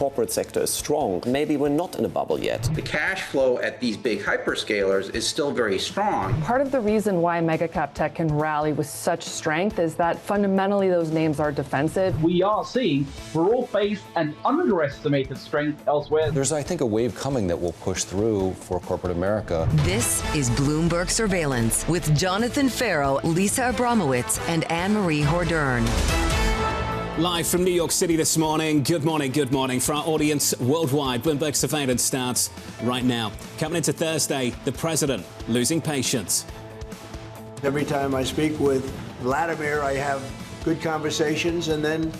corporate sector is strong. Maybe we're not in a bubble yet. The cash flow at these big hyperscalers is still very strong. Part of the reason why mega-cap tech can rally with such strength is that fundamentally those names are defensive. We are seeing broad-based and underestimated strength elsewhere. There's, I think, a wave coming that will push through for corporate America. This is Bloomberg Surveillance with Jonathan Ferro, Lisa Abramowicz, and Annmarie Hordern. Live from New York City this morning. Good morning, good morning. For our audience worldwide, Bloomberg Surveillance starts right now. Coming into Thursday, the president losing patience. Every time I speak with Vladimir, I have good conversations, and then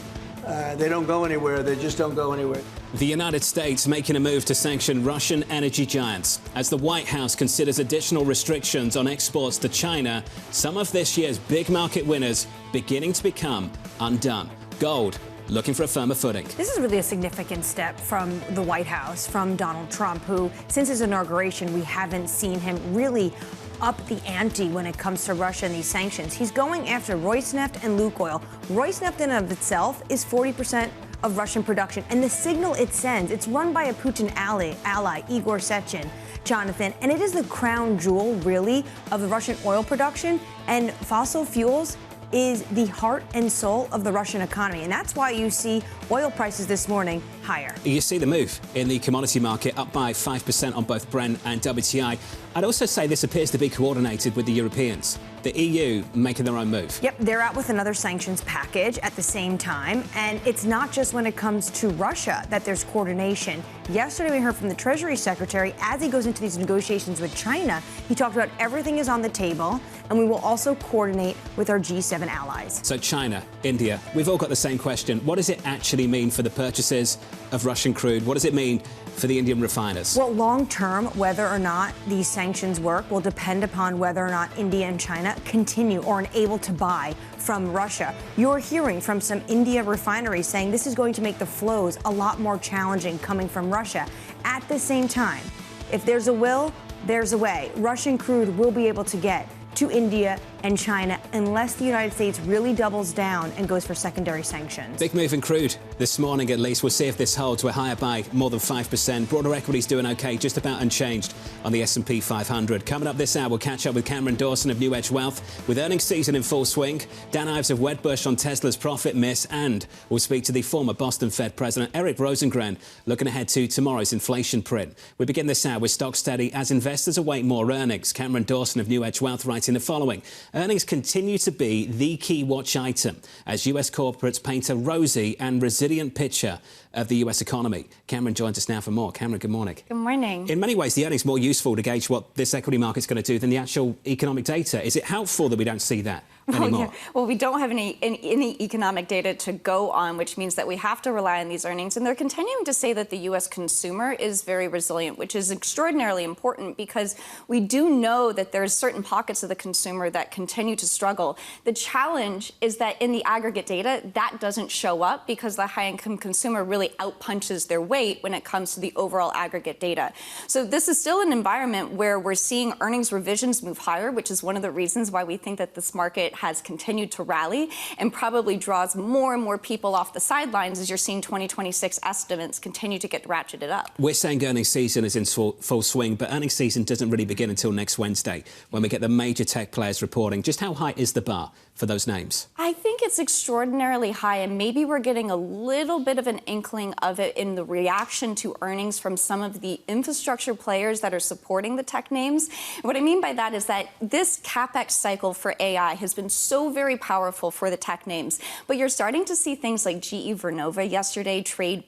they don't go anywhere. They just don't go anywhere. The United States making a move to sanction Russian energy giants. As the White House considers additional restrictions on exports to China, some of this year's big market winners beginning to become undone. Gold looking for a firmer footing. This is really a significant step from the White House, from Donald Trump, who, since his inauguration, we haven't seen him really up the ante when it comes to Russia and these sanctions. He's going after Rosneft and Lukoil. Rosneft in and of itself is 40% of Russian production, and the signal it sends, it's run by a Putin ally, Igor Sechin, Jonathan, and it is the crown jewel, really, of the Russian oil production, and fossil fuels is the heart and soul of the Russian economy. And that's why you see oil prices this morning higher. You see the move in the commodity market, up by 5% on both Brent and WTI. I'd also say this appears to be coordinated with the Europeans. The EU making their own move. Yep, they're out with another sanctions package at the same time. And it's not just when it comes to Russia that there's coordination. Yesterday, we heard from the Treasury Secretary, as he goes into these negotiations with China, he talked about everything is on the table, and we will also coordinate with our G7 allies. So China, India, we've all got the same question. What does it actually mean for the purchases of Russian crude? What does it mean for the Indian refiners? Well, long term, whether or not these sanctions work will depend upon whether or not India and China continue or are able to buy from Russia. You're hearing from some India refineries saying this is going to make the flows a lot more challenging coming from Russia. At the same time, if there's a will, there's a way. Russian crude will be able to get to India and China unless the United States really doubles down and goes for secondary sanctions. Big move in crude this morning, at least. We'll see if this holds. We're higher by more than 5%. Broader equities doing OK, just about unchanged on the S&P 500. Coming up this hour, we'll catch up with Cameron Dawson of NewEdge Wealth with earnings season in full swing. Dan Ives of Wedbush on Tesla's profit miss. And we'll speak to the former Boston Fed President Eric Rosengren, looking ahead to tomorrow's inflation print. We begin this hour with stock steady as investors await more earnings. Cameron Dawson of NewEdge Wealth writing the following. Earnings continue to be the key watch item as US corporates paint a rosy and resilient picture of the US economy. Cameron joins us now for more. Cameron, good morning. Good morning. In many ways, the earnings more useful to gauge what this equity market's going to do than the actual economic data. Is it helpful that we don't see that anymore? Well, we don't have any economic data to go on, which means that we have to rely on these earnings. And they're continuing to say that the U.S. consumer is very resilient, which is extraordinarily important because we do know that there's certain pockets of the consumer that continue to struggle. The challenge is that in the aggregate data, that doesn't show up because the high-income consumer really outpunches their weight when it comes to the overall aggregate data. So this is still an environment where we're seeing earnings revisions move higher, which is one of the reasons why we think that this market has continued to rally and probably draws more and more people off the sidelines as you're seeing 2026 estimates continue to get ratcheted up. We're saying earnings season is in full swing, but earnings season doesn't really begin until next Wednesday when we get the major tech players reporting. Just how high is the bar for those names? I think it's extraordinarily high, and maybe we're getting a little bit of an inkling of it in the reaction to earnings from some of the infrastructure players that are supporting the tech names. What I mean by that is that this CapEx cycle for AI has been so very powerful for the tech names, but you're starting to see things like GE Vernova yesterday trade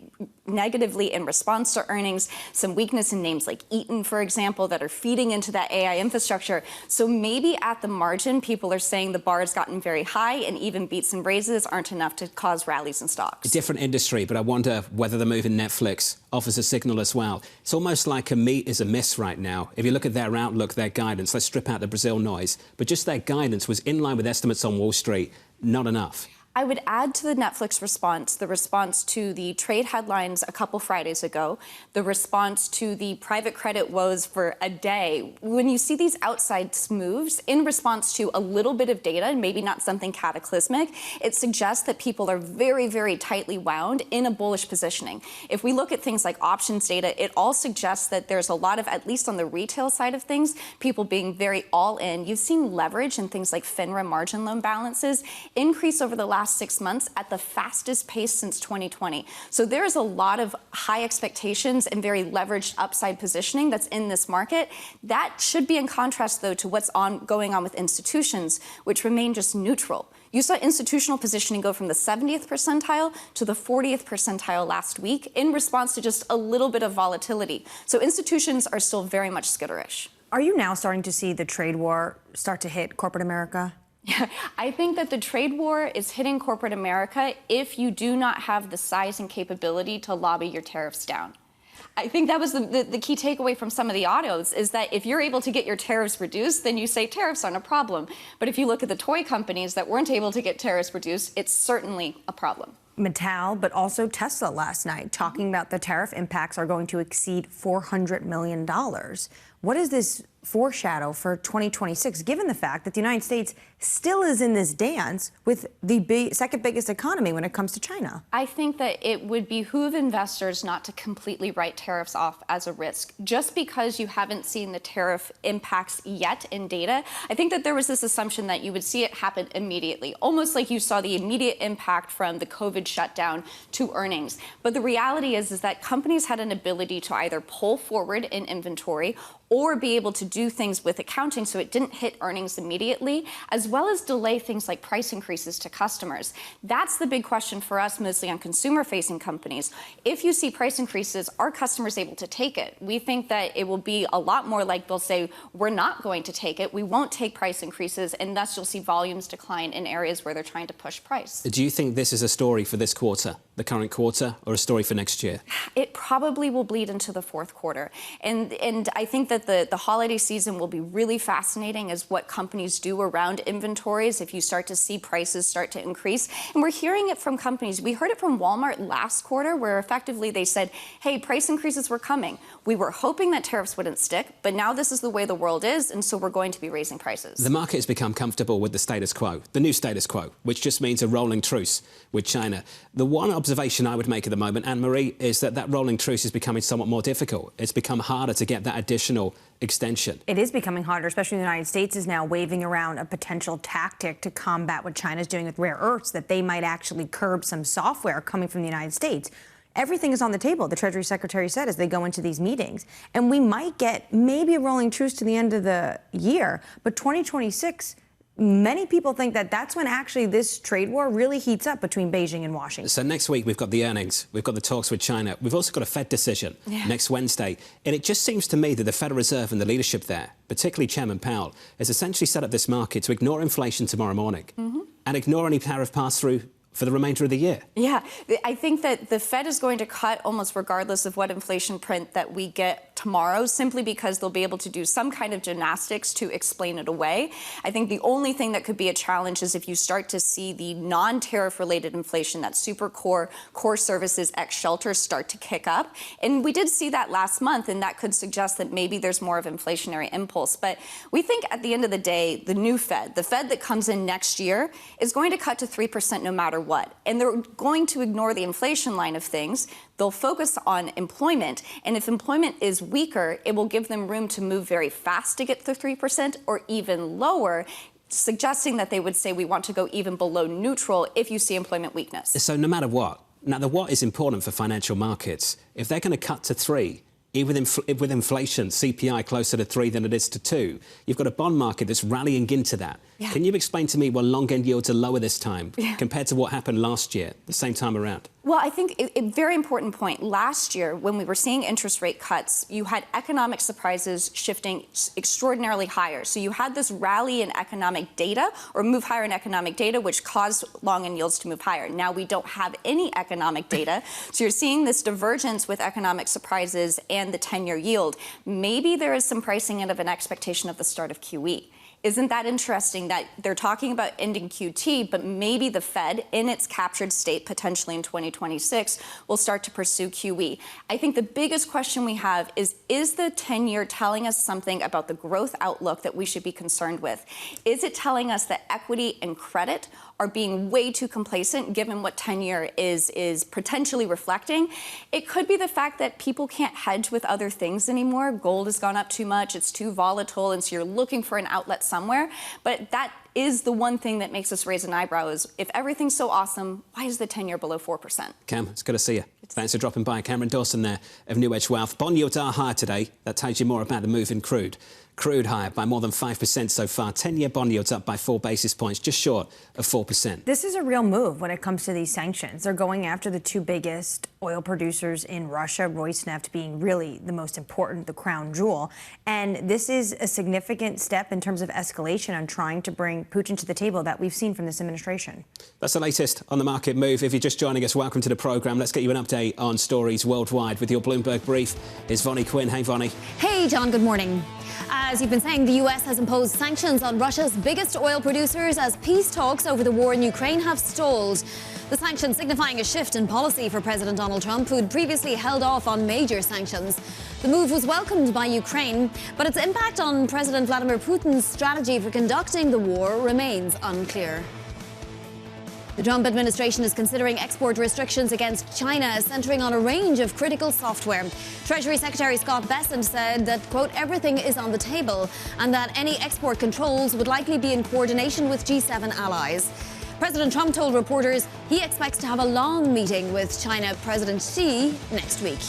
negatively in response to earnings, some weakness in names like Eaton, for example, that are feeding into that AI infrastructure. So maybe at the margin, people are saying the bar has gotten very high and even beats and raises aren't enough to cause rallies in stocks. A different industry, but I wonder whether the move in Netflix offers a signal as well. It's almost like a meet is a miss right now. If you look at their outlook, their guidance, let's strip out the Brazil noise, but just their guidance was in line with estimates on Wall Street, not enough. I would add to the Netflix response the response to the trade headlines a couple Fridays ago, the response to the private credit woes for a day. When you see these outside moves in response to a little bit of data, and maybe not something cataclysmic, it suggests that people are very, very tightly wound in a bullish positioning. If we look at things like options data, it all suggests that there's a lot of, at least on the retail side of things, people being very all in. You've seen leverage in things like FINRA margin loan balances increase over the last 6 months at the fastest pace since 2020. So there is a lot of high expectations and very leveraged upside positioning that's in this market. That should be in contrast, though, to what's going on with institutions, which remain just neutral. You saw institutional positioning go from the 70th percentile to the 40th percentile last week in response to just a little bit of volatility. So institutions are still very much skitterish. Are you now starting to see the trade war start to hit corporate America? Yeah, I think that the trade war is hitting corporate America if you do not have the size and capability to lobby your tariffs down. I think that was the key takeaway from some of the audios, is that if you're able to get your tariffs reduced, then you say tariffs aren't a problem. But if you look at the toy companies that weren't able to get tariffs reduced, it's certainly a problem. Mattel, but also Tesla last night, talking about the tariff impacts are going to exceed $400 million. What does this foreshadow for 2026, given the fact that the United States still is in this dance with the second biggest economy when it comes to China? I think that it would behoove investors not to completely write tariffs off as a risk. Just because you haven't seen the tariff impacts yet in data, I think that there was this assumption that you would see it happen immediately, almost like you saw the immediate impact from the COVID shutdown to earnings. But the reality is that companies had an ability to either pull forward in inventory or be able to do things with accounting so it didn't hit earnings immediately, as well as delay things like price increases to customers. That's the big question for us, mostly on consumer-facing companies. If you see price increases, are customers able to take it? We think that it will be a lot more like they'll say, we're not going to take it, we won't take price increases, and thus you'll see volumes decline in areas where they're trying to push price. Do you think this is a story for this quarter, the current quarter, or a story for next year? It probably will bleed into the fourth quarter. And I think that the holiday season will be really fascinating as what companies do around inventories if you start to see prices start to increase. And we're hearing it from companies. We heard it from Walmart last quarter, where effectively they said, hey, price increases were coming. We were hoping that tariffs wouldn't stick, but now this is the way the world is, and so we're going to be raising prices. The market has become comfortable with the status quo, the new status quo, which just means a rolling truce with China. The one observation I would make at the moment, Annmarie, is that rolling truce is becoming somewhat more difficult. It's become harder to get that additional extension. It is becoming harder, especially the United States is now waving around a potential tactic to combat what China's doing with rare earths, that they might actually curb some software coming from the United States. Everything is on the table, the Treasury Secretary said, as they go into these meetings. And we might get maybe a rolling truce to the end of the year, but 2026, many people think that that's when actually this trade war really heats up between Beijing and Washington. So next week we've got the earnings, we've got the talks with China, we've also got a Fed decision next Wednesday. And it just seems to me that the Federal Reserve and the leadership there, particularly Chairman Powell, has essentially set up this market to ignore inflation tomorrow morning and ignore any tariff pass-through for the remainder of the year. Yeah, I think that the Fed is going to cut almost regardless of what inflation print that we get tomorrow, simply because they'll be able to do some kind of gymnastics to explain it away. I think the only thing that could be a challenge is if you start to see the non-tariff related inflation, that super core services ex shelter, start to kick up. And we did see that last month, and that could suggest that maybe there's more of inflationary impulse. But we think at the end of the day, the new Fed, the Fed that comes in next year, is going to cut to 3% no matter what. And they're going to ignore the inflation line of things. They'll focus on employment. And if employment is weaker, it will give them room to move very fast to get to 3% or even lower, suggesting that they would say we want to go even below neutral if you see employment weakness. So no matter what, now the what is important for financial markets. If they're going to cut to 3, even with inflation, CPI closer to 3 than it is to 2, you've got a bond market that's rallying into that. Yeah. Can you explain to me why long-end yields are lower this time compared to what happened last year, the same time around? Well, I think a very important point. Last year, when we were seeing interest rate cuts, you had economic surprises shifting extraordinarily higher. So you had this rally in economic data, or move higher in economic data, which caused long-end yields to move higher. Now we don't have any economic data. So you're seeing this divergence with economic surprises and the 10-year yield. Maybe there is some pricing in of an expectation of the start of QE. Isn't that interesting that they're talking about ending QT, but maybe the Fed, in its captured state potentially in 2026, will start to pursue QE? I think the biggest question we have is the 10-year telling us something about the growth outlook that we should be concerned with? Is it telling us that equity and credit are being way too complacent given what 10-year is potentially reflecting? It could be the fact that people can't hedge with other things anymore. Gold has gone up too much, it's too volatile, and so you're looking for an outlet somewhere. But that is the one thing that makes us raise an eyebrow is if everything's so awesome, why is the 10-year below 4%? Cam, it's good to see you. Thanks for dropping by. Cameron Dawson there of NewEdge Wealth. Bond yields are higher today. That tells you more about the move in crude. Crude higher by more than 5% so far. 10-year bond yields up by 4 basis points, just short of 4%. This is a real move when it comes to these sanctions. They're going after the two biggest oil producers in Russia, Rosneft being really the most important, the crown jewel. And this is a significant step in terms of escalation on trying to bring Putin to the table that we've seen from this administration. That's the latest on the market move. If you're just joining us, welcome to the programme. Let's get you an update on stories worldwide with your Bloomberg brief. It's Vonnie Quinn. Hey, Vonnie. Hey, John. Good morning. As you've been saying, the US has imposed sanctions on Russia's biggest oil producers as peace talks over the war in Ukraine have stalled. The sanctions signifying a shift in policy for President Donald Trump, who'd previously held off on major sanctions. The move was welcomed by Ukraine, but its impact on President Vladimir Putin's strategy for conducting the war remains unclear. The Trump administration is considering export restrictions against China, centering on a range of critical software. Treasury Secretary Scott Bessent said that, quote, everything is on the table and that any export controls would likely be in coordination with G7 allies. President Trump told reporters he expects to have a long meeting with China President Xi next week.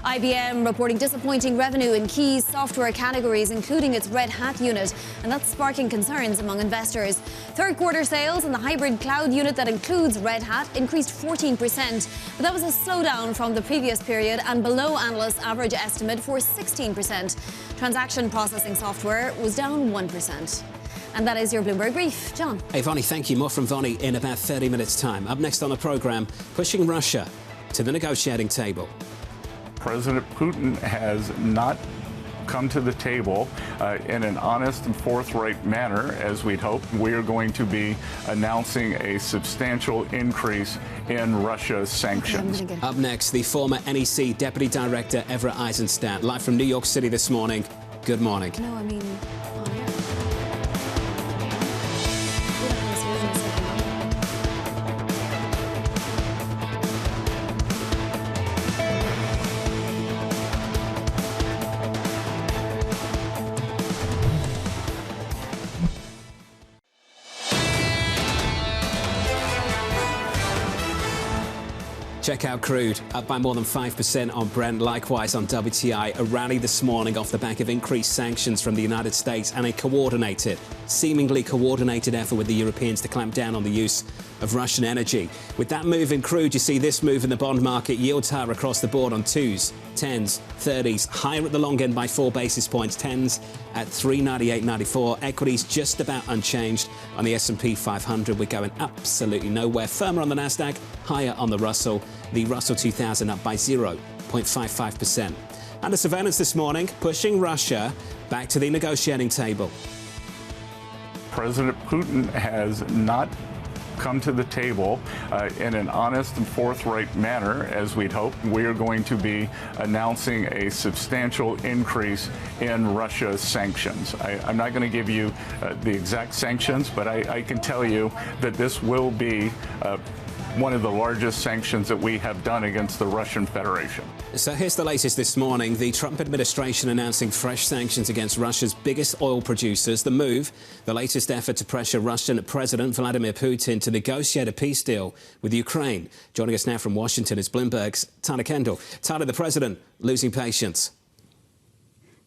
IBM reporting disappointing revenue in key software categories, including its Red Hat unit, and that's sparking concerns among investors. Third quarter sales in the hybrid cloud unit that includes Red Hat increased 14%, but that was a slowdown from the previous period and below analysts' average estimate for 16%. Transaction processing software was down 1%. And that is your Bloomberg Brief. John. Hey, Vonnie, thank you. More from Vonnie in about 30 minutes' time. Up next on the programme, pushing Russia to the negotiating table. President Putin has not come to the table in an honest and forthright manner, as we'd hoped. We are going to be announcing a substantial increase in Russia's sanctions. Up next, the former NEC Deputy Director Everett Eissenstat, live from New York City this morning. Good morning. No, I mean... Check out crude, up by more than 5% on Brent, likewise on WTI. A rally this morning off the back of increased sanctions from the United States and a seemingly coordinated effort with the Europeans to clamp down on the use of Russian energy. With that move in crude, you see this move in the bond market. Yields higher across the board on 2s, 10s, 30s, higher at the long end by 4 basis points, 10s at 398.94. Equities just about unchanged on the S&P 500. We're going absolutely nowhere. Firmer on the Nasdaq, higher on the Russell. The Russell 2000 up by 0.55%. Under surveillance this morning, pushing Russia back to the negotiating table. President Putin has not come to the table in an honest and forthright manner, as we'd hoped. We are going to be announcing a substantial increase in Russia's sanctions. I'm not going to give you the exact sanctions, but I can tell you that this will be one of the largest sanctions that we have done against the Russian Federation. So here's the latest this morning. The Trump administration announcing fresh sanctions against Russia's biggest oil producers. The move, the latest effort to pressure Russian President Vladimir Putin to negotiate a peace deal with Ukraine. Joining us now from Washington is Bloomberg's Tyler Kendall. Tyler, the president losing patience.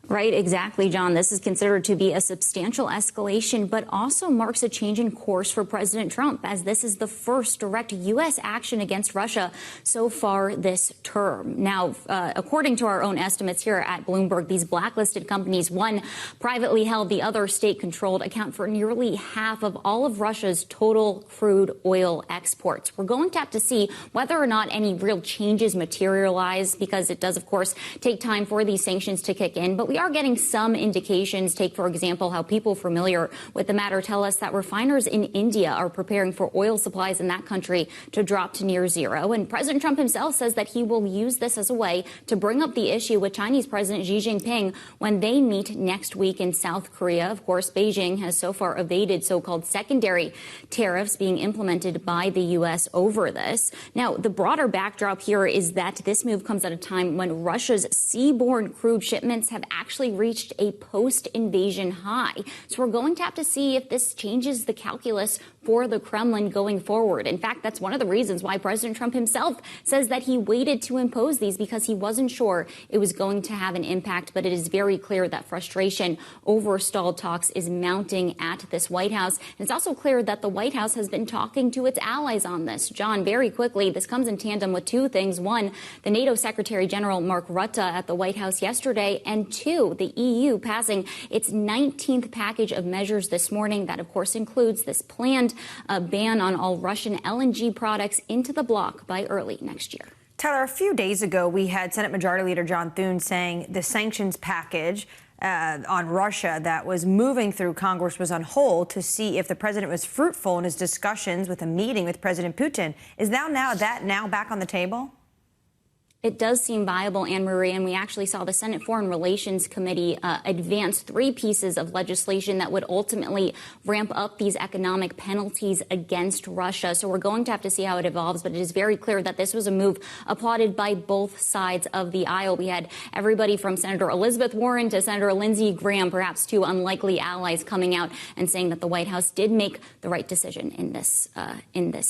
Right, exactly, John. This is considered to be a substantial escalation, but also marks a change in course for President Trump, as this is the first direct U.S. action against Russia so far this term. Now, according to our own estimates here at Bloomberg, these blacklisted companies, one privately held, the other state-controlled, account for nearly half of all of Russia's total crude oil exports. We're going to have to see whether or not any real changes materialize, because it does, of course, take time for these sanctions to kick in. But we we are getting some indications. Take, for example, how people familiar with the matter tell us that refiners in India are preparing for oil supplies in that country to drop to near zero. And President Trump himself says that he will use this as a way to bring up the issue with Chinese President Xi Jinping when they meet next week in South Korea. Of course, Beijing has so far evaded so-called secondary tariffs being implemented by the U.S. over this. Now, the broader backdrop here is that this move comes at a time when Russia's seaborne crude shipments have actually reached a post-invasion high. So we're going to have to see if this changes the calculus for the Kremlin going forward. In fact, that's one of the reasons why President Trump himself says that he waited to impose these, because he wasn't sure it was going to have an impact. But it is very clear that frustration over stalled talks is mounting at this White House. And it's also clear that the White House has been talking to its allies on this. John, very quickly, this comes in tandem with two things. One, the NATO Secretary General Mark Rutte at the White House yesterday. And two, the EU passing its 19th package of measures this morning. That, of course, includes this planned ban on all Russian LNG products into the bloc by early next year. Tyler, a few days ago, we had Senate Majority Leader John Thune saying the sanctions package on Russia that was moving through Congress was on hold to see if the president was fruitful in his discussions with a meeting with President Putin. Is that now back on the table? It does seem viable, Anne-Marie, and we actually saw the Senate Foreign Relations Committee advance 3 pieces of legislation that would ultimately ramp up these economic penalties against Russia. So we're going to have to see how it evolves, but it is very clear that this was a move applauded by both sides of the aisle. We had everybody from Senator Elizabeth Warren to Senator Lindsey Graham, perhaps 2 unlikely allies, coming out and saying that the White House did make the right decision in this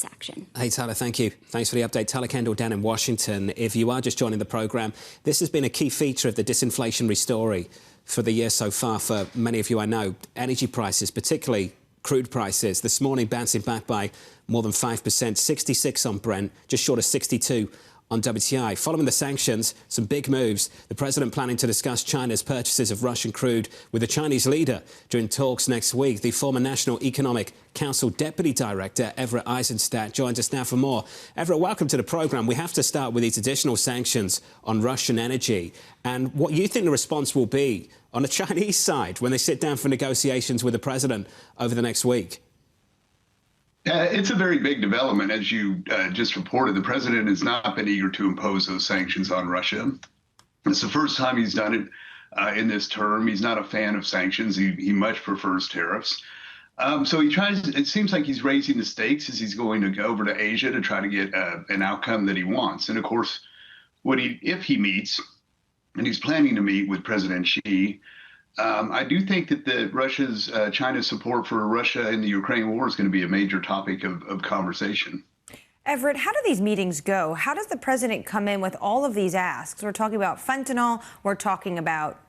action. Hey, Tyler, thank you. Thanks for the update. Tyler Kendall down in Washington. If you are just joining the programme, this has been a key feature of the disinflationary story for the year so far for many of you I know. Energy prices, particularly crude prices, this morning bouncing back by more than 5%, 66 on Brent, just short of 62 on WTI. Following the sanctions, some big moves. The president planning to discuss China's purchases of Russian crude with the Chinese leader during talks next week. The former National Economic Council Deputy Director, Everett Eissenstat, joins us now for more. Everett, welcome to the programme. We have to start with these additional sanctions on Russian energy and what you think the response will be on the Chinese side when they sit down for negotiations with the president over the next week. It's a very big development. As you just reported, the president has not been eager to impose those sanctions on Russia. It's the first time he's done it in this term. He's not a fan of sanctions. He much prefers tariffs. So he tries. It seems like he's raising the stakes as he's going to go over to Asia to try to get an outcome that he wants. And of course, if he meets, and he's planning to meet with President Xi, I do think that China's support for Russia in the Ukraine war is going to be a major topic of conversation. Everett, how do these meetings go? How does the president come in with all of these asks? We're talking about fentanyl. We're talking about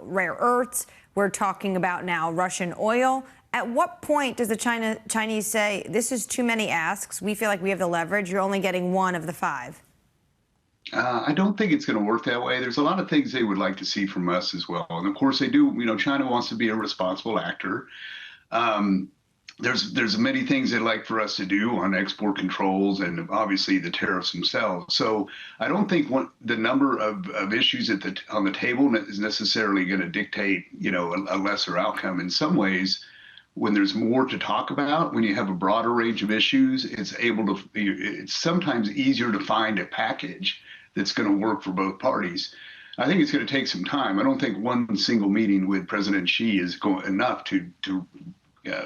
rare earths. We're talking about now Russian oil. At what point does the Chinese say, this is too many asks, we feel like we have the leverage, you're only getting one of the 5? I don't think it's going to work that way. There's a lot of things they would like to see from us as well. And of course they do. China wants to be a responsible actor. There's many things they'd like for us to do on export controls and obviously the tariffs themselves. So I don't think the number of issues on the table is necessarily going to dictate, a lesser outcome. In some ways, when there's more to talk about, when you have a broader range of issues, it's sometimes easier to find a package that's going to work for both parties. I think it's going to take some time. I don't think one single meeting with President Xi is enough to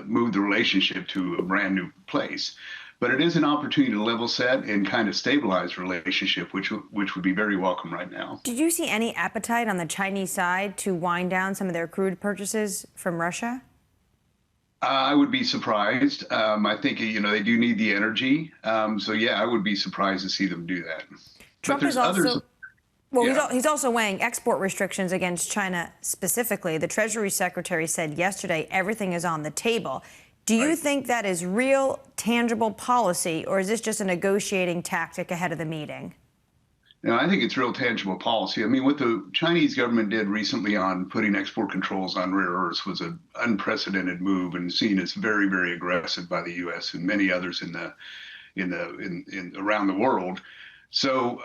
move the relationship to a brand new place. But it is an opportunity to level set and kind of stabilize the relationship, which would be very welcome right now. Did you see any appetite on the Chinese side to wind down some of their crude purchases from Russia? I would be surprised. I think, they do need the energy. So, yeah, I would be surprised to see them do that. Trump is also, he's also weighing export restrictions against China specifically. The Treasury Secretary said yesterday everything is on the table. Do you think that is real, tangible policy, or is this just a negotiating tactic ahead of the meeting? I think it's real tangible policy. I mean, what the Chinese government did recently on putting export controls on rare earths was an unprecedented move and seen as very, very aggressive by the U.S. and many others around the world. So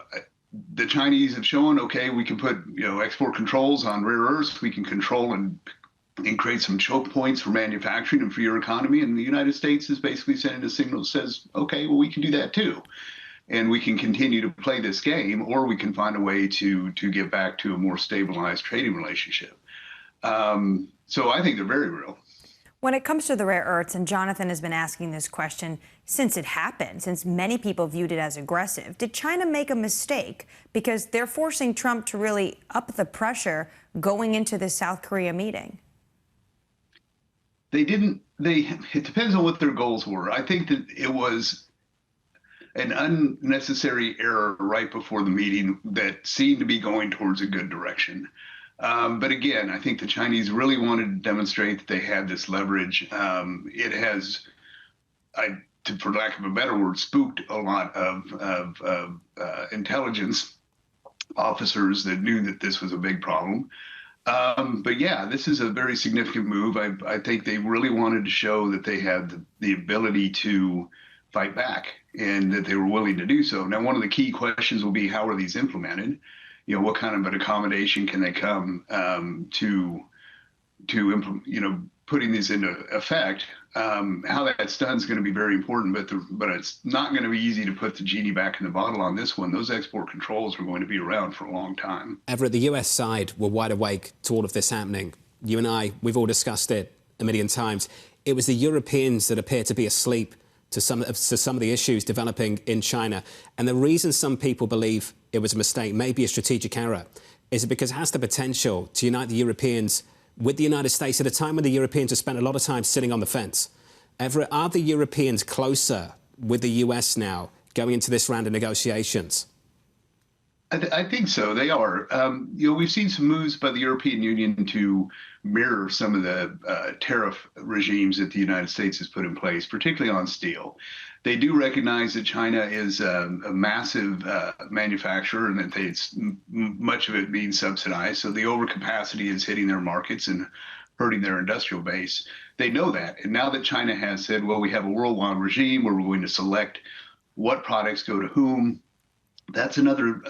the Chinese have shown, okay, we can put export controls on rare earths. We can control and create some choke points for manufacturing and for your economy. And the United States is basically sending a signal that says, okay, well, we can do that too. And we can continue to play this game, or we can find a way to get back to a more stabilized trading relationship. So I think they're very real. When it comes to the rare earths, and Jonathan has been asking this question since it happened, since many people viewed it as aggressive, did China make a mistake? Because they're forcing Trump to really up the pressure going into the South Korea meeting. They didn't. It depends on what their goals were. I think that it was an unnecessary error right before the meeting that seemed to be going towards a good direction. But again, I think the Chinese really wanted to demonstrate that they had this leverage. It has, for lack of a better word, spooked a lot of intelligence officers that knew that this was a big problem. But yeah, this is a very significant move. I think they really wanted to show that they had the ability to fight back and that they were willing to do so. Now, one of the key questions will be, how are these implemented? What kind of an accommodation can they come to putting these into effect? How that's done is going to be very important, but it's not going to be easy to put the genie back in the bottle on this one. Those export controls are going to be around for a long time. Everett, the US side were wide awake to all of this happening. You and I, we've all discussed it a million times. It was the Europeans that appeared to be asleep to some of the issues developing in China. And the reason some people believe it was a mistake, maybe a strategic error, is because it has the potential to unite the Europeans with the United States at a time when the Europeans have spent a lot of time sitting on the fence. Everett, are the Europeans closer with the US now going into this round of negotiations? I think so. They are. We've seen some moves by the European Union to mirror some of the tariff regimes that the United States has put in place, particularly on steel. They do recognize that China is a massive manufacturer and that much of it being subsidized. So the overcapacity is hitting their markets and hurting their industrial base. They know that. And now that China has said, well, we have a worldwide regime where we're going to select what products go to whom, that's another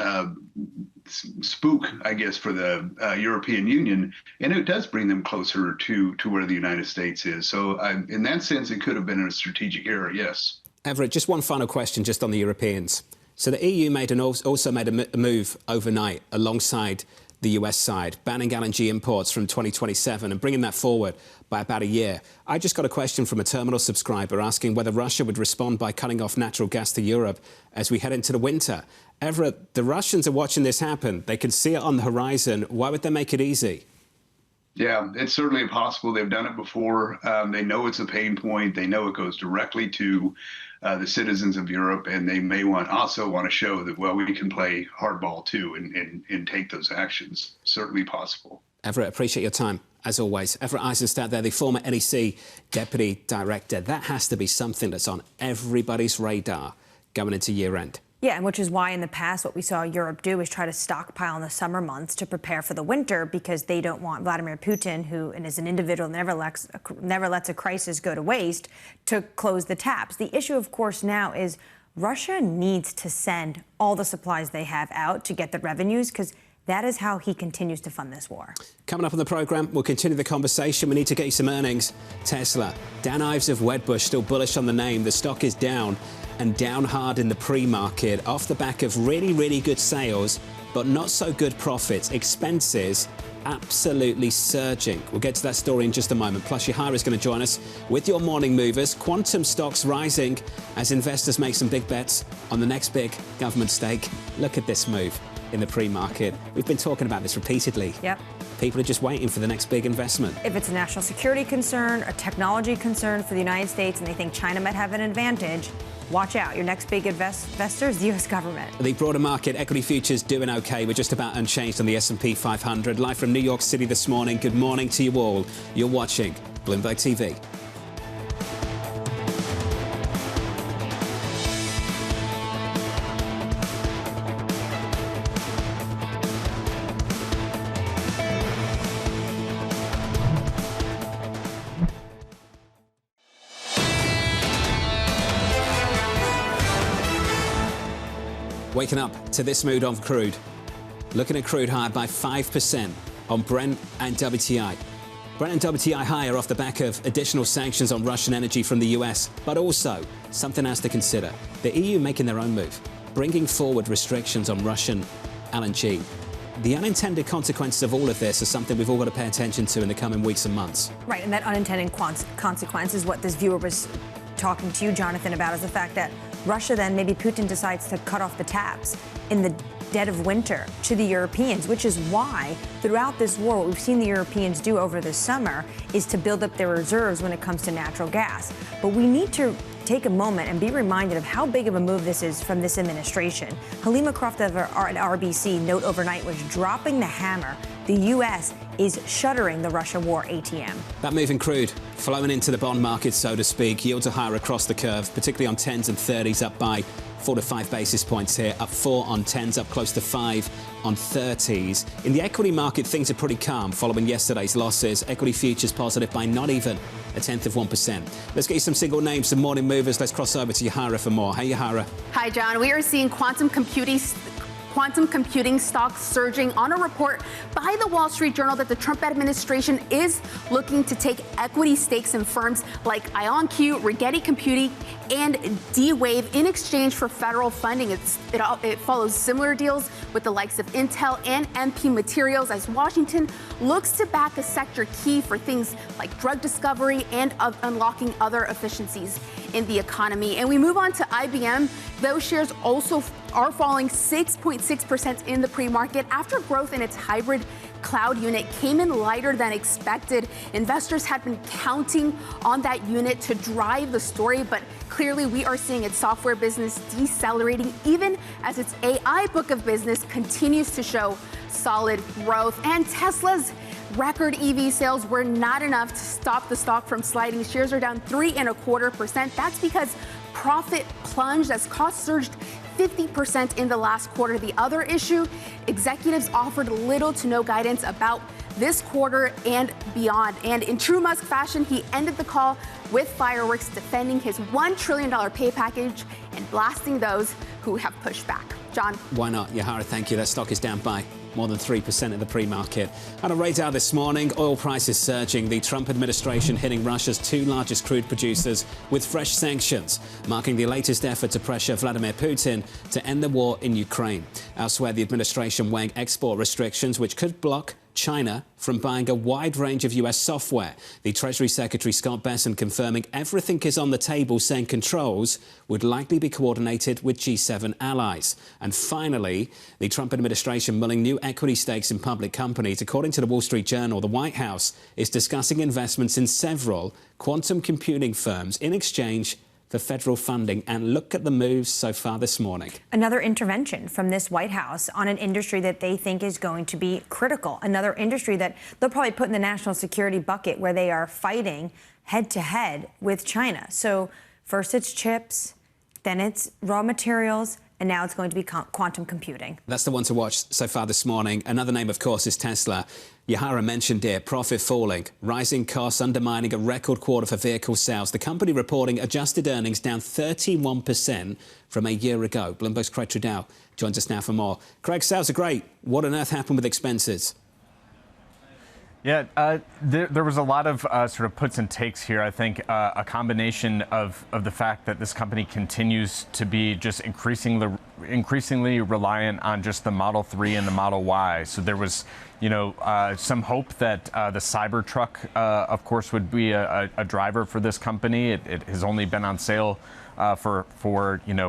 spook, I guess, for the European Union, and it does bring them closer to where the United States is. So in that sense, it could have been a strategic error, yes. Everett, just one final question just on the Europeans. So the EU also made a move overnight alongside the US side, banning LNG imports from 2027 and bringing that forward by about a year. I just got a question from a terminal subscriber asking whether Russia would respond by cutting off natural gas to Europe as we head into the winter. Everett, the Russians are watching this happen. They can see it on the horizon. Why would they make it easy? Yeah, it's certainly possible. They've done it before. They know it's a pain point. They know it goes directly to the citizens of Europe, and they may also want to show that, well, we can play hardball too and take those actions. Certainly possible. Everett, appreciate your time, as always. Everett Eissenstat there, the former NEC Deputy Director. That has to be something that's on everybody's radar going into year-end. Yeah, and which is why in the past what we saw Europe do is try to stockpile in the summer months to prepare for the winter, because they don't want Vladimir Putin, who is an individual never lets a crisis go to waste, to close the taps. The issue, of course, now is Russia needs to send all the supplies they have out to get the revenues, because that is how he continues to fund this war. Coming up on the programme, we'll continue the conversation. We need to get you some earnings. Tesla. Dan Ives of Wedbush still bullish on the name. The stock is down, and down hard in the pre-market off the back of really, really good sales, but not so good profits. Expenses absolutely surging. We'll get to that story in just a moment. Plus, Yahara is going to join us with your morning movers. Quantum stocks rising as investors make some big bets on the next big government stake. Look at this move in the pre-market. We've been talking about this repeatedly. Yep. People are just waiting for the next big investment. If it's a national security concern, a technology concern for the United States, and they think China might have an advantage, watch out. Your next big investor is the U.S. government. The broader market, equity futures doing okay. We're just about unchanged on the S&P 500. Live from New York City this morning. Good morning to you all. You're watching Bloomberg TV. Waking up to this mood on crude. Looking at crude higher by 5% on Brent and WTI. Brent and WTI higher off the back of additional sanctions on Russian energy from the US, but also something else to consider. The EU making their own move, bringing forward restrictions on Russian LNG. The unintended consequences of all of this are something we've all got to pay attention to in the coming weeks and months. Right, and that unintended consequence is what this viewer was talking to you, Jonathan, about, is the fact that Russia then, maybe Putin decides to cut off the taps in the dead of winter to the Europeans, which is why throughout this war, what we've seen the Europeans do over the summer is to build up their reserves when it comes to natural gas. But we need to take a moment and be reminded of how big of a move this is from this administration. Halima Croft at RBC note overnight was dropping the hammer. The U.S. is shuttering the Russia war ATM. That move in crude flowing into the bond market, so to speak. Yields are higher across the curve, particularly on 10s and 30s, up by 4 to 5 basis points here, up 4 on 10s, up close to 5 on 30s. In the equity market, things are pretty calm following yesterday's losses. Equity futures positive by not even 0.1%. Let's get you some single names, some morning movers. Let's cross over to Yahara for more. Hey, Yahara. Hi, John. We are seeing quantum computing stocks surging on a report by the Wall Street Journal that the Trump administration is looking to take equity stakes in firms like IonQ, Rigetti Computing, and D-Wave in exchange for federal funding. It follows similar deals with the likes of Intel and MP Materials as Washington looks to back a sector key for things like drug discovery and unlocking other efficiencies in the economy. And we move on to IBM. Those shares also are falling 6.6% in the pre-market after growth in its hybrid cloud unit came in lighter than expected. Investors had been counting on that unit to drive the story, but clearly we are seeing its software business decelerating even as its AI book of business continues to show solid growth. And Tesla's record EV sales were not enough to stop the stock from sliding. Shares are down 3.25%. That's because profit plunged as costs surged 50% in the last quarter. The other issue, executives offered little to no guidance about this quarter and beyond. And in true Musk fashion, he ended the call with fireworks, defending his $1 trillion pay package and blasting those who have pushed back. John? Why not? Yahara, thank you. That stock is down by more than 3% in the pre-market. On a radar this morning, oil prices surging. The Trump administration hitting Russia's 2 largest crude producers with fresh sanctions, marking the latest effort to pressure Vladimir Putin to end the war in Ukraine. Elsewhere, the administration weighing export restrictions, which could block China from buying a wide range of US software. The Treasury Secretary Scott Bessent confirming everything is on the table, saying controls would likely be coordinated with G7 allies. And finally, the Trump administration mulling new equity stakes in public companies. According to the Wall Street Journal, the White House is discussing investments in several quantum computing firms in exchange for federal funding. And look at the moves so far this morning. Another intervention from this White House on an industry that they think is going to be critical. Another industry that they'll probably put in the national security bucket where they are fighting head to head with China. So first it's chips, then it's raw materials, and now it's going to be quantum computing. That's the one to watch so far this morning. Another name, of course, is Tesla. Yahara mentioned it, profit falling, rising costs undermining a record quarter for vehicle sales. The company reporting adjusted earnings down 31% from a year ago. Bloomberg's Craig Trudell joins us now for more. Craig, sales are great. What on earth happened with expenses? Yeah, there was a lot of sort of puts and takes here. I think a combination of the fact that this company continues to be just increasingly reliant on just the Model 3 and the Model Y. So there was, some hope that the Cybertruck, of course, would be a driver for this company. It has only been on sale for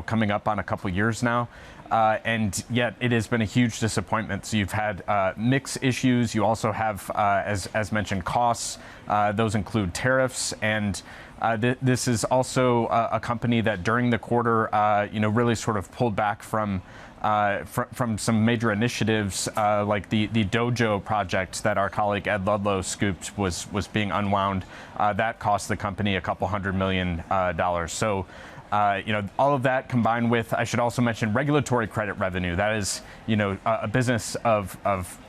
coming up on a couple years now. And yet it has been a huge disappointment. So you've had mix issues. You also have, as mentioned, costs. Those include tariffs. And this is also a company that during the quarter, really sort of pulled back from some major initiatives like the Dojo project that our colleague Ed Ludlow scooped was being unwound. That cost the company a couple $100 million. So all of that combined with, I should also mention, regulatory credit revenue. That is, a business of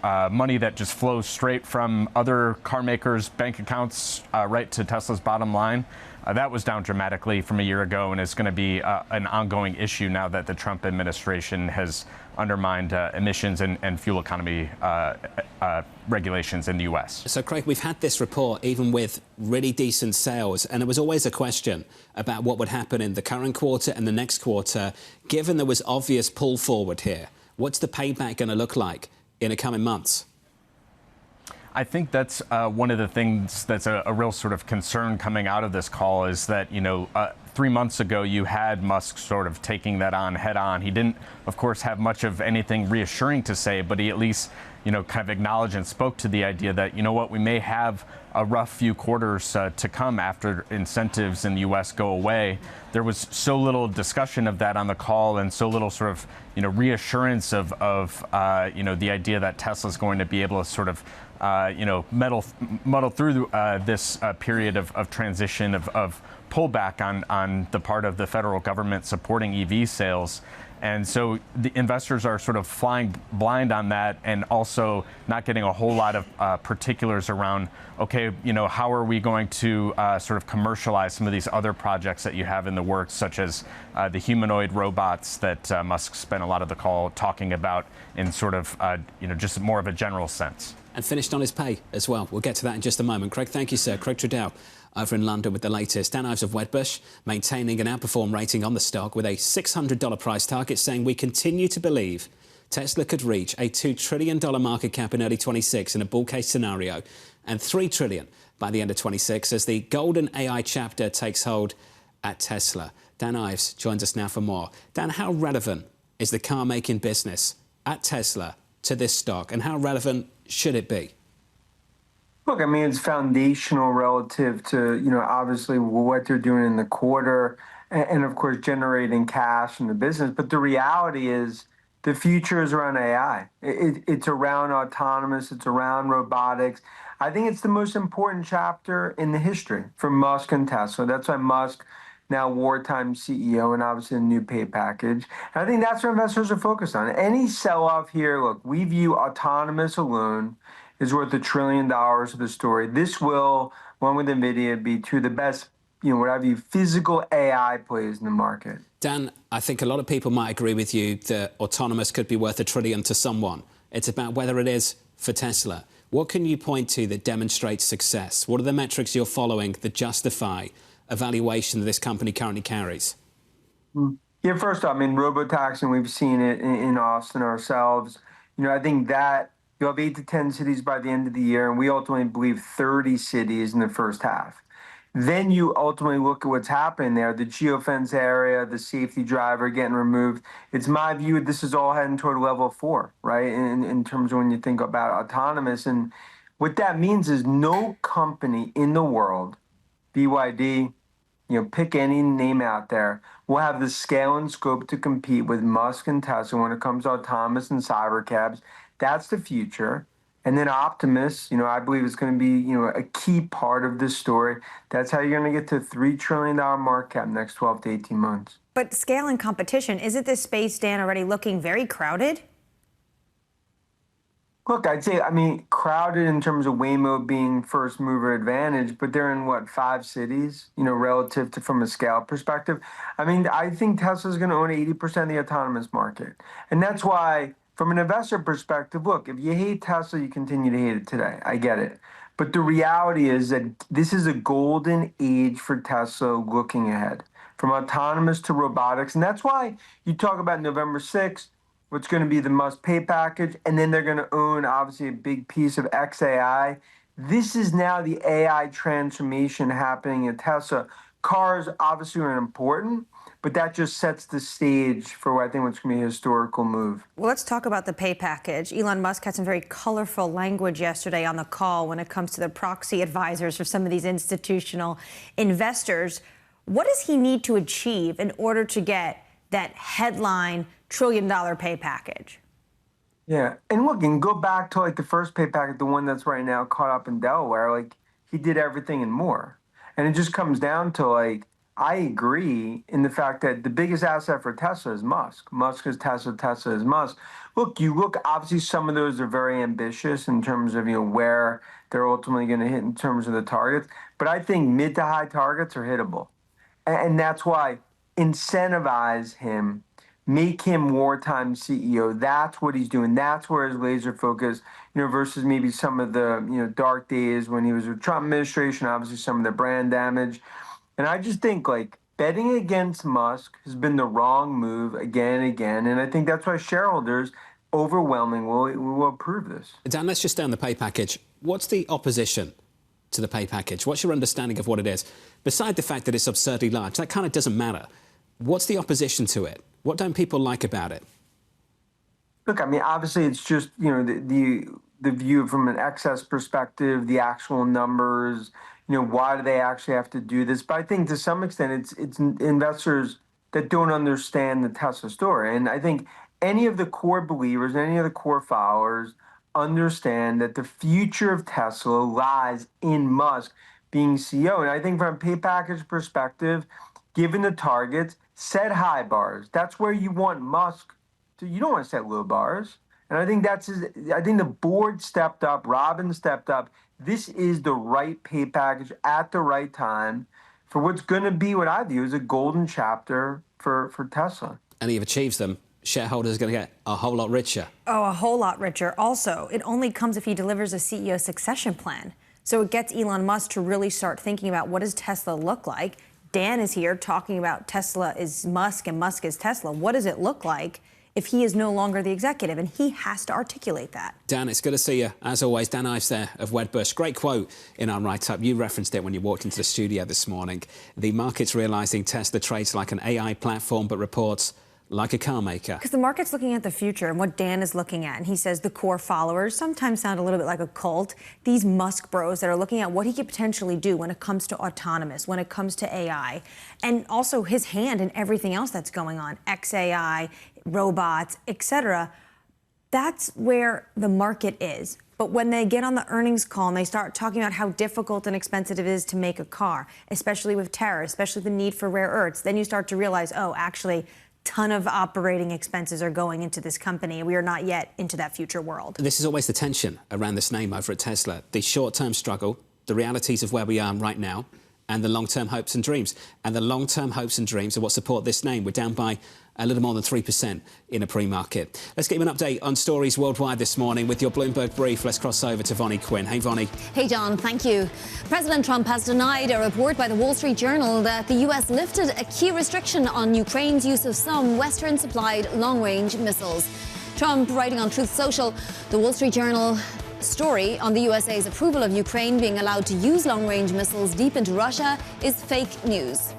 money that just flows straight from other car makers' bank accounts right to Tesla's bottom line. That was down dramatically from a year ago and is going to be an ongoing issue now that the Trump administration has undermined emissions and fuel economy regulations in the U.S. So, Craig, we've had this report even with really decent sales, and there was always a question about what would happen in the current quarter and the next quarter. Given there was obvious pull forward here, what's the payback going to look like in the coming months? I think that's one of the things that's a real sort of concern coming out of this call is that, 3 months ago, you had Musk sort of taking that on head on. He didn't, of course, have much of anything reassuring to say, but he at least, kind of acknowledged and spoke to the idea that, we may have a rough few quarters to come after incentives in the U.S. go away. There was so little discussion of that on the call and so little sort of, reassurance of the idea that Tesla's going to be able to sort of muddle through this period of transition of pullback on the part of the federal government supporting EV sales. And so the investors are sort of flying blind on that and also not getting a whole lot of particulars around, okay, how are we going to sort of commercialize some of these other projects that you have in the works, such as the humanoid robots that Musk spent a lot of the call talking about in sort of, just more of a general sense. And finished on his pay as well. We'll get to that in just a moment. Craig, thank you, sir. Craig Trudell over in London with the latest. Dan Ives of Wedbush maintaining an outperform rating on the stock with a $600 price target, saying we continue to believe Tesla could reach a $2 trillion market cap in early 26 in a bull case scenario and $3 trillion by the end of 26 as the golden AI chapter takes hold at Tesla. Dan Ives joins us now for more. Dan, how relevant is the car-making business at Tesla to this stock, and how relevant should it be? Look, I mean, it's foundational relative to, obviously what they're doing in the quarter and of course, generating cash in the business. But the reality is the future is around AI. It's around autonomous. It's around robotics. I think it's the most important chapter in the history for Musk and Tesla. That's why Musk, now wartime CEO, and obviously a new pay package. And I think that's what investors are focused on. Any sell-off here, look, we view autonomous alone is worth $1 trillion of the story. This will, one with NVIDIA, be two of the best, what I view, physical AI plays in the market. Dan, I think a lot of people might agree with you that autonomous could be worth $1 trillion to someone. It's about whether it is for Tesla. What can you point to that demonstrates success? What are the metrics you're following that justify a valuation that this company currently carries? Yeah, first off, I mean, robotaxi, we've seen it in Austin ourselves. I think that you'll have 8 to 10 cities by the end of the year, and we ultimately believe 30 cities in the first half. Then you ultimately look at what's happening there, the geofence area, the safety driver getting removed. It's my view this is all heading toward level 4, right, in terms of when you think about autonomous. And what that means is no company in the world, BYD, pick any name out there, will have the scale and scope to compete with Musk and Tesla when it comes to autonomous and cyber cabs. That's the future. And then Optimus, I believe is going to be, a key part of this story. That's how you're going to get to $3 trillion market cap next 12 to 18 months. But scale and competition, isn't this space, Dan, already looking very crowded? Look, I'd say, crowded in terms of Waymo being first mover advantage, but they're in, 5 cities, relative to from a scale perspective. I think Tesla's going to own 80% of the autonomous market. And that's why, from an investor perspective, look, if you hate Tesla, you continue to hate it today. I get it. But the reality is that this is a golden age for Tesla looking ahead, from autonomous to robotics. And that's why you talk about November 6th, what's going to be the Musk pay package, and then they're going to own, obviously, a big piece of XAI. This is now the AI transformation happening at Tesla. Cars, obviously, are important, but that just sets the stage for what I think what's going to be a historical move. Well, let's talk about the pay package. Elon Musk had some very colorful language yesterday on the call when it comes to the proxy advisors for some of these institutional investors. What does he need to achieve in order to get that headline $1 trillion pay package? Yeah, and look, and go back to the first pay package, the one that's right now caught up in Delaware. He did everything and more. And it just comes down to I agree in the fact that the biggest asset for Tesla is Musk. Musk is Tesla, Tesla is Musk. Look, obviously some of those are very ambitious in terms of, where they're ultimately going to hit in terms of the targets. But I think mid to high targets are hittable. And that's why incentivize him, make him wartime CEO. That's what he's doing. That's where his laser focus, versus maybe some of the, dark days when he was with Trump administration, obviously some of the brand damage. And I just think betting against Musk has been the wrong move again and again. And I think that's why shareholders overwhelmingly will approve this. Dan, let's just stay on the pay package. What's the opposition to the pay package? What's your understanding of what it is? Beside the fact that it's absurdly large, that kind of doesn't matter. What's the opposition to it? What don't people like about it? Look, I mean, obviously it's just, the view from an excess perspective, the actual numbers, why do they actually have to do this? But I think to some extent it's investors that don't understand the Tesla story. And I think any of the core believers, any of the core followers understand that the future of Tesla lies in Musk being CEO. And I think from a pay package perspective, given the targets, set high bars. That's where you want Musk to, you don't want to set low bars. And I think I think the board stepped up, Robin stepped up. This is the right pay package at the right time for what's going to be what I view as a golden chapter for Tesla. And if he achieves them, shareholders are going to get a whole lot richer. Oh, a whole lot richer. Also, it only comes if he delivers a CEO succession plan. So it gets Elon Musk to really start thinking about what does Tesla look like. Dan is here talking about Tesla is Musk and Musk is Tesla. What does it look like if he is no longer the executive? And he has to articulate that. Dan, it's good to see you. As always, Dan Ives there of Wedbush. Great quote in our write-up. You referenced it when you walked into the studio this morning. The market's realising Tesla trades like an AI platform but reports like a car maker. Because the market's looking at the future and what Dan is looking at. And he says the core followers sometimes sound a little bit like a cult. These Musk bros that are looking at what he could potentially do when it comes to autonomous, when it comes to AI, and also his hand in everything else that's going on, XAI, robots, etc. That's where the market is. But when they get on the earnings call and they start talking about how difficult and expensive it is to make a car, especially with tariffs, especially the need for rare earths, then you start to realize, oh, actually, ton of operating expenses are going into this company. We are not yet into that future world. This is always the tension around this name over at Tesla. The short-term struggle, the realities of where we are right now, and the long-term hopes and dreams. And the long-term hopes and dreams are what support this name. We're down by a little more than 3% in a pre-market. Let's get you an update on stories worldwide this morning with your Bloomberg brief. Let's cross over to Vonnie Quinn. Hey, Vonnie. Hey, John. Thank you. President Trump has denied a report by the Wall Street Journal that the U.S. lifted a key restriction on Ukraine's use of some Western-supplied long-range missiles. Trump, writing on Truth Social, the Wall Street Journal story on the USA's approval of Ukraine being allowed to use long-range missiles deep into Russia is fake news.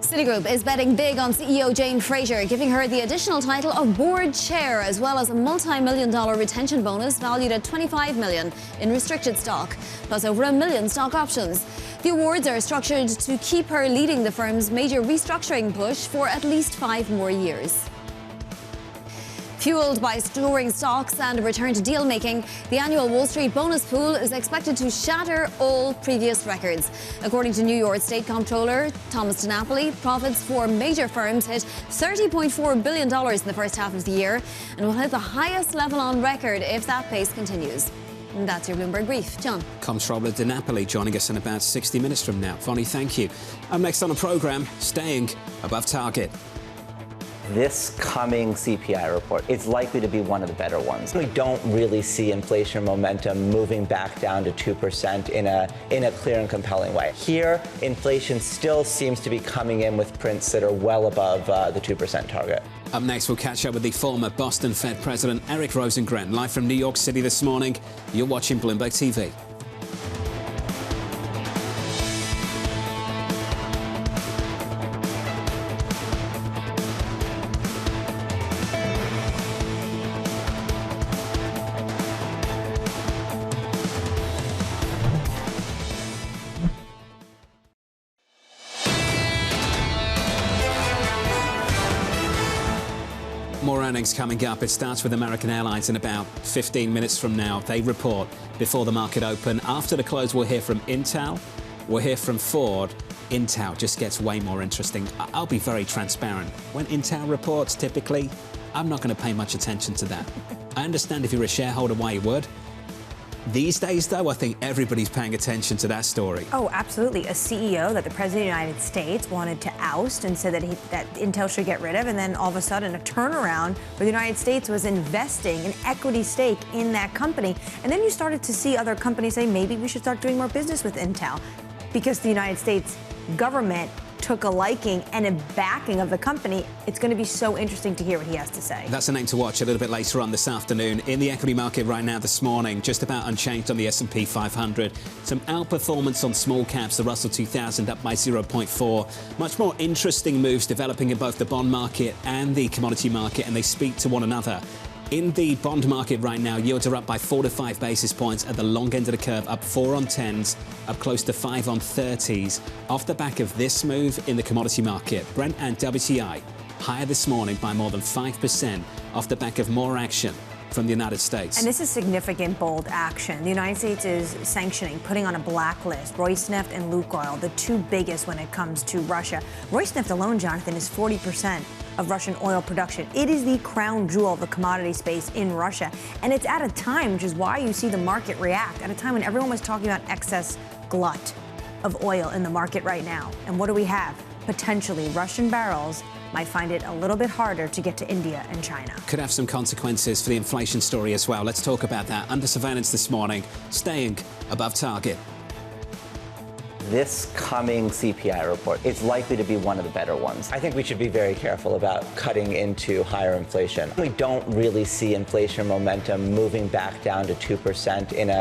Citigroup is betting big on CEO Jane Fraser, giving her the additional title of board chair, as well as a multi-million-dollar retention bonus valued at $25 million in restricted stock, plus over $1 million stock options. The awards are structured to keep her leading the firm's major restructuring push for at least 5 more years. Fueled by soaring stocks and a return to deal-making, the annual Wall Street bonus pool is expected to shatter all previous records. According to New York State Comptroller Thomas Dinapoli, profits for major firms hit $30.4 billion in the first half of the year and will hit the highest level on record if that pace continues. And that's your Bloomberg Brief. John. Comptroller Dinapoli joining us in about 60 minutes from now. Vonnie, thank you. Up next on the programme, staying above target. This coming CPI report is likely to be one of the better ones. We don't really see inflation momentum moving back down to 2% in a clear and compelling way. Here, inflation still seems to be coming in with prints that are well above the 2% target. Up next, we'll catch up with the former Boston Fed President Eric Rosengren, live from New York City this morning. You're watching Bloomberg TV. More earnings coming up. It starts with American Airlines in about 15 minutes from now. They report before the market open. After the close, we'll hear from Intel, we'll hear from Ford, Intel just gets way more interesting. I'll be very transparent. When Intel reports, typically, I'm not going to pay much attention to that. I understand if you're a shareholder why you would. These days, though, I think everybody's paying attention to that story. Oh, absolutely. A CEO that the President of the United States wanted to oust and said that Intel should get rid of, and then all of a sudden a turnaround where the United States was investing an equity stake in that company. And then you started to see other companies say, maybe we should start doing more business with Intel because the United States government took a liking and a backing of the company. It's going to be so interesting to hear what he has to say. That's a name to watch a little bit later on this afternoon. In the equity market right now this morning, just about unchanged on the S&P 500. Some outperformance on small caps, the Russell 2000 up by 0.4. Much more interesting moves developing in both the bond market and the commodity market, and they speak to one another. In the bond market right now, yields are up by 4 to 5 basis points at the long end of the curve, up 4 on 10s, up close to 5 on 30s. Off the back of this move in the commodity market, Brent and WTI higher this morning by more than 5% off the back of more action from the United States. And this is significant, bold action. The United States is sanctioning, putting on a blacklist, Rosneft and Lukoil, the two biggest when it comes to Russia. Rosneft alone, Jonathan, is 40% of Russian oil production. It is the crown jewel of the commodity space in Russia. And it's at a time, which is why you see the market react, at a time when everyone was talking about excess glut of oil in the market right now. And what do we have? Potentially Russian barrels might find it a little bit harder to get to India and China. Could have some consequences for the inflation story as well. Let's talk about that. Under surveillance this morning, staying above target. This coming CPI report is likely to be one of the better ones. I think we should be very careful about cutting into higher inflation. We don't really see inflation momentum moving back down to 2% in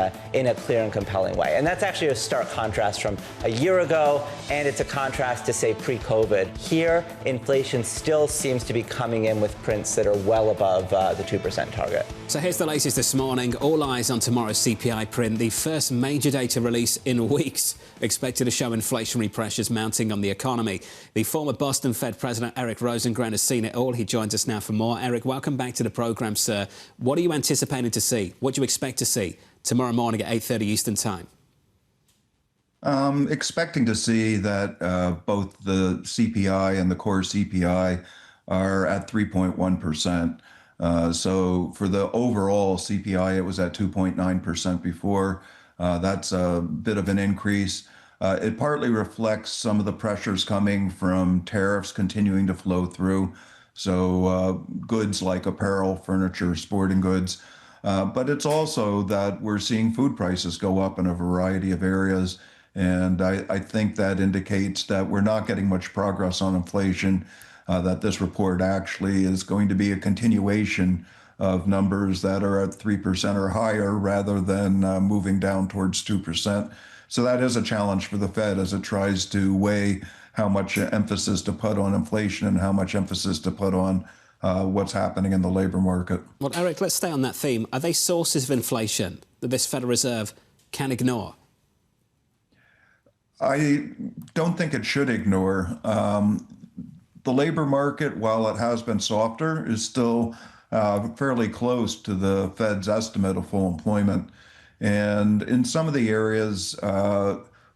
a clear and compelling way. And that's actually a stark contrast from a year ago, and it's a contrast to, say, pre-COVID. Here, inflation still seems to be coming in with prints that are well above the 2% target. So here's the latest this morning. All eyes on tomorrow's CPI print, the first major data release in weeks, expected to show inflationary pressures mounting on the economy. The former Boston Fed President Eric Rosengren has seen it all. He joins us now for more. Eric, welcome back to the program, sir. What are you anticipating to see? What do you expect to see tomorrow morning at 8:30 Eastern Time? Expecting to see that both the CPI and the core CPI are at 3.1%. So for the overall CPI, it was at 2.9% before. That's a bit of an increase. It partly reflects some of the pressures coming from tariffs continuing to flow through. So goods like apparel, furniture, sporting goods. But it's also that we're seeing food prices go up in a variety of areas. And I think that indicates that we're not getting much progress on inflation, that this report actually is going to be a continuation of numbers that are at 3% or higher rather than moving down towards 2%. So that is a challenge for the Fed as it tries to weigh how much emphasis to put on inflation and how much emphasis to put on what's happening in the labor market. Well, Eric, let's stay on that theme. Are they sources of inflation that this Federal Reserve can ignore? I don't think it should ignore. The labor market, while it has been softer, is still fairly close to the Fed's estimate of full employment. And in some of the areas,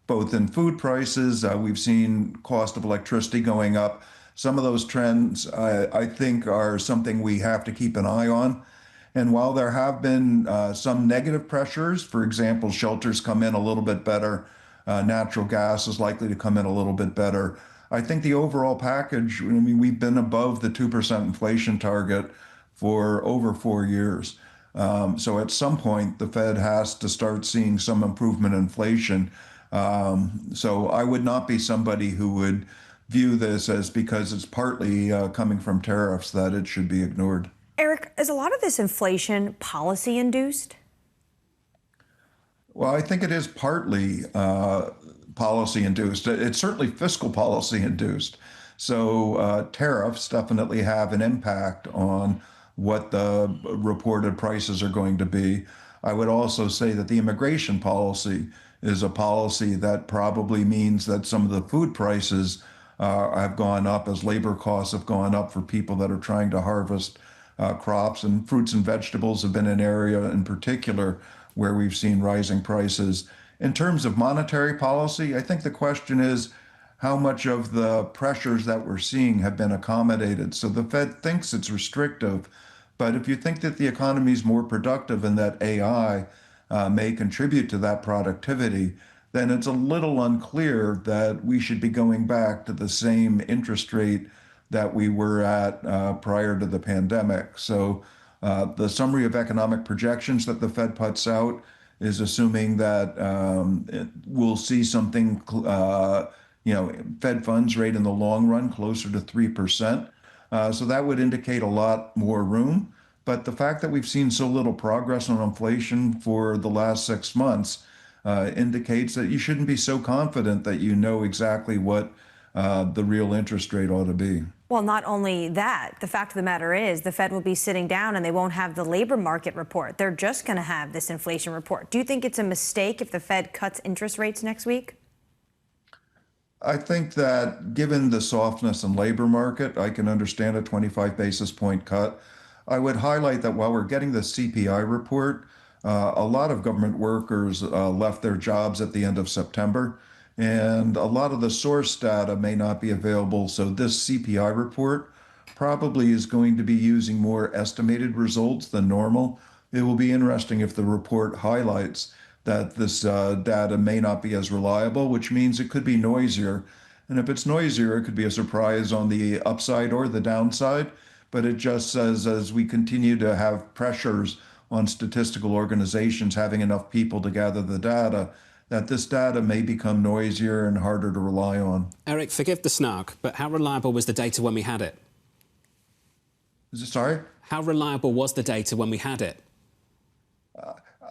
both in food prices, we've seen cost of electricity going up. Some of those trends, I think, are something we have to keep an eye on. And while there have been some negative pressures, for example, shelters come in a little bit better, natural gas is likely to come in a little bit better. I think the overall package, I mean, we've been above the 2% inflation target for over 4 years. So at some point, the Fed has to start seeing some improvement in inflation. So I would not be somebody who would view this as because it's partly coming from tariffs that it should be ignored. Eric, is a lot of this inflation policy induced? Well, I think it is partly policy induced. It's certainly fiscal policy induced. So tariffs definitely have an impact on what the reported prices are going to be. I would also say that the immigration policy is a policy that probably means that some of the food prices have gone up as labor costs have gone up for people that are trying to harvest crops, and fruits and vegetables have been an area in particular where we've seen rising prices. In terms of monetary policy, I think the question is, how much of the pressures that we're seeing have been accommodated. So the Fed thinks it's restrictive, but if you think that the economy is more productive and that AI may contribute to that productivity, then it's a little unclear that we should be going back to the same interest rate that we were at prior to the pandemic. So the summary of economic projections that the Fed puts out is assuming that we'll see something, Fed funds rate in the long run closer to 3%. So that would indicate a lot more room. But the fact that we've seen so little progress on inflation for the last 6 months indicates that you shouldn't be so confident that you know exactly what the real interest rate ought to be. Well, not only that, the fact of the matter is the Fed will be sitting down and they won't have the labor market report. They're just going to have this inflation report. Do you think it's a mistake if the Fed cuts interest rates next week? I think that given the softness in labor market, I can understand a 25 basis point cut. I would highlight that while we're getting the CPI report, a lot of government workers left their jobs at the end of September, and a lot of the source data may not be available. So this CPI report probably is going to be using more estimated results than normal. It will be interesting if the report highlights that this data may not be as reliable, which means it could be noisier. And if it's noisier, it could be a surprise on the upside or the downside. But it just says as we continue to have pressures on statistical organizations having enough people to gather the data, that this data may become noisier and harder to rely on. Eric, forgive the snark, but how reliable was the data when we had it? Sorry? How reliable was the data when we had it?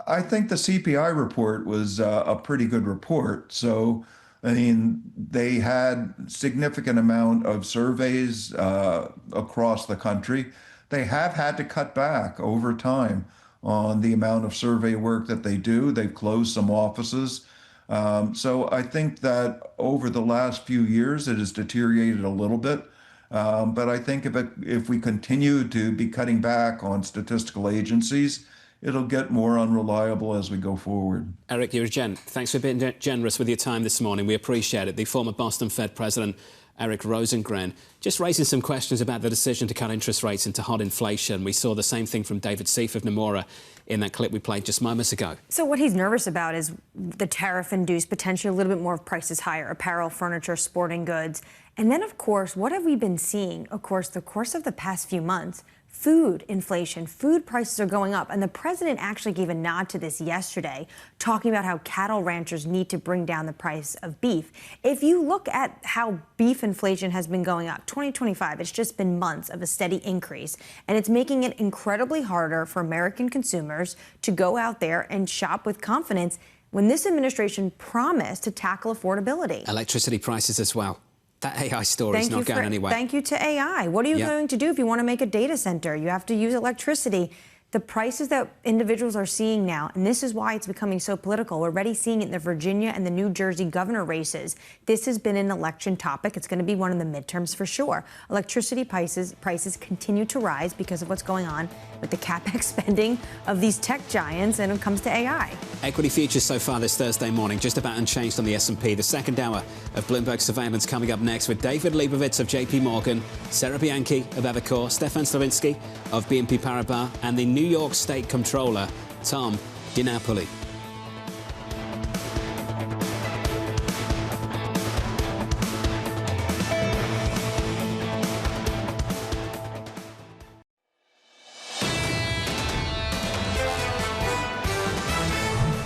I think the CPI report was a pretty good report. So, I mean, they had significant amount of surveys across the country. They have had to cut back over time on the amount of survey work that they do. They've closed some offices. So I think that over the last few years, it has deteriorated a little bit. But I think if we continue to be cutting back on statistical agencies, it'll get more unreliable as we go forward. Eric, you're a gent. Thanks for being generous with your time this morning. We appreciate it. The former Boston Fed President, Eric Rosengren, just raising some questions about the decision to cut interest rates into hot inflation. We saw the same thing from David Seif of Nomura in that clip we played just moments ago. So what he's nervous about is the tariff-induced, potentially a little bit more of prices higher, apparel, furniture, sporting goods. And then, of course, what have we been seeing? Of course, the course of the past few months, food inflation, food prices are going up. And the president actually gave a nod to this yesterday, talking about how cattle ranchers need to bring down the price of beef. If you look at how beef inflation has been going up, 2025, it's just been months of a steady increase. And it's making it incredibly harder for American consumers to go out there and shop with confidence when this administration promised to tackle affordability. Electricity prices as well. That AI story is not going anywhere. Thank you to AI. What are you going to do if you want to make a data center? You have to use electricity. The prices that individuals are seeing now, and this is why it's becoming so political. We're already seeing it in the Virginia and the New Jersey governor races. This has been an election topic. It's going to be one of the midterms for sure. Electricity prices continue to rise because of what's going on with the capex spending of these tech giants when it comes to AI. Equity futures so far this Thursday morning, just about unchanged on the S&P. The second hour of Bloomberg Surveillance coming up next with David Lebovitz of JPMorgan, Sarah Bianchi of Evercore, Stefan Slowinski of BNP Paribas, and the New York State Comptroller, Tom Dinapoli.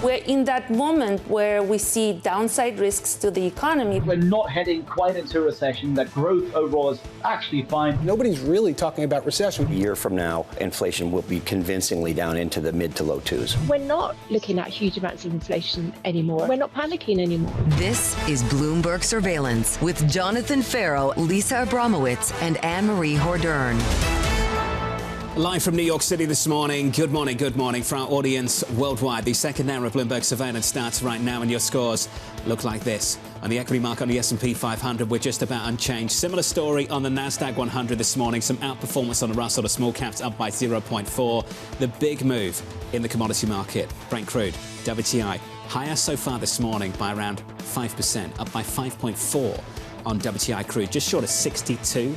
We're in that moment where we see downside risks to the economy. We're not heading quite into a recession. That growth overall is actually fine. Nobody's really talking about recession. A year from now, inflation will be convincingly down into the mid to low twos. We're not looking at huge amounts of inflation anymore. We're not panicking anymore. This is Bloomberg Surveillance with Jonathan Ferro, Lisa Abramowicz, and Annmarie Hordern. Live from New York City this morning. Good morning, good morning. For our audience worldwide, the second hour of Bloomberg Surveillance starts right now, and your scores look like this. On the equity market on the S&P 500, we're just about unchanged. Similar story on the Nasdaq 100 this morning. Some outperformance on the Russell, the small caps up by 0.4. The big move in the commodity market. Brent crude, WTI, higher so far this morning by around 5%, up by 5.4. on WTI crude, just short of 62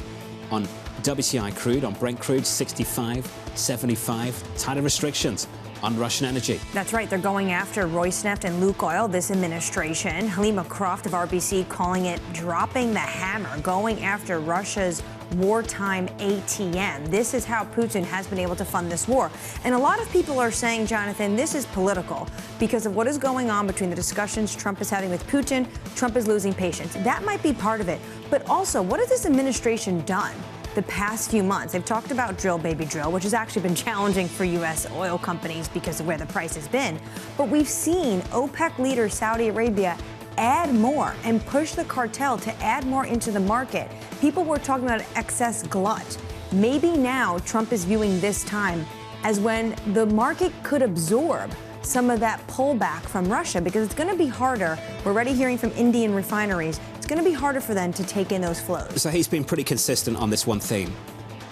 on WTI crude, on Brent crude, 65, 75. Tighter restrictions on Russian energy. That's right. They're going after Rosneft and Lukoil, this administration. Halima Croft of RBC calling it dropping the hammer, going after Russia's wartime ATM. This is how Putin has been able to fund this war. And a lot of people are saying, Jonathan, this is political because of what is going on between the discussions Trump is having with Putin. Trump is losing patience. That might be part of it. But also, what has this administration done the past few months? They've talked about drill, baby, drill, which has actually been challenging for U.S. oil companies because of where the price has been. But we've seen OPEC leader Saudi Arabia add more and push the cartel to add more into the market. People were talking about excess glut. Maybe now Trump is viewing this time as when the market could absorb some of that pullback from Russia, because it's going to be harder. We're already hearing from Indian refineries. It's going to be harder for them to take in those flows. So he's been pretty consistent on this one theme.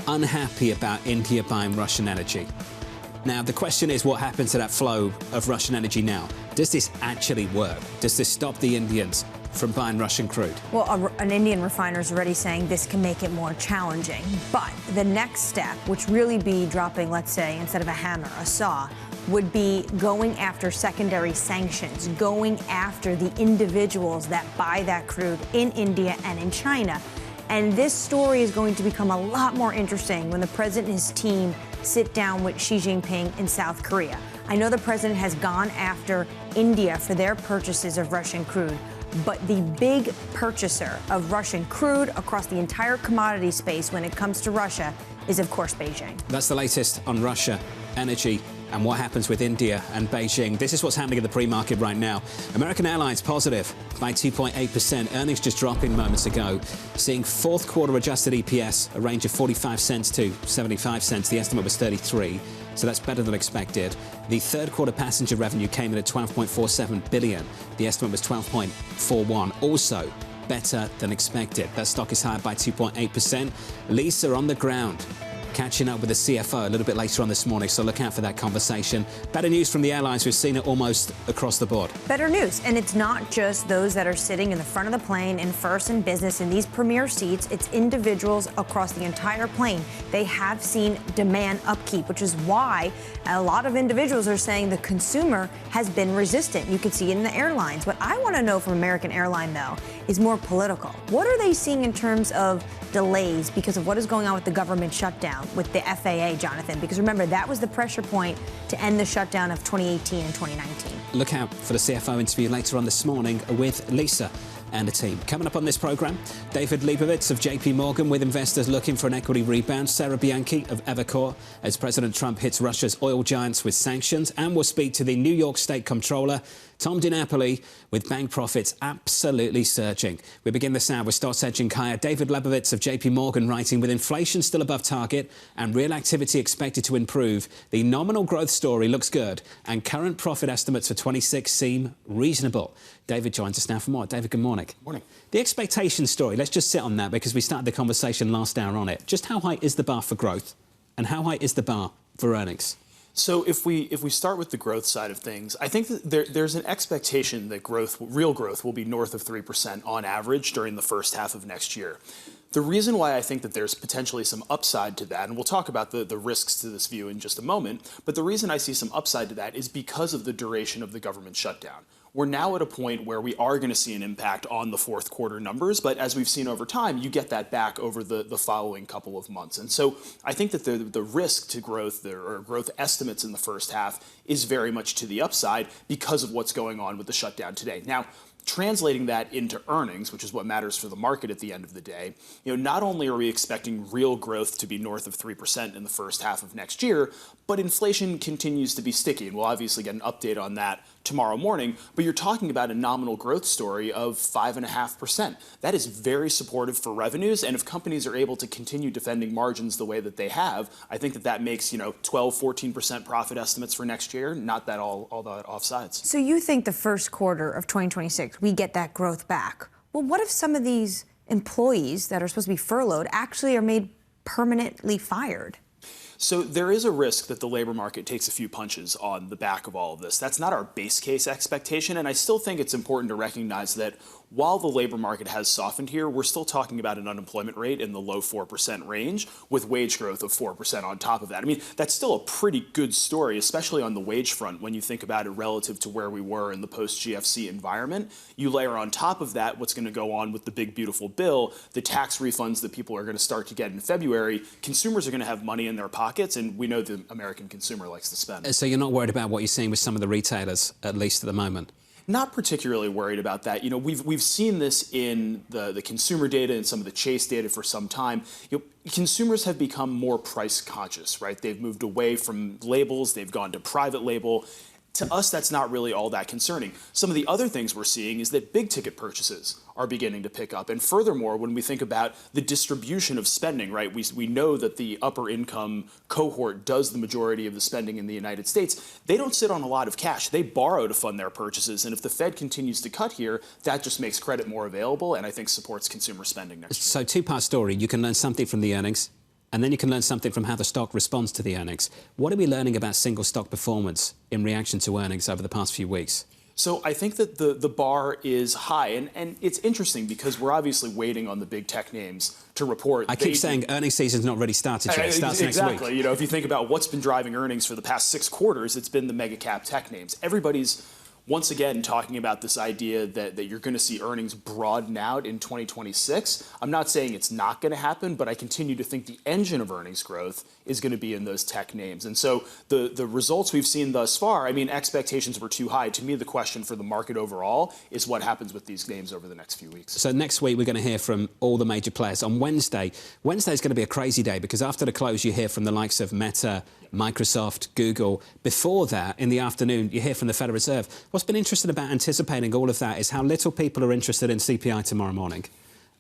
Unhappy about India buying Russian energy. Now, the question is, what happens to that flow of Russian energy now? Does this actually work? Does this stop the Indians from buying Russian crude? Well, an Indian refiner is already saying this can make it more challenging. But the next step, which really be dropping, let's say, instead of a hammer, a saw, would be going after secondary sanctions, going after the individuals that buy that crude in India and in China. And this story is going to become a lot more interesting when the president and his team sit down with Xi Jinping in South Korea. I know the president has gone after India for their purchases of Russian crude, but the big purchaser of Russian crude across the entire commodity space when it comes to Russia is, of course, Beijing. That's the latest on Russia energy and what happens with India and Beijing. This is what's happening in the pre-market right now. American Airlines positive by 2.8%. Earnings just dropping moments ago. Seeing fourth quarter adjusted EPS, a range of 45 cents to 75 cents. The estimate was 33, so that's better than expected. The third quarter passenger revenue came in at 12.47 billion. The estimate was 12.41, also better than expected. That stock is higher by 2.8%. Lisa on the ground, catching up with the CFO a little bit later on this morning, so look out for that conversation. Better news from the airlines. We've seen it almost across the board. Better news, and it's not just those that are sitting in the front of the plane in first and business in these premier seats. It's individuals across the entire plane. They have seen demand upkeep, which is why a lot of individuals are saying the consumer has been resistant. You can see it in the airlines. What I want to know from American Airlines, though, is more political. What are they seeing in terms of delays because of what is going on with the government shutdown with the FAA, Jonathan? Because remember, that was the pressure point to end the shutdown of 2018 and 2019. Look out for the CFO interview later on this morning with Lisa and the team. Coming up on this program, David Lebovitz of JPMorgan with investors looking for an equity rebound. Sarah Bianchi of Evercore as President Trump hits Russia's oil giants with sanctions. And we'll speak to the New York State Comptroller, Tom Dinapoli, with bank profits absolutely surging. We begin this hour with stocks edging higher. David Lebovitz of JPMorgan writing, with inflation still above target and real activity expected to improve, the nominal growth story looks good and current profit estimates for 26 seem reasonable. David joins us now for more. David, good morning. Morning. The expectation story, let's just sit on that because we started the conversation last hour on it. Just how high is the bar for growth and how high is the bar for earnings? So if we start with the growth side of things, I think that there's an expectation that real growth will be north of 3% on average during the first half of next year. The reason why I think that there's potentially some upside to that, and we'll talk about the risks to this view in just a moment, but the reason I see some upside to that is because of the duration of the government shutdown. We're now at a point where we are going to see an impact on the fourth quarter numbers, but as we've seen over time, you get that back over the following couple of months. And so I think that the risk to growth, or growth estimates in the first half, is very much to the upside because of what's going on with the shutdown today. Now, translating that into earnings, which is what matters for the market at the end of the day, not only are we expecting real growth to be north of 3% in the first half of next year, but inflation continues to be sticky. And we'll obviously get an update on that tomorrow morning, but you're talking about a nominal growth story of 5.5%. That is very supportive for revenues, and if companies are able to continue defending margins the way that they have, I think that makes 12-14% profit estimates for next year not that all that offsides. So you think the first quarter of 2026 we get that growth back? Well, what if some of these employees that are supposed to be furloughed actually are made permanently fired? So there is a risk that the labor market takes a few punches on the back of all of this. That's not our base case expectation, and I still think it's important to recognize that while the labor market has softened here, we're still talking about an unemployment rate in the low 4% range with wage growth of 4% on top of that. I mean, that's still a pretty good story, especially on the wage front when you think about it relative to where we were in the post-GFC environment. You layer on top of that what's going to go on with the big, beautiful bill, the tax refunds that people are going to start to get in February. Consumers are going to have money in their pockets, and we know the American consumer likes to spend. So you're not worried about what you're seeing with some of the retailers, at least at the moment? Not particularly worried about that. You know, we've seen this in the consumer data and some of the Chase data for some time. You know, consumers have become more price conscious, right? They've moved away from labels, they've gone to private label. To us, that's not really all that concerning. Some of the other things we're seeing is that big ticket purchases are beginning to pick up. And furthermore, when we think about the distribution of spending, right, we know that the upper income cohort does the majority of the spending in the United States. They don't sit on a lot of cash. They borrow to fund their purchases. And if the Fed continues to cut here, that just makes credit more available and I think supports consumer spending next year. So two-part story. You can learn something from the earnings, and then you can learn something from how the stock responds to the earnings. What are we learning about single stock performance in reaction to earnings over the past few weeks? So I think that the bar is high, and it's interesting because we're obviously waiting on the big tech names to report. I keep saying earnings season's not really started yet. It starts next week. Exactly. You know, if you think about what's been driving earnings for the past 6 quarters, it's been the mega cap tech names. Everybody's once again talking about this idea that you're going to see earnings broaden out in 2026. I'm not saying it's not going to happen, but I continue to think the engine of earnings growth is going to be in those tech names. And so the results we've seen thus far, I mean, expectations were too high. To me, the question for the market overall is what happens with these names over the next few weeks. So next week, we're going to hear from all the major players. On Wednesday is going to be a crazy day because after the close, you hear from the likes of Meta, Microsoft, Google. Before that, in the afternoon, you hear from the Federal Reserve. What's been interesting about anticipating all of that is how little people are interested in CPI tomorrow morning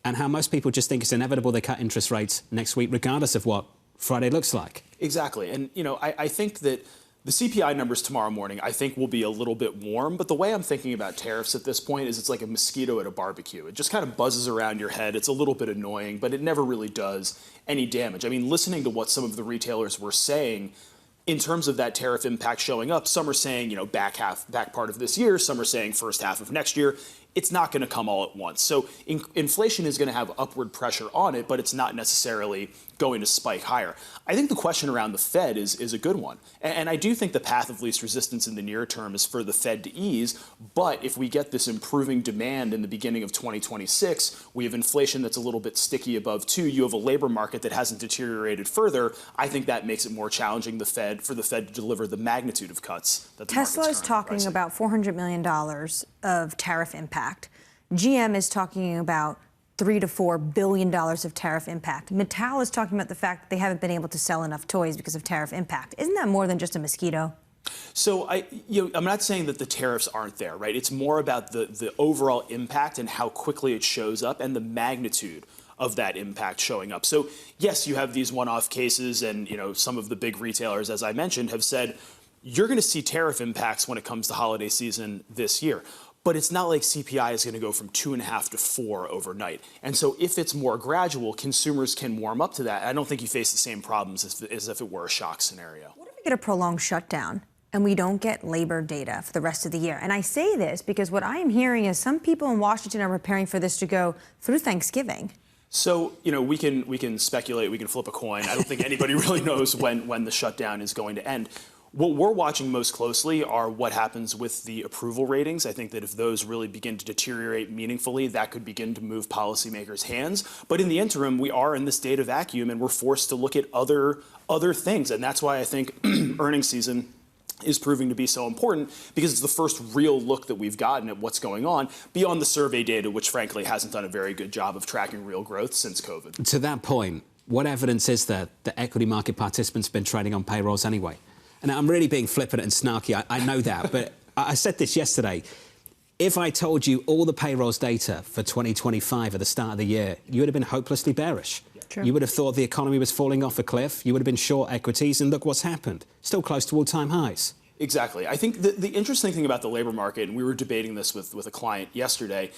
and how most people just think it's inevitable they cut interest rates next week, regardless of what Friday looks like. Exactly. And, you know, I think that the CPI numbers tomorrow morning, I think, will be a little bit warm. But the way I'm thinking about tariffs at this point is it's like a mosquito at a barbecue. It just kind of buzzes around your head. It's a little bit annoying, but it never really does any damage. I mean, listening to what some of the retailers were saying in terms of that tariff impact showing up, some are saying, you know, back part of this year. Some are saying first half of next year. It's not going to come all at once. So inflation is going to have upward pressure on it, but it's not necessarily going to spike higher. I think the question around the Fed is a good one. And I do think the path of least resistance in the near term is for the Fed to ease. But if we get this improving demand in the beginning of 2026, we have inflation that's a little bit sticky above 2. You have a labor market that hasn't deteriorated further. I think that makes it more challenging for the Fed to deliver the magnitude of cuts that the Tesla is talking about $400 million of tariff impact. GM is talking about $3 to $4 billion of tariff impact. Mattel is talking about the fact that they haven't been able to sell enough toys because of tariff impact. Isn't that more than just a mosquito? So I'm not saying that the tariffs aren't there, right? It's more about the overall impact and how quickly it shows up and the magnitude of that impact showing up. So yes, you have these one-off cases, and you know some of the big retailers, as I mentioned, have said you're going to see tariff impacts when it comes to holiday season this year. But it's not like CPI is going to go from 2.5 to 4 overnight. And so if it's more gradual, consumers can warm up to that. I don't think you face the same problems as if it were a shock scenario. What if we get a prolonged shutdown and we don't get labor data for the rest of the year? And I say this because what I am hearing is some people in Washington are preparing for this to go through Thanksgiving. So, you know, we can speculate, we can flip a coin. I don't think anybody really knows when the shutdown is going to end. What we're watching most closely are what happens with the approval ratings. I think that if those really begin to deteriorate meaningfully, that could begin to move policymakers' hands. But in the interim, we are in this data vacuum, and we're forced to look at other things. And that's why I think earnings season is proving to be so important, because it's the first real look that we've gotten at what's going on beyond the survey data, which frankly hasn't done a very good job of tracking real growth since COVID. To that point, what evidence is there that equity market participants have been trading on payrolls anyway? And I'm really being flippant and snarky, I know that, but I said this yesterday. If I told you all the payrolls data for 2025 at the start of the year, you would have been hopelessly bearish. True. You would have thought the economy was falling off a cliff. You would have been short equities, and look what's happened. Still close to all-time highs. Exactly. I think the interesting thing about the labor market, and we were debating this with a client yesterday,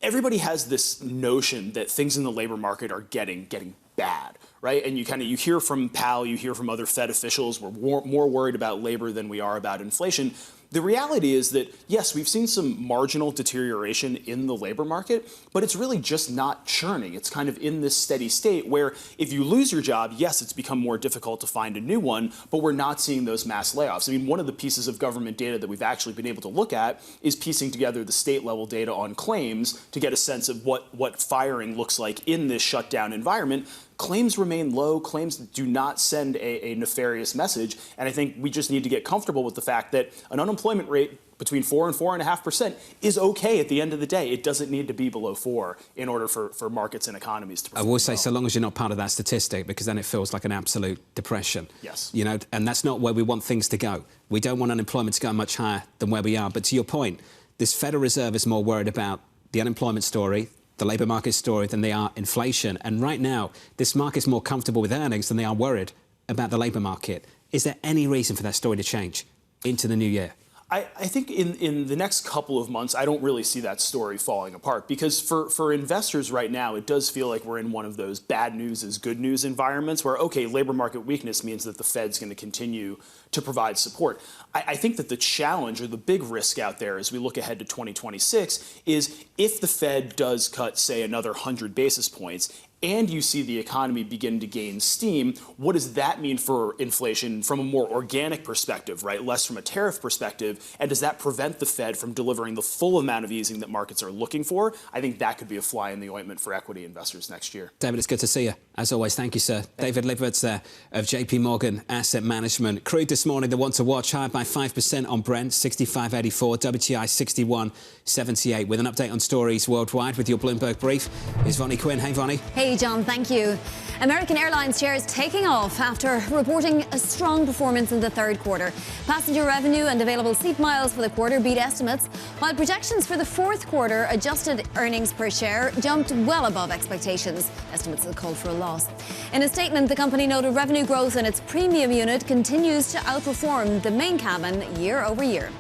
everybody has this notion that things in the labor market are getting bad, right? And you hear from Powell, you hear from other Fed officials, we're more worried about labor than we are about inflation. The reality is that, yes, we've seen some marginal deterioration in the labor market, but it's really just not churning. It's kind of in this steady state where if you lose your job, yes, it's become more difficult to find a new one, but we're not seeing those mass layoffs. I mean, one of the pieces of government data that we've actually been able to look at is piecing together the state level data on claims to get a sense of what firing looks like in this shutdown environment. Claims remain low. Claims do not send a nefarious message. And I think we just need to get comfortable with the fact that an unemployment rate between 4 and 4.5% is okay at the end of the day. It doesn't need to be below 4 in order for markets and economies to perform. I will say, so long as you're not part of that statistic, because then it feels like an absolute depression. Yes. You know, and that's not where we want things to go. We don't want unemployment to go much higher than where we are. But to your point, this Federal Reserve is more worried about the unemployment story, the labour market story, than they are inflation. And right now, this market's more comfortable with earnings than they are worried about the labour market. Is there any reason for that story to change into the new year? I think in the next couple of months, I don't really see that story falling apart because for investors right now, it does feel like we're in one of those bad news is good news environments where, okay, labor market weakness means that the Fed's going to continue to provide support. I think that the challenge or the big risk out there as we look ahead to 2026 is if the Fed does cut, say, another 100 basis points and you see the economy begin to gain steam, what does that mean for inflation from a more organic perspective, right? Less from a tariff perspective. And does that prevent the Fed from delivering the full amount of easing that markets are looking for? I think that could be a fly in the ointment for equity investors next year. David, it's good to see you. As always, thank you, sir. David Lebovitz there of JPMorgan Asset Management. Crude this morning, the one to watch, higher by 5% on Brent, 65.84, WTI 61.78. With an update on stories worldwide with your Bloomberg brief is Vonnie Quinn. Hey, Vonnie. Hey, John, thank you. American Airlines shares taking off after reporting a strong performance in the third quarter. Passenger revenue and available seat miles for the quarter beat estimates, while projections for the fourth quarter adjusted earnings per share jumped well above expectations. Estimates have called for a loss. In a statement, the company noted revenue growth in its premium unit continues to outperform the main cabin year over year.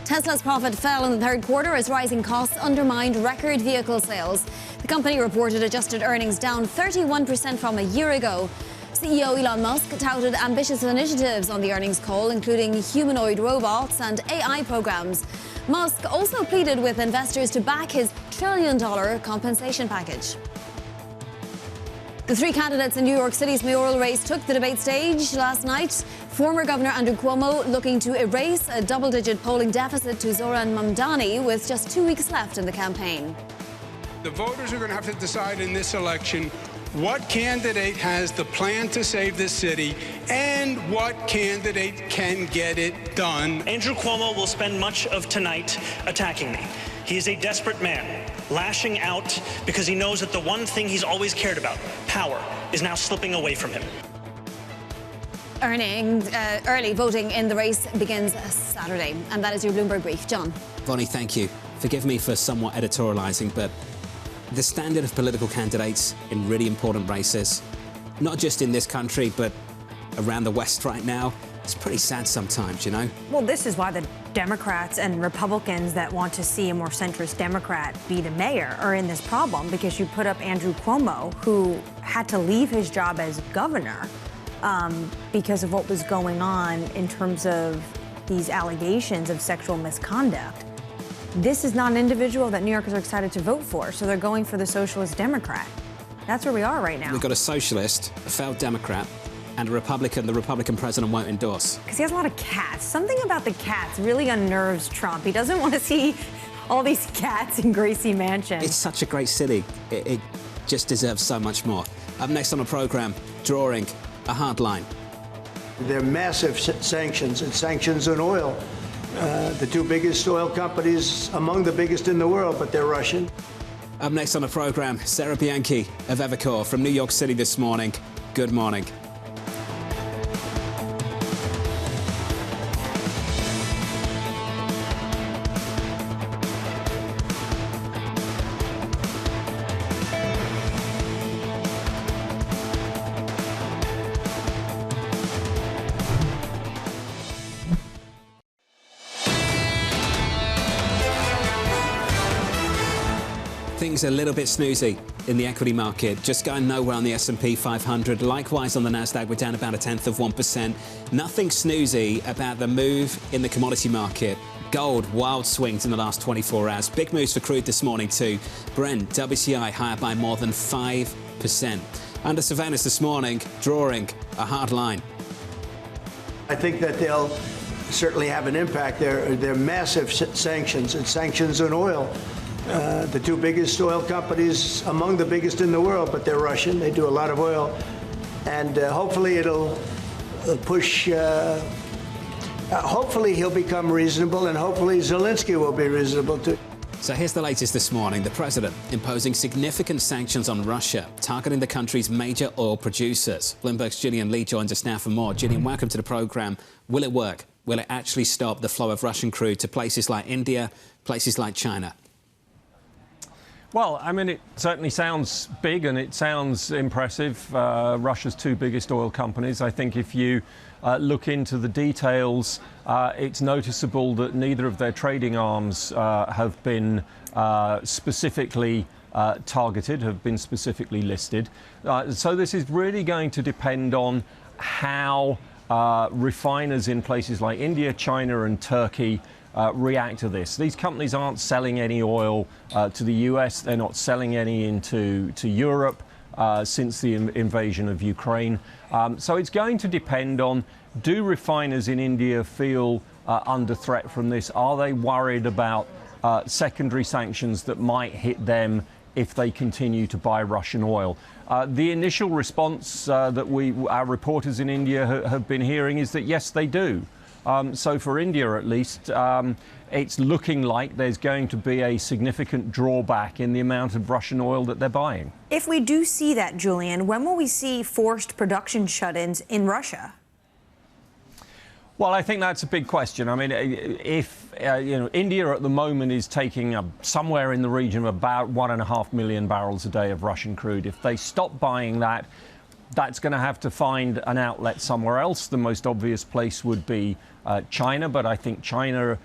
Tesla's profit fell in the third quarter as rising costs undermined record vehicle sales. The company reported adjusted earnings down 31% from a year ago. CEO Elon Musk touted ambitious initiatives on the earnings call, including humanoid robots and AI programs. Musk also pleaded with investors to back his $1 trillion compensation package. The three candidates in New York City's mayoral race took the debate stage last night. Former Governor Andrew Cuomo looking to erase a double-digit polling deficit to Zoran Mamdani with just 2 weeks left in the campaign. The voters are going to have to decide in this election what candidate has the plan to save this city and what candidate can get it done. Andrew Cuomo will spend much of tonight attacking me. He is a desperate man, lashing out because he knows that the one thing he's always cared about, power, is now slipping away from him. Early voting in the race begins Saturday, and that is your Bloomberg brief. John. Vonnie, thank you. Forgive me for somewhat editorializing, but the standard of political candidates in really important races, not just in this country, but around the West right now, it's pretty sad sometimes, you know? Well, this is why the Democrats and Republicans that want to see a more centrist Democrat be the mayor are in this problem, because you put up Andrew Cuomo, who had to leave his job as governor because of what was going on in terms of these allegations of sexual misconduct. This is not an individual that New Yorkers are excited to vote for, so they're going for the socialist Democrat. That's where we are right now. We've got a socialist, a failed Democrat, and a Republican the Republican president won't endorse. Because he has a lot of cats. Something about the cats really unnerves Trump. He doesn't want to see all these cats in Gracie Mansion. It's such a great city. It just deserves so much more. Up next on the program, drawing a hard line. There are massive sanctions, and sanctions on oil. The two biggest oil companies, among the biggest in the world, but they're Russian. Up next on the program, Sarah Bianchi of Evercore from New York City this morning. Good morning. things are a little bit snoozy in the equity market, just going nowhere on the S&P 500. Likewise on the Nasdaq, we're down about 0.1%. Nothing snoozy about the move in the commodity market. Gold, wild swings in the last 24 hours. Big moves for crude this morning too. Brent, WTI higher by more than 5%. Under surveillance this morning, drawing a hard line. I think that they'll certainly have an impact. They're massive sanctions, and sanctions on oil. The two biggest oil companies, among the biggest in the world, but they're Russian. They do a lot of oil. And hopefully it'll push, hopefully he'll become reasonable, and hopefully Zelensky will be reasonable too. So here's the latest this morning. The president imposing significant sanctions on Russia, targeting the country's major oil producers. Bloomberg's Gillian Lee joins us now for more. Gillian, welcome to the programme. Will it work? Will it actually stop the flow of Russian crude to places like India, places like China? Well, I mean, it certainly sounds big and it sounds impressive. Russia's two biggest oil companies. I think if you look into the details, it's noticeable that neither of their trading arms have been specifically targeted, have been specifically listed. So this is really going to depend on how refiners in places like India, China and Turkey react to this. These companies aren't selling any oil to the US. They're not selling any into Europe since the invasion of Ukraine. So it's going to depend on, do refiners in India feel under threat from this? Are they worried about secondary sanctions that might hit them if they continue to buy Russian oil? The initial response that our reporters in India have been hearing is that yes, they do. So for India, at least, it's looking like there's going to be a significant drawback in the amount of Russian oil that they're buying. If we do see that, Julian, when will we see forced production shut-ins in Russia? Well, I think that's a big question. I mean, if India at the moment is taking somewhere in the region of about 1.5 million barrels a day of Russian crude. If they stop buying that, that's going to have to find an outlet somewhere else. The most obvious place would be China, but I think China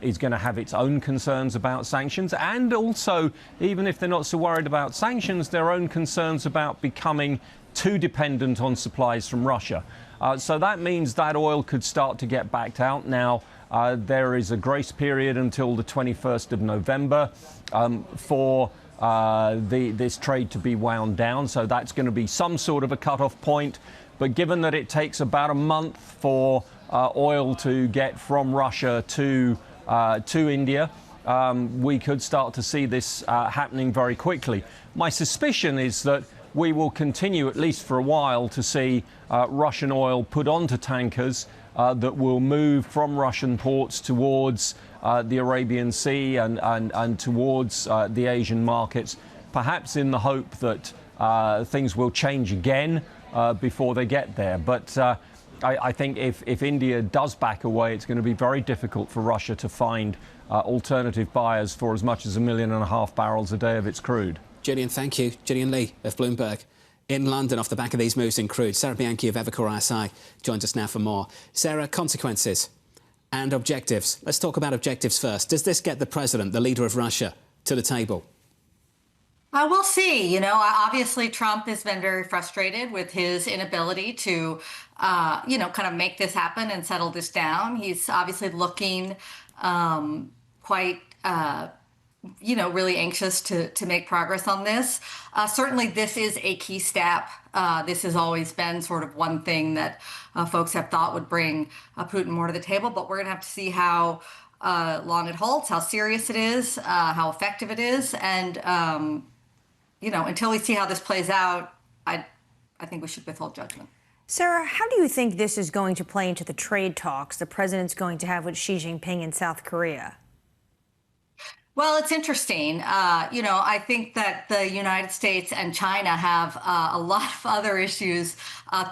is going to have its own concerns about sanctions, and also, even if they're not so worried about sanctions, their own concerns about becoming too dependent on supplies from Russia. So that means that oil could start to get backed out. Now, there is a grace period until the 21st of November for this trade to be wound down. So that's going to be some sort of a cutoff point. But given that it takes about a month for oil to get from Russia to India, we could start to see this happening very quickly. My suspicion is that we will continue, at least for a while, to see Russian oil put onto tankers that will move from Russian ports towards the Arabian Sea and towards the Asian markets, perhaps in the hope that things will change again before they get there. But I think if India does back away, it's going to be very difficult for Russia to find alternative buyers for as much as 1.5 million barrels a day of its crude. Gillian, thank you. Gillian Lee of Bloomberg. In London, off the back of these moves in crude, Sarah Bianchi of Evercore ISI joins us now for more. Sarah, consequences and objectives. Let's talk about objectives first. Does this get the president, the leader of Russia, to the table? We'll see. You know, obviously Trump has been very frustrated with his inability to, kind of make this happen and settle this down. He's obviously looking quite really anxious to make progress on this. Certainly, this is a key step. This has always been sort of one thing that folks have thought would bring Putin more to the table, but we're going to have to see how long it holds, how serious it is, how effective it is. And, until we see how this plays out, I think we should withhold judgment. Sarah, how do you think this is going to play into the trade talks the president's going to have with Xi Jinping in South Korea? Well, it's interesting. I think that the United States and China have a lot of other issues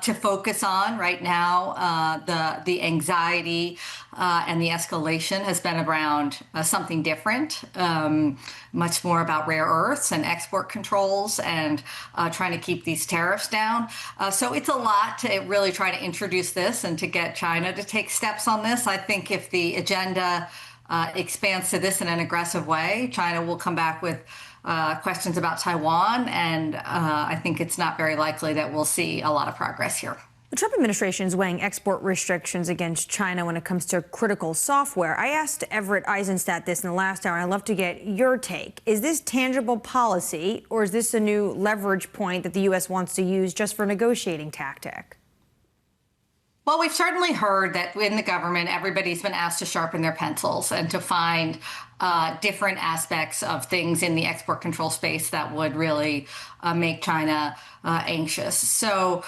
to focus on right now. The anxiety and the escalation has been around something different, much more about rare earths and export controls and trying to keep these tariffs down. So it's a lot to really try to introduce this and to get China to take steps on this. I think if the agenda expands to this in an aggressive way, China will come back with questions about Taiwan, and I think it's not very likely that we'll see a lot of progress here. The Trump administration is weighing export restrictions against China when it comes to critical software. I asked Everett Eissenstat this in the last hour, and I'd love to get your take. Is this tangible policy, or is this a new leverage point that the U.S. wants to use just for a negotiating tactic? Well, we've certainly heard that in the government, everybody's been asked to sharpen their pencils and to find different aspects of things in the export control space that would really make China anxious. So,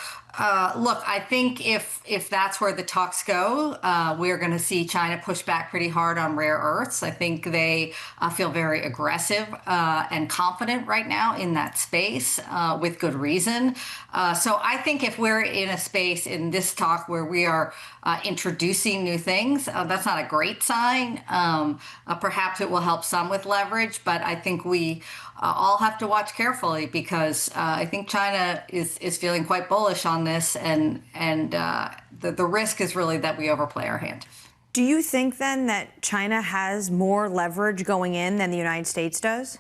look, I think if that's where the talks go, we're going to see China push back pretty hard on rare earths. I think they feel very aggressive and confident right now in that space with good reason. So I think if we're in a space in this talk where we are introducing new things, that's not a great sign. Perhaps it will help some with leverage, but I think we all have to watch carefully because I think China is feeling quite bullish on this, and the risk is really that we overplay our hand. Do you think then that China has more leverage going in than the United States does?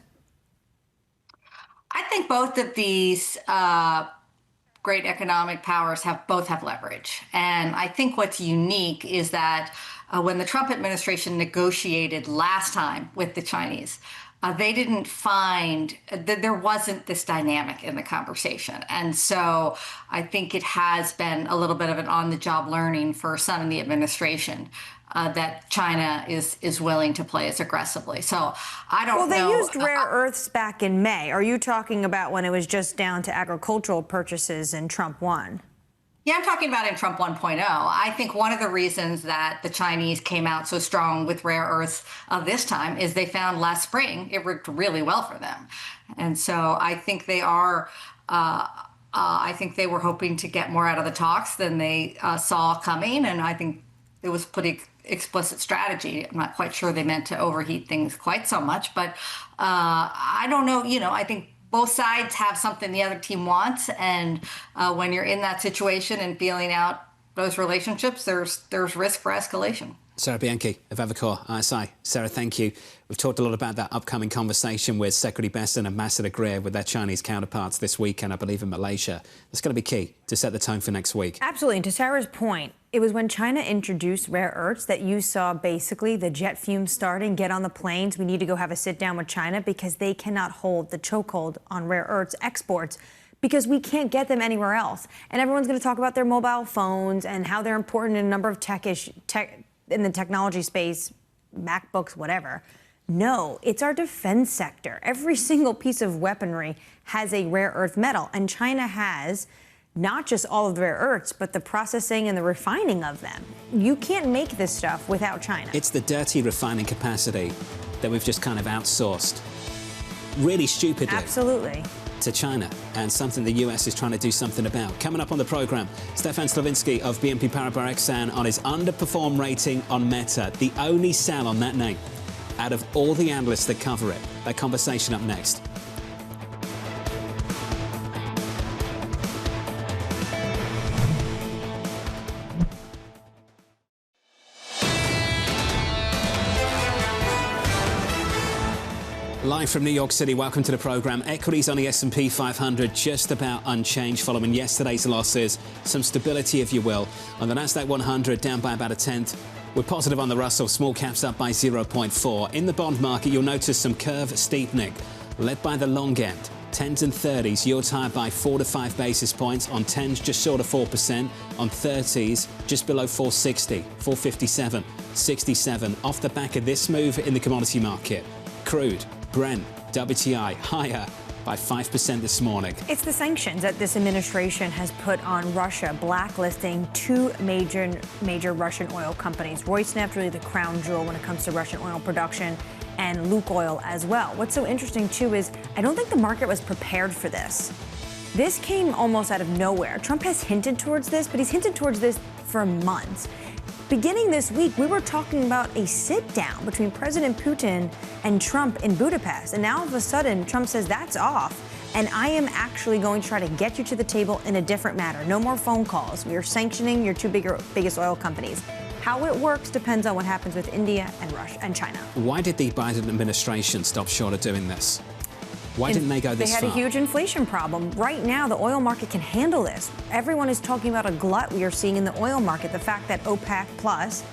I think both of these great economic powers both have leverage. And I think what's unique is that when the Trump administration negotiated last time with the Chinese, they didn't find that there wasn't this dynamic in the conversation. And so I think it has been a little bit of an on-the-job learning for some in the administration that China is willing to play as aggressively. So I don't know. Well, they used rare earths back in May. Are you talking about when it was just down to agricultural purchases and Trump won? Yeah, I'm talking about in Trump 1.0. I think one of the reasons that the Chinese came out so strong with rare earths this time is they found last spring it worked really well for them. And so I think they are, I think they were hoping to get more out of the talks than they saw coming. And I think it was pretty explicit strategy. I'm not quite sure they meant to overheat things quite so much, but I don't know, I think both sides have something the other team wants, and when you're in that situation and feeling out those relationships, there's risk for escalation. Sarah Bianchi of Evercore ISI. Sarah, thank you. We've talked a lot about that upcoming conversation with Secretary Besson and Ambassador Greer with their Chinese counterparts this weekend, I believe, in Malaysia. That's going to be key to set the tone for next week. Absolutely. And to Sarah's point, it was when China introduced rare earths that you saw basically the jet fumes starting, get on the planes. We need to go have a sit down with China because they cannot hold the chokehold on rare earths exports because we can't get them anywhere else. And everyone's going to talk about their mobile phones and how they're important in a number of tech in the technology space, MacBooks, whatever. No, it's our defense sector. Every single piece of weaponry has a rare earth metal, and China has not just all of the rare earths, but the processing and the refining of them. You can't make this stuff without China. It's the dirty refining capacity that we've just kind of outsourced, really stupidly. Absolutely. To China, and something the US is trying to do something about. Coming up on the programme, Stefan Slowinski of BNP Paribas Exane on his underperform rating on Meta, the only sell on that name out of all the analysts that cover it. That conversation up next. Live from New York City, welcome to the programme. Equities on the S&P 500 just about unchanged following yesterday's losses. Some stability, if you will. On the Nasdaq 100, down by about 1/10. We're positive on the Russell, small caps up by 0.4. In the bond market, you'll notice some curve steepening, led by the long end. 10s and 30s, yields higher by 4 to 5 basis points. On 10s, just short of 4%. On 30s, just below 460, 457, 67. Off the back of this move in the commodity market, crude, Brent, WTI higher by 5% this morning. It's the sanctions that this administration has put on Russia, blacklisting two major Russian oil companies. Rosneft, really the crown jewel when it comes to Russian oil production, and Lukoil as well. What's so interesting, too, is I don't think the market was prepared for this. This came almost out of nowhere. Trump has hinted towards this, but he's hinted towards this for months. Beginning this week, we were talking about a sit-down between President Putin and Trump in Budapest. And now, all of a sudden, Trump says that's off. And I am actually going to try to get you to the table in a different manner. No more phone calls. We are sanctioning your two biggest oil companies. How it works depends on what happens with India and Russia and China. Why did the Biden administration stop short of doing this? Why didn't they go this far? They had a huge inflation problem. Right now, the oil market can handle this. Everyone is talking about a glut we are seeing in the oil market. The fact that OPEC plus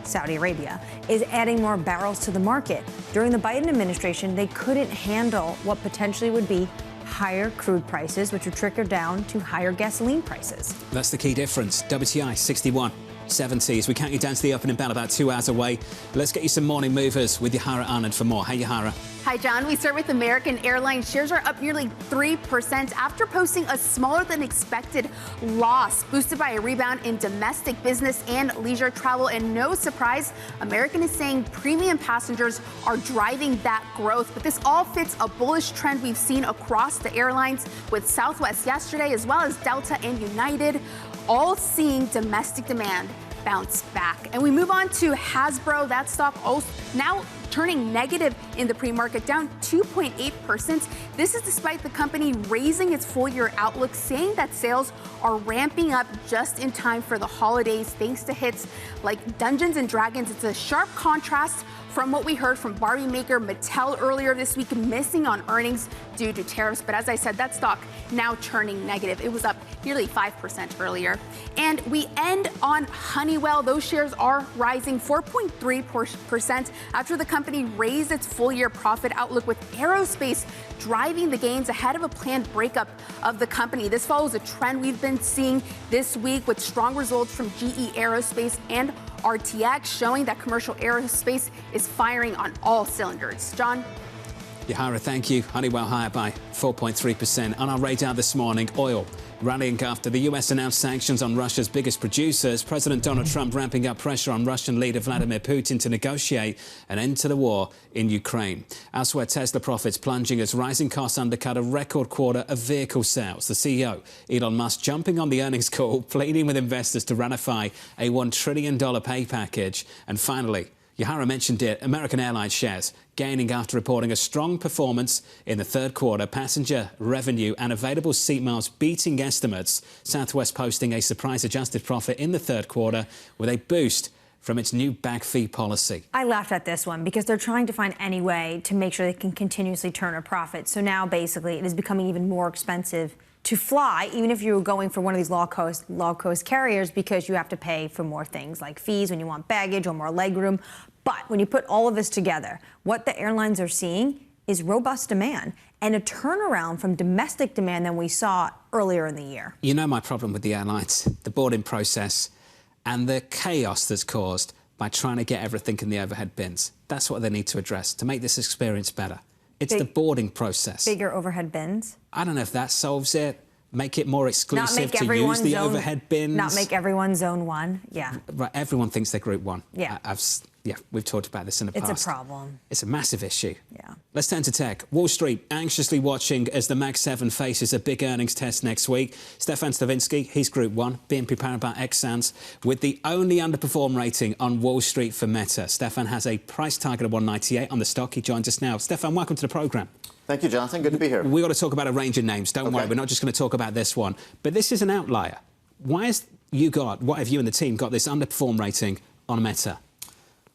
Saudi Arabia is adding more barrels to the market. During the Biden administration, they couldn't handle what potentially would be higher crude prices, which would trickle down to higher gasoline prices. That's the key difference. WTI 61.70 as we count you down to the opening bell about 2 hours away. Let's get you some morning movers with Yahara Anand for more. Hey, Yahara. Hi, John. We start with American Airlines. Shares are up nearly 3% after posting a smaller than expected loss, boosted by a rebound in domestic business and leisure travel. And no surprise, American is saying premium passengers are driving that growth. But this all fits a bullish trend we've seen across the airlines, with Southwest yesterday, as well as Delta and United, all seeing domestic demand bounce back. And we move on to Hasbro. That stock also now turning negative in the pre-market, down 2.8%. This is despite the company raising its full-year outlook, saying that sales are ramping up just in time for the holidays, thanks to hits like Dungeons & Dragons. It's a sharp contrast from what we heard from Barbie maker Mattel earlier this week, missing on earnings due to tariffs. But as I said, that stock now turning negative. It was up nearly 5% earlier. And we end on Honeywell. Those shares are rising 4.3% after the company raised its full-year profit outlook, with aerospace driving the gains ahead of a planned breakup of the company. This follows a trend we've been seeing this week, with strong results from GE Aerospace and RTX, showing that commercial aerospace is firing on all cylinders. John? Yahara, thank you. Honeywell higher by 4.3%. On our radar this morning, oil rallying after the US announced sanctions on Russia's biggest producers. President Donald Trump ramping up pressure on Russian leader Vladimir Putin to negotiate an end to the war in Ukraine. Elsewhere, Tesla profits plunging as rising costs undercut a record quarter of vehicle sales. The CEO, Elon Musk, jumping on the earnings call, pleading with investors to ratify a $1 trillion pay package. And finally, Yahara mentioned it, American Airlines shares gaining after reporting a strong performance in the third quarter. Passenger revenue and available seat miles beating estimates. Southwest posting a surprise-adjusted profit in the third quarter with a boost from its new bag fee policy. I laughed at this one because they're trying to find any way to make sure they can continuously turn a profit. So now basically it is becoming even more expensive to fly, even if you're going for one of these low cost carriers, because you have to pay for more things like fees when you want baggage or more legroom. But when you put all of this together, what the airlines are seeing is robust demand and a turnaround from domestic demand than we saw earlier in the year. You know my problem with the airlines, the boarding process and the chaos that's caused by trying to get everything in the overhead bins. That's what they need to address to make this experience better. It's the boarding process. Bigger overhead bins? I don't know if that solves it. Make it more exclusive to use the overhead bins. Not make everyone zone one. Yeah. Right. Everyone thinks they're group one. Yeah. We've talked about this in the past. It's a problem. It's a massive issue. Yeah. Let's turn to tech. Wall Street anxiously watching as the Mag 7 faces a big earnings test next week. Stefan Slowinski, he's Group 1, BNP Paribas Exane, with the only underperform rating on Wall Street for Meta. Stefan has a price target of 198 on the stock. He joins us now. Stefan, welcome to the programme. Thank you, Jonathan. Good to be here. We've got to talk about a range of names. Don't worry, we're not just going to talk about this one. But this is an outlier. Why have you and the team got this underperform rating on Meta?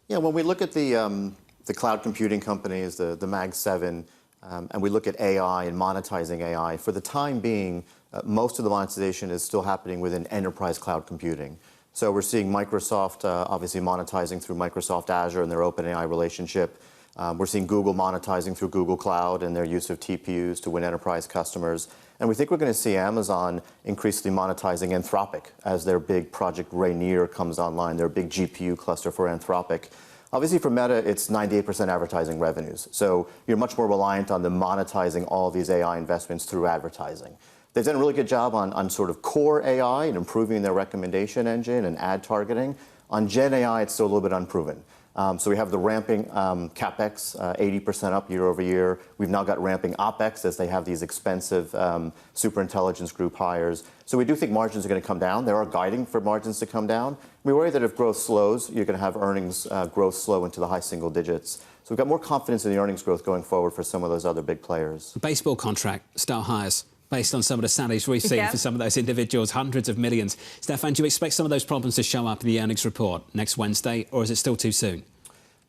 Yeah, when we look at the cloud computing companies, the Mag 7, and we look at AI and monetizing AI, for the time being, most of the monetization is still happening within enterprise cloud computing. So we're seeing Microsoft obviously monetizing through Microsoft Azure and their OpenAI relationship. We're seeing Google monetizing through Google Cloud and their use of TPUs to win enterprise customers. And we think we're going to see Amazon increasingly monetizing Anthropic as their big Project Rainier comes online, their big GPU cluster for Anthropic. Obviously, for Meta, it's 98% advertising revenues. So you're much more reliant on the monetizing all of these AI investments through advertising. They've done a really good job on sort of core AI and improving their recommendation engine and ad targeting. On Gen AI, it's still a little bit unproven. So we have the ramping CapEx, 80% up year over year. We've now got ramping OpEx as they have these expensive superintelligence group hires. So we do think margins are going to come down. They are guiding for margins to come down. We worry that if growth slows, you're going to have earnings growth slow into the high single digits. So we've got more confidence in the earnings growth going forward for some of those other big players. Baseball contract, star hires. Based on some of the salaries we've seen for some of those individuals, hundreds of millions. Stefan, do you expect some of those problems to show up in the earnings report next Wednesday, or is it still too soon?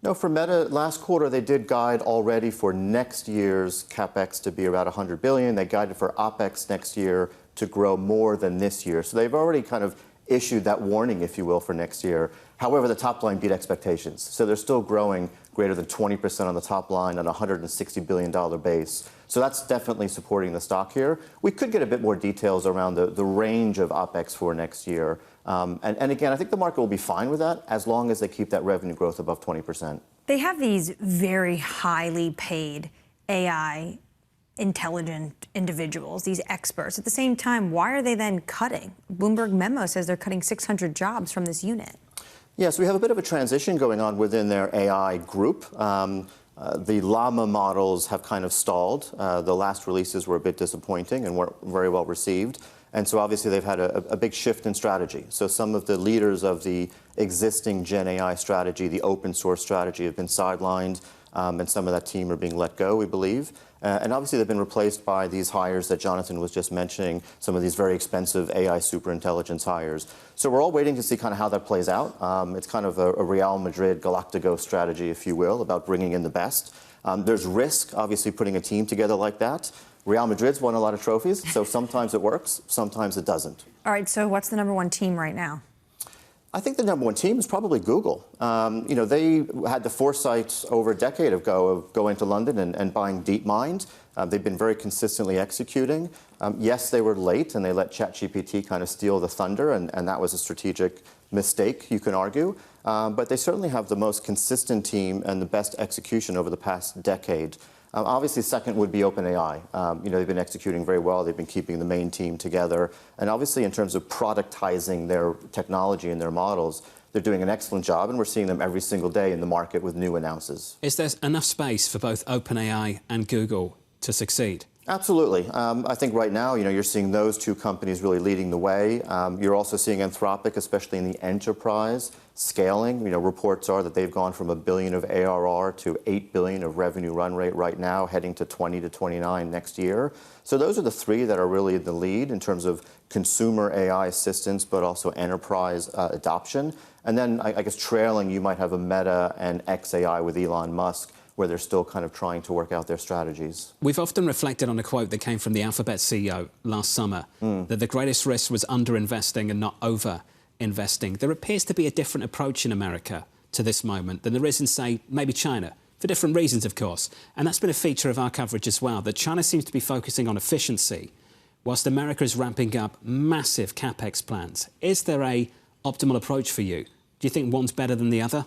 No, for Meta, last quarter they did guide already for next year's CapEx to be around $100 billion. They guided for OpEx next year to grow more than this year. So they've already kind of issued that warning, if you will, for next year. However, the top line beat expectations. So they're still growing greater than 20% on the top line on a $160 billion base. So that's definitely supporting the stock here. We could get a bit more details around the range of OpEx for next year. And again, I think the market will be fine with that as long as they keep that revenue growth above 20%. They have these very highly paid AI intelligent individuals, these experts. At the same time, why are they then cutting? Bloomberg memo says they're cutting 600 jobs from this unit. Yes, we have a bit of a transition going on within their AI group. The Llama models have kind of stalled. The last releases were a bit disappointing and weren't very well received. And so obviously they've had a big shift in strategy. So some of the leaders of the existing Gen AI strategy, the open source strategy, have been sidelined, and some of that team are being let go, we believe. And obviously they've been replaced by these hires that Jonathan was just mentioning, some of these very expensive AI superintelligence hires. So we're all waiting to see kind of how that plays out. It's kind of a Real Madrid Galacticos strategy, if you will, about bringing in the best. There's risk, obviously, putting a team together like that. Real Madrid's won a lot of trophies, so sometimes it works, sometimes it doesn't. All right, so what's the #1 team right now? I think the #1 team is probably Google. You know, they had the foresight over a decade ago of going to London and buying DeepMind. They've been very consistently executing. Yes, they were late, and they let ChatGPT kind of steal the thunder, and that was a strategic mistake, you can argue. But they certainly have the most consistent team and the best execution over the past decade. Obviously, second would be OpenAI. You know, they've been executing very well. They've been keeping the main team together. And obviously, in terms of productizing their technology and their models, they're doing an excellent job, and we're seeing them every single day in the market with new announces. Is there enough space for both OpenAI and Google to succeed? Absolutely. I think right now, you know, you're seeing those two companies really leading the way. You're also seeing Anthropic, especially in the enterprise, scaling. You know, reports are that they've gone from $1 billion of ARR to $8 billion of revenue run rate right now, heading to 20 to 29 next year. So those are the three that are really in the lead in terms of consumer AI assistance, but also enterprise adoption. And then I guess trailing, you might have a Meta and XAI with Elon Musk, where they're still kind of trying to work out their strategies. We've often reflected on a quote that came from the Alphabet CEO last summer, that the greatest risk was underinvesting and not over-investing. There appears to be a different approach in America to this moment than there is in, say, maybe China, for different reasons, of course. And that's been a feature of our coverage as well, that China seems to be focusing on efficiency, whilst America is ramping up massive CapEx plans. Is there a optimal approach for you? Do you think one's better than the other?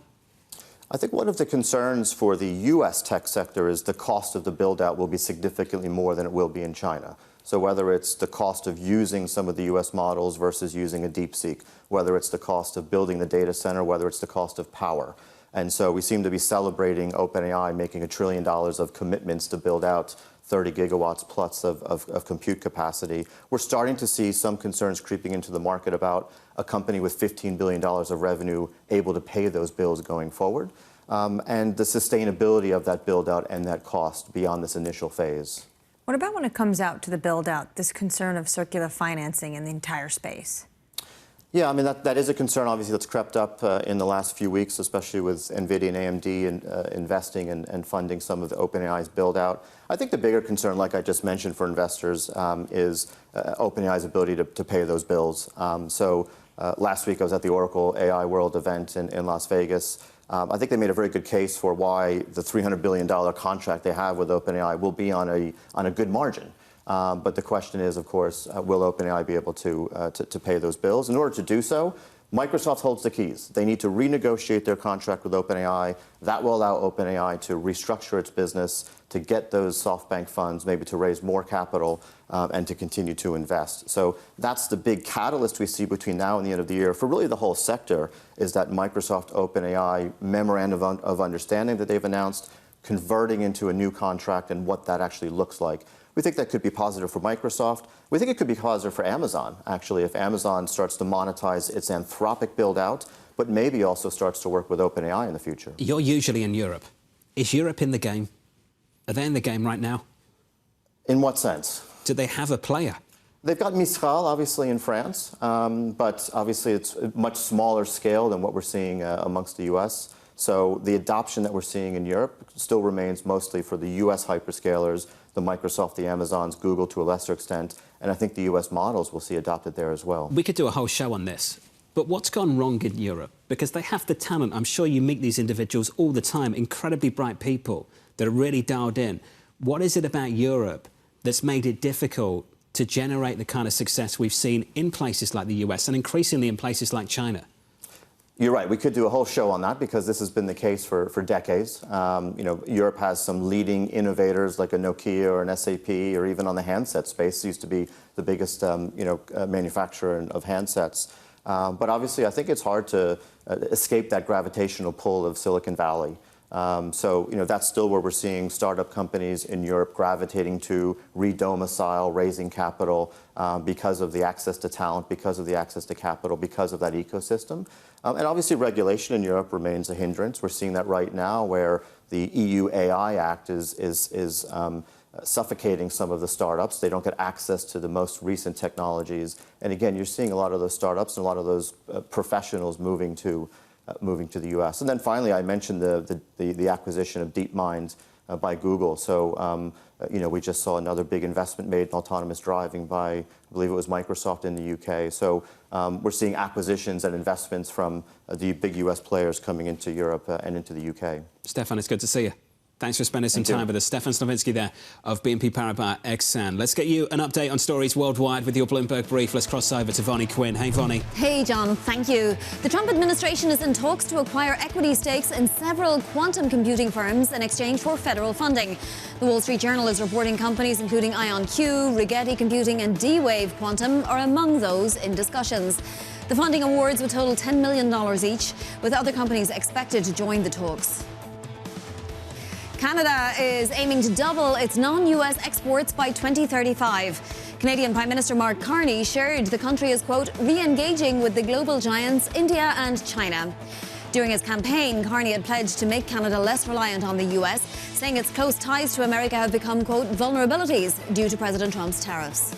I think one of the concerns for the U.S. tech sector is the cost of the build-out will be significantly more than it will be in China. So whether it's the cost of using some of the U.S. models versus using a DeepSeek, whether it's the cost of building the data center, whether it's the cost of power. And so we seem to be celebrating OpenAI making $1 trillion of commitments to build out 30 gigawatts plus of compute capacity. We're starting to see some concerns creeping into the market about a company with $15 billion of revenue able to pay those bills going forward, and the sustainability of that build-out and that cost beyond this initial phase. What about when it comes out to the build-out, this concern of circular financing in the entire space? Yeah, I mean, that is a concern, obviously, that's crept up in the last few weeks, especially with NVIDIA and AMD investing and funding some of the OpenAI's build-out. I think the bigger concern, like I just mentioned for investors, is OpenAI's ability to pay those bills. So last week I was at the Oracle AI World event in Las Vegas. I think they made a very good case for why the $300 billion contract they have with OpenAI will be on a good margin. But the question is, of course, will OpenAI be able to pay those bills? In order to do so, Microsoft holds the keys. They need to renegotiate their contract with OpenAI. That will allow OpenAI to restructure its business, to get those SoftBank funds, maybe to raise more capital, and to continue to invest. So that's the big catalyst we see between now and the end of the year for really the whole sector, is that Microsoft OpenAI memorandum of understanding that they've announced, converting into a new contract and what that actually looks like. We think that could be positive for Microsoft. We think it could be positive for Amazon, actually, if Amazon starts to monetize its Anthropic build-out, but maybe also starts to work with OpenAI in the future. You're usually in Europe. Is Europe in the game? Are they in the game right now? In what sense? Do they have a player? They've got Mistral, obviously, in France, but obviously it's a much smaller scale than what we're seeing amongst the U.S. So the adoption that we're seeing in Europe still remains mostly for the US hyperscalers, the Microsoft, the Amazons, Google to a lesser extent, and I think the US models will see adopted there as well. We could do a whole show on this. But what's gone wrong in Europe? Because they have the talent. I'm sure you meet these individuals all the time, incredibly bright people that are really dialed in. What is it about Europe that's made it difficult to generate the kind of success we've seen in places like the US and increasingly in places like China? You're right. We could do a whole show on that because this has been the case for decades. Europe has some leading innovators like a Nokia or an SAP, or even on the handset space, used to be the biggest manufacturer of handsets. But obviously, I think it's hard to escape that gravitational pull of Silicon Valley. So that's still where we're seeing startup companies in Europe gravitating to re-domicile, raising capital because of the access to talent, because of the access to capital, because of that ecosystem. And obviously, regulation in Europe remains a hindrance. We're seeing that right now, where the EU AI Act is suffocating some of the startups. They don't get access to the most recent technologies. And again, you're seeing a lot of those startups and a lot of those professionals moving to the U.S. And then finally, I mentioned the acquisition of DeepMind by Google. So, we just saw another big investment made in autonomous driving by, I believe it was Microsoft in the UK. So we're seeing acquisitions and investments from the big US players coming into Europe and into the UK. Stefan, it's good to see you. Thanks for spending some time with us. Stefan Slowinski there of BNP Paribas Exane. Let's get you an update on stories worldwide with your Bloomberg brief. Let's cross over to Vonnie Quinn. Hey, Vonnie. Hey, John. Thank you. The Trump administration is in talks to acquire equity stakes in several quantum computing firms in exchange for federal funding. The Wall Street Journal is reporting companies including IonQ, Rigetti Computing and D-Wave Quantum are among those in discussions. The funding awards would total $10 million each, with other companies expected to join the talks. Canada is aiming to double its non-US exports by 2035. Canadian Prime Minister Mark Carney shared the country is, quote, re-engaging with the global giants India and China. During his campaign, Carney had pledged to make Canada less reliant on the US, saying its close ties to America have become, quote, vulnerabilities due to President Trump's tariffs.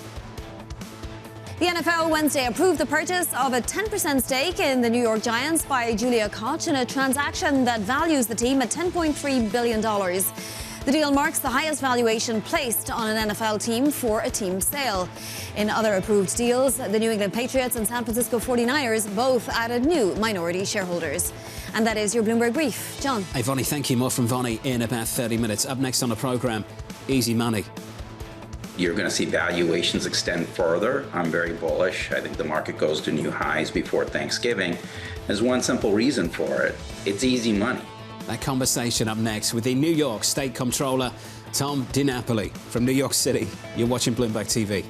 The NFL Wednesday approved the purchase of a 10% stake in the New York Giants by Julia Koch in a transaction that values the team at $10.3 billion. The deal marks the highest valuation placed on an NFL team for a team sale. In other approved deals, the New England Patriots and San Francisco 49ers both added new minority shareholders. And that is your Bloomberg Brief. John. Hey, Vonnie, thank you. More from Vonnie in about 30 minutes. Up next on the programme, easy money. You're going to see valuations extend further. I'm very bullish. I think the market goes to new highs before Thanksgiving. There's one simple reason for it. It's easy money. That conversation up next with the New York State Comptroller, Tom Dinapoli from New York City. You're watching Bloomberg TV.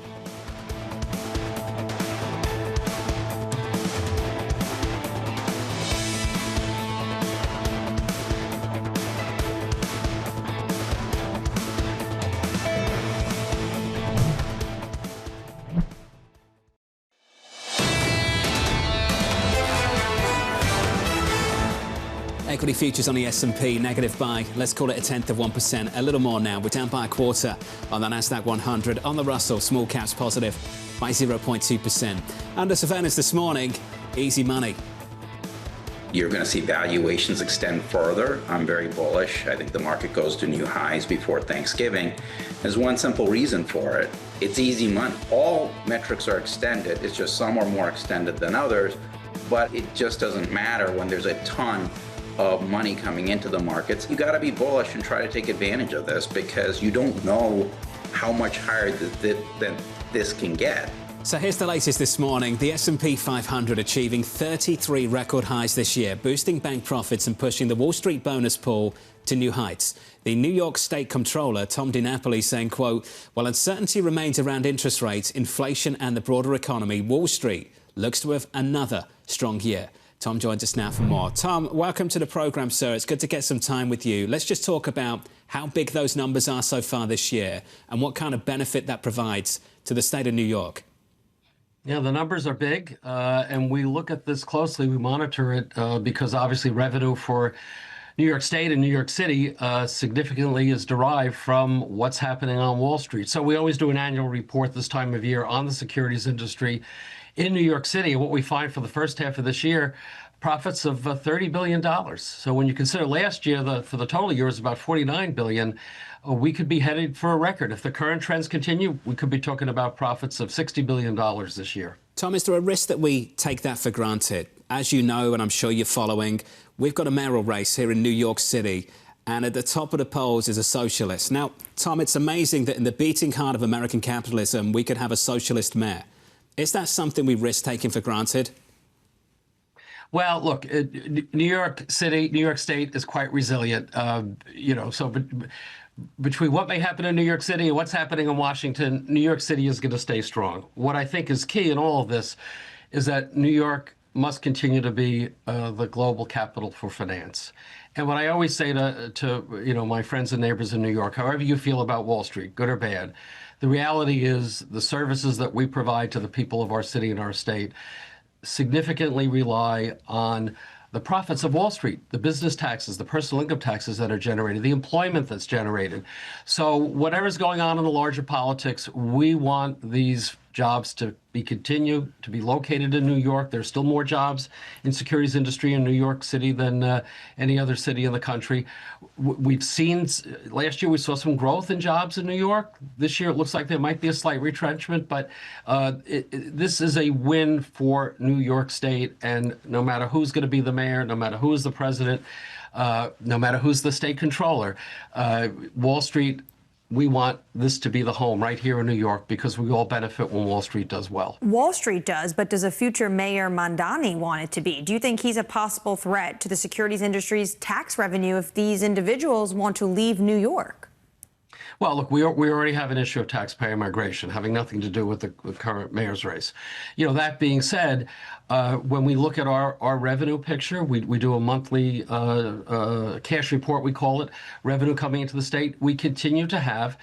Equity futures on the S&P negative by, let's call it 0.1%, a little more now. We're down by a quarter on the Nasdaq 100. On the Russell, small caps positive by 0.2%. Under surveillance this morning, easy money. You're going to see valuations extend further. I'm very bullish. I think the market goes to new highs before Thanksgiving. There's one simple reason for it. It's easy money. All metrics are extended. It's just some are more extended than others, but it just doesn't matter when there's a ton of money coming into the markets. You got to be bullish and try to take advantage of this because you don't know how much higher than this can get. So here's the latest this morning. The S&P 500 achieving 33 record highs this year, boosting bank profits and pushing the Wall Street bonus pool to new heights. The New York State Comptroller, Tom Dinapoli, saying, quote, while uncertainty remains around interest rates, inflation and the broader economy, Wall Street looks to have another strong year. Tom joins us now for more. Tom, welcome to the programme, sir. It's good to get some time with you. Let's just talk about how big those numbers are so far this year and what kind of benefit that provides to the state of New York. Yeah, the numbers are big, and we look at this closely. We monitor it because obviously revenue for New York State and New York City significantly is derived from what's happening on Wall Street. So we always do an annual report this time of year on the securities industry in New York City. What we find for the first half of this year, profits of $30 billion. So when you consider last year, for the total year was about $49 billion, we could be headed for a record. If the current trends continue, we could be talking about profits of $60 billion this year. Tom, is there a risk that we take that for granted? As you know, and I'm sure you're following, we've got a mayoral race here in New York City, and at the top of the polls is a socialist. Now, Tom, it's amazing that in the beating heart of American capitalism, we could have a socialist mayor. Is that something we risk taking for granted? Well, look, New York City, New York State is quite resilient. So between what may happen in New York City and what's happening in Washington, New York City is going to stay strong. What I think is key in all of this is that New York must continue to be the global capital for finance. And what I always say to my friends and neighbors in New York, however you feel about Wall Street, good or bad, the reality is the services that we provide to the people of our city and our state significantly rely on the profits of Wall Street, the business taxes, the personal income taxes that are generated, the employment that's generated. So whatever's going on in the larger politics, we want these jobs to continue to be located in New York. There's still more jobs in securities industry in New York City than any other city in the country. We've seen, last year we saw some growth in jobs in New York. This year it looks like there might be a slight retrenchment, but this is a win for New York State. And no matter who's going to be the mayor, no matter who is the president, no matter who's the state controller, Wall Street, we want this to be the home right here in New York because we all benefit when Wall Street does well. Wall Street does, but does a future Mayor Mamdani want it to be? Do you think he's a possible threat to the securities industry's tax revenue if these individuals want to leave New York? Well, look, we already have an issue of taxpayer migration, having nothing to do with the current mayor's race. That being said, when we look at our revenue picture, we do a monthly cash report, we call it, revenue coming into the state. We continue to have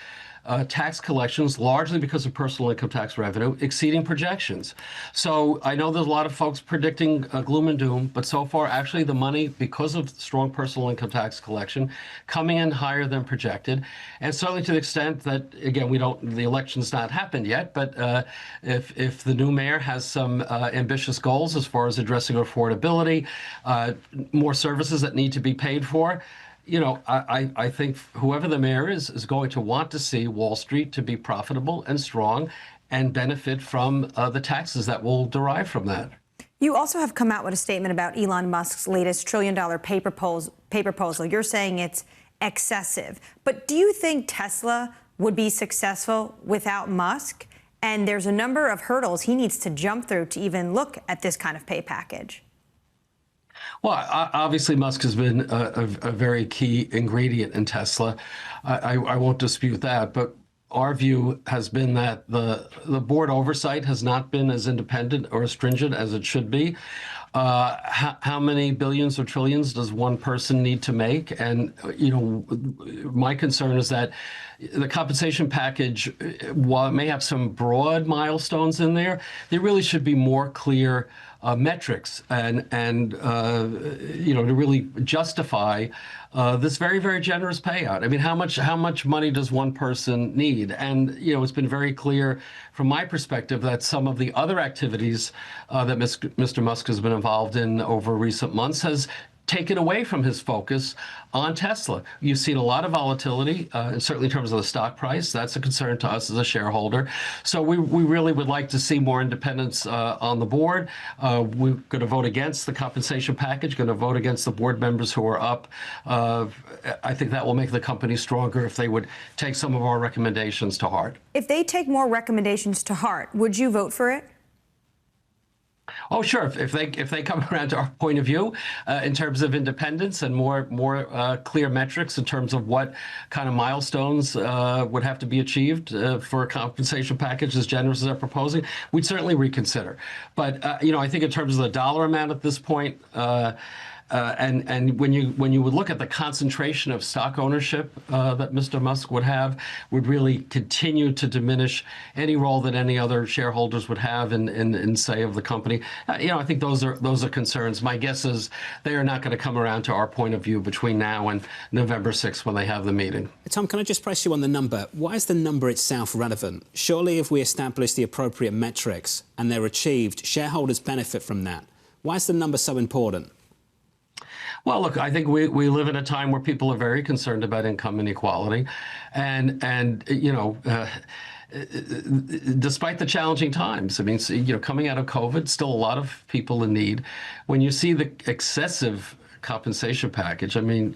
tax collections, largely because of personal income tax revenue, exceeding projections. So I know there's a lot of folks predicting gloom and doom, but so far, actually, the money, because of strong personal income tax collection, coming in higher than projected. And certainly to the extent that, again, the election's not happened yet, but if the new mayor has some ambitious goals as far as addressing affordability, more services that need to be paid for, I think whoever the mayor is going to want to see Wall Street to be profitable and strong and benefit from the taxes that will derive from that. You also have come out with a statement about Elon Musk's latest $1 trillion pay proposal. You're saying it's excessive. But do you think Tesla would be successful without Musk? And there's a number of hurdles he needs to jump through to even look at this kind of pay package. Well, obviously, Musk has been a very key ingredient in Tesla. I won't dispute that. But our view has been that the board oversight has not been as independent or as stringent as it should be. How many billions or trillions does one person need to make? And, my concern is that the compensation package, while it may have some broad milestones in there, there really should be more clear metrics and to really justify this very, very generous payout. I mean, how much money does one person need? And, it's been very clear from my perspective that some of the other activities that Mr. Musk has been involved in over recent months has taken away from his focus on Tesla. You've seen a lot of volatility, certainly in terms of the stock price. That's a concern to us as a shareholder. So we really would like to see more independence on the board. We're going to vote against the compensation package, going to vote against the board members who are up. I think that will make the company stronger if they would take some of our recommendations to heart. If they take more recommendations to heart, would you vote for it? Oh, sure. If they come around to our point of view in terms of independence and more clear metrics in terms of what kind of milestones would have to be achieved for a compensation package as generous as they're proposing, we'd certainly reconsider. But I think in terms of the dollar amount at this point. And when you would look at the concentration of stock ownership that Mr. Musk would have, would really continue to diminish any role that any other shareholders would have in say of the company. I think those are concerns. My guess is they are not going to come around to our point of view between now and November 6th when they have the meeting. Tom, can I just press you on the number? Why is the number itself relevant? Surely if we establish the appropriate metrics and they're achieved, shareholders benefit from that. Why is the number so important? Well, look, I think we live in a time where people are very concerned about income inequality. And despite the challenging times, I mean, coming out of COVID, still a lot of people in need. When you see the excessive compensation package, I mean,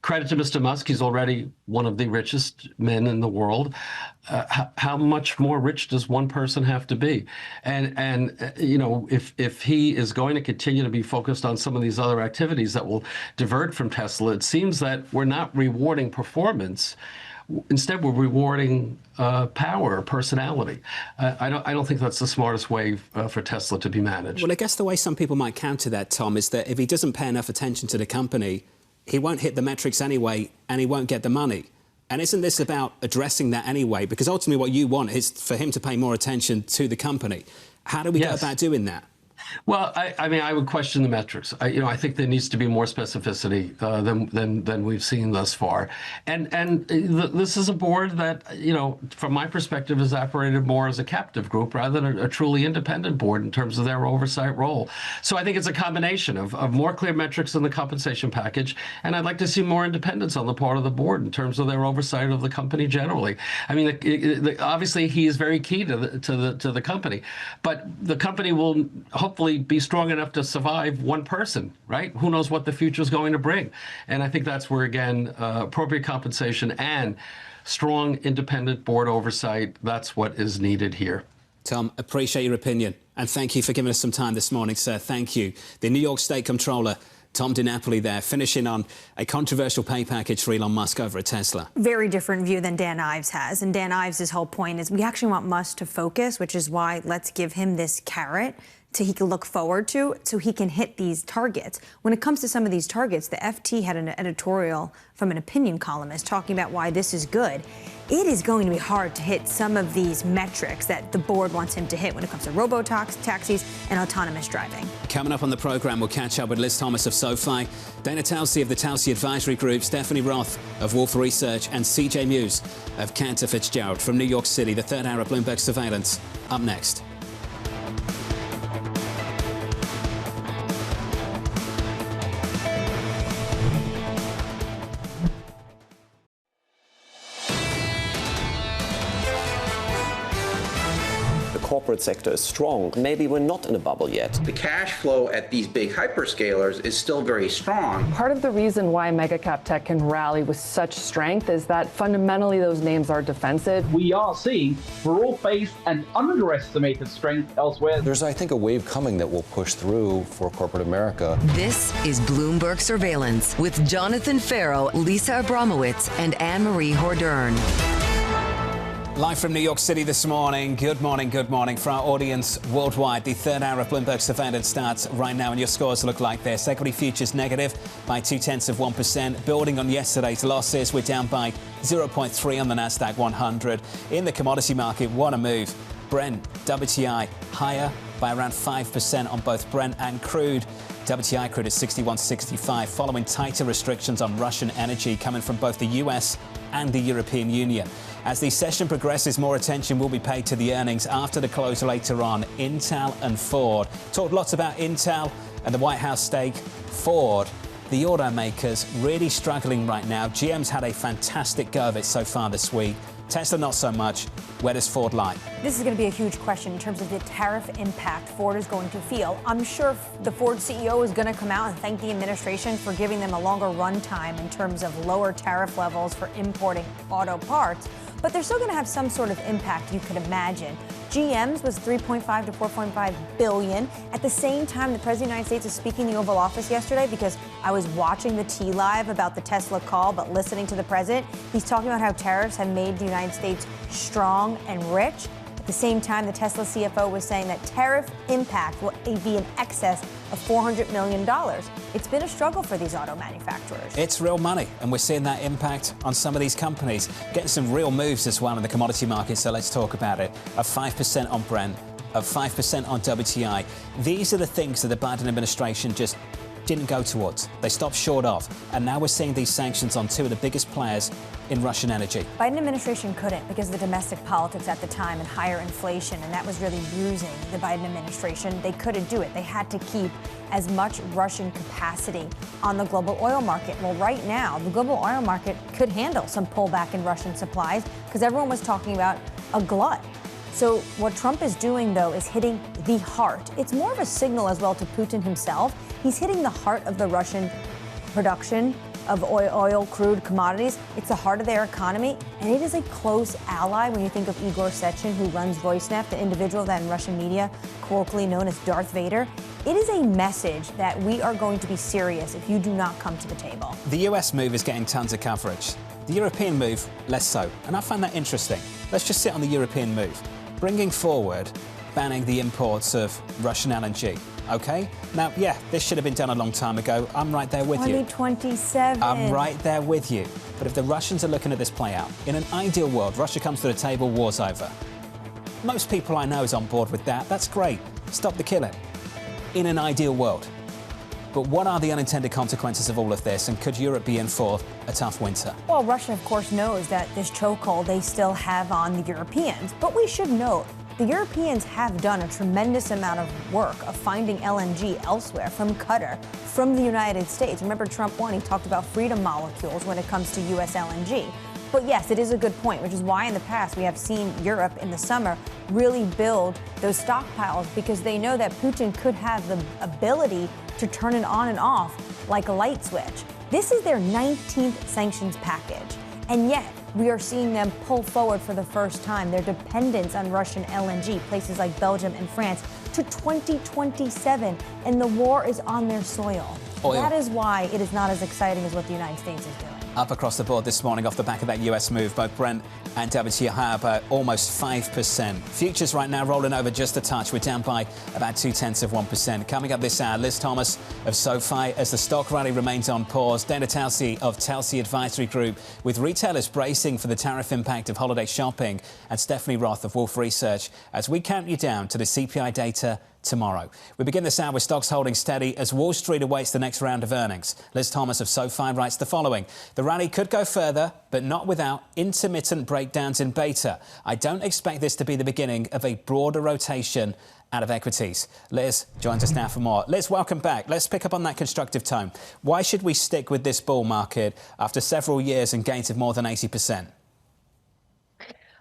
credit to Mr. Musk, he's already one of the richest men in the world. How much more rich does one person have to be? And if he is going to continue to be focused on some of these other activities that will divert from Tesla, it seems that we're not rewarding performance. Instead, we're rewarding power, personality. I don't think that's the smartest way for Tesla to be managed. Well, I guess the way some people might counter that, Tom, is that if he doesn't pay enough attention to the company, he won't hit the metrics anyway, and he won't get the money. And isn't this about addressing that anyway? Because ultimately what you want is for him to pay more attention to the company. How do we go about doing that? Well, I mean, I would question the metrics. I think there needs to be more specificity than we've seen thus far. And this is a board that, from my perspective, has operated more as a captive group rather than a truly independent board in terms of their oversight role. So I think it's a combination of more clear metrics in the compensation package, and I'd like to see more independence on the part of the board in terms of their oversight of the company generally. I mean, obviously he is very key to the company, but the company will hopefully be strong enough to survive one person, right? Who knows what the future is going to bring? And I think that's where, again, appropriate compensation and strong independent board oversight, that's what is needed here. Tom, appreciate your opinion. And thank you for giving us some time this morning, sir. Thank you. The New York State Comptroller, Tom Dinapoli there, finishing on a controversial pay package for Elon Musk over at Tesla. Very different view than Dan Ives has. And Dan Ives' whole point is we actually want Musk to focus, which is why let's give him this carrot he can look forward to so he can hit these targets. When it comes to some of these targets, the FT had an editorial from an opinion columnist talking about why this is good. It is going to be hard to hit some of these metrics that the board wants him to hit when it comes to robo-taxis and autonomous driving. Coming up on the programme, we'll catch up with Liz Thomas of SoFi, Dana Telsey of the Telsey Advisory Group, Stephanie Roth of Wolf Research, and CJ Muse of Cantor Fitzgerald from New York City. The third hour of Bloomberg Surveillance, up next. Corporate sector is strong. Maybe we're not in a bubble yet. The cash flow at these big hyperscalers is still very strong. Part of the reason why megacap tech can rally with such strength is that fundamentally those names are defensive. We are seeing broad-based and underestimated strength elsewhere. There's, I think, a wave coming that will push through for corporate America. This is Bloomberg Surveillance with Jonathan Ferro, Lisa Abramowicz, and Annmarie Hordern. Live from New York City this morning. Good morning, good morning. For our audience worldwide, the third hour of Bloomberg Surveillance starts right now, and your scores look like this. Equity futures negative by 0.2%. Building on yesterday's losses, we're down by 0.3 on the Nasdaq 100. In the commodity market, what a move. Brent, WTI, higher by around 5% on both Brent and crude. WTI crude is 61.65, following tighter restrictions on Russian energy coming from both the US and the European Union. As the session progresses, more attention will be paid to the earnings after the close later on. Intel and Ford. Talked lots about Intel and the White House stake. Ford, the automakers, really struggling right now. GM's had a fantastic go of it so far this week. Tesla not so much. Where does Ford lie? This is going to be a huge question in terms of the tariff impact Ford is going to feel. I'm sure the Ford CEO is going to come out and thank the administration for giving them a longer run time in terms of lower tariff levels for importing auto parts. But they're still going to have some sort of impact, you could imagine. GM's was $3.5 to $4.5 billion. At the same time, the President of the United States was speaking in the Oval Office yesterday because I was watching the T Live about the Tesla call, but listening to the president. He's talking about how tariffs have made the United States strong and rich. At the same time, the Tesla CFO was saying that tariff impact will be in excess of $400 million. It's been a struggle for these auto manufacturers. It's real money, and we're seeing that impact on some of these companies. Getting some real moves as well in the commodity market, so let's talk about it. Of 5% on Brent, of 5% on WTI. These are the things that the Biden administration just didn't go towards. They stopped short of. And now we're seeing these sanctions on two of the biggest players in Russian energy. Biden administration couldn't because of the domestic politics at the time and higher inflation, and that was really bruising the Biden administration. They couldn't do it. They had to keep as much Russian capacity on the global oil market. Well, right now, the global oil market could handle some pullback in Russian supplies because everyone was talking about a glut. So what Trump is doing, though, is hitting the heart. It's more of a signal as well to Putin himself. He's hitting the heart of the Russian production of oil, crude, commodities. It's the heart of their economy, and it is a close ally when you think of Igor Sechin, who runs Rosneft, the individual that in Russian media colloquially known as Darth Vader. It is a message that we are going to be serious if you do not come to the table. The US move is getting tons of coverage. The European move, less so. And I find that interesting. Let's just sit on the European move. Bringing forward banning the imports of Russian LNG. OK? Now, yeah, this should have been done a long time ago. I'm right there with you. 2027. I'm right there with you. But if the Russians are looking at this play out, in an ideal world, Russia comes to the table, war's over. Most people I know is on board with that. That's great. Stop the killing. In an ideal world. But what are the unintended consequences of all of this, and could Europe be in for a tough winter? Well, Russia, of course, knows that this chokehold they still have on the Europeans. But we should note, the Europeans have done a tremendous amount of work of finding LNG elsewhere, from Qatar, from the United States. Remember Trump 1, he talked about freedom molecules when it comes to U.S. LNG. But yes, it is a good point, which is why in the past we have seen Europe in the summer really build those stockpiles, because they know that Putin could have the ability to turn it on and off like a light switch. This is their 19th sanctions package, and yet we are seeing them pull forward for the first time their dependence on Russian LNG, places like Belgium and France, to 2027, and the war is on their soil. Oil. That is why it is not as exciting as what the United States is doing. Up across the board this morning off the back of that US move, both Brent and WTI higher by almost 5%. Futures right now rolling over just a touch. We're down by about 0.2%. Coming up this hour, Liz Thomas of SoFi as the stock rally remains on pause. Dana Telsey of Telsey Advisory Group with retailers bracing for the tariff impact of holiday shopping, and Stephanie Roth of Wolfe Research as we count you down to the CPI data tomorrow. We begin this hour with stocks holding steady as Wall Street awaits the next round of earnings. Liz Thomas of SoFi writes the following: the rally could go further, but not without intermittent breakdowns in beta. I don't expect this to be the beginning of a broader rotation out of equities. Liz joins us now for more. Liz, welcome back. Let's pick up on that constructive tone. Why should we stick with this bull market after several years and gains of more than 80%?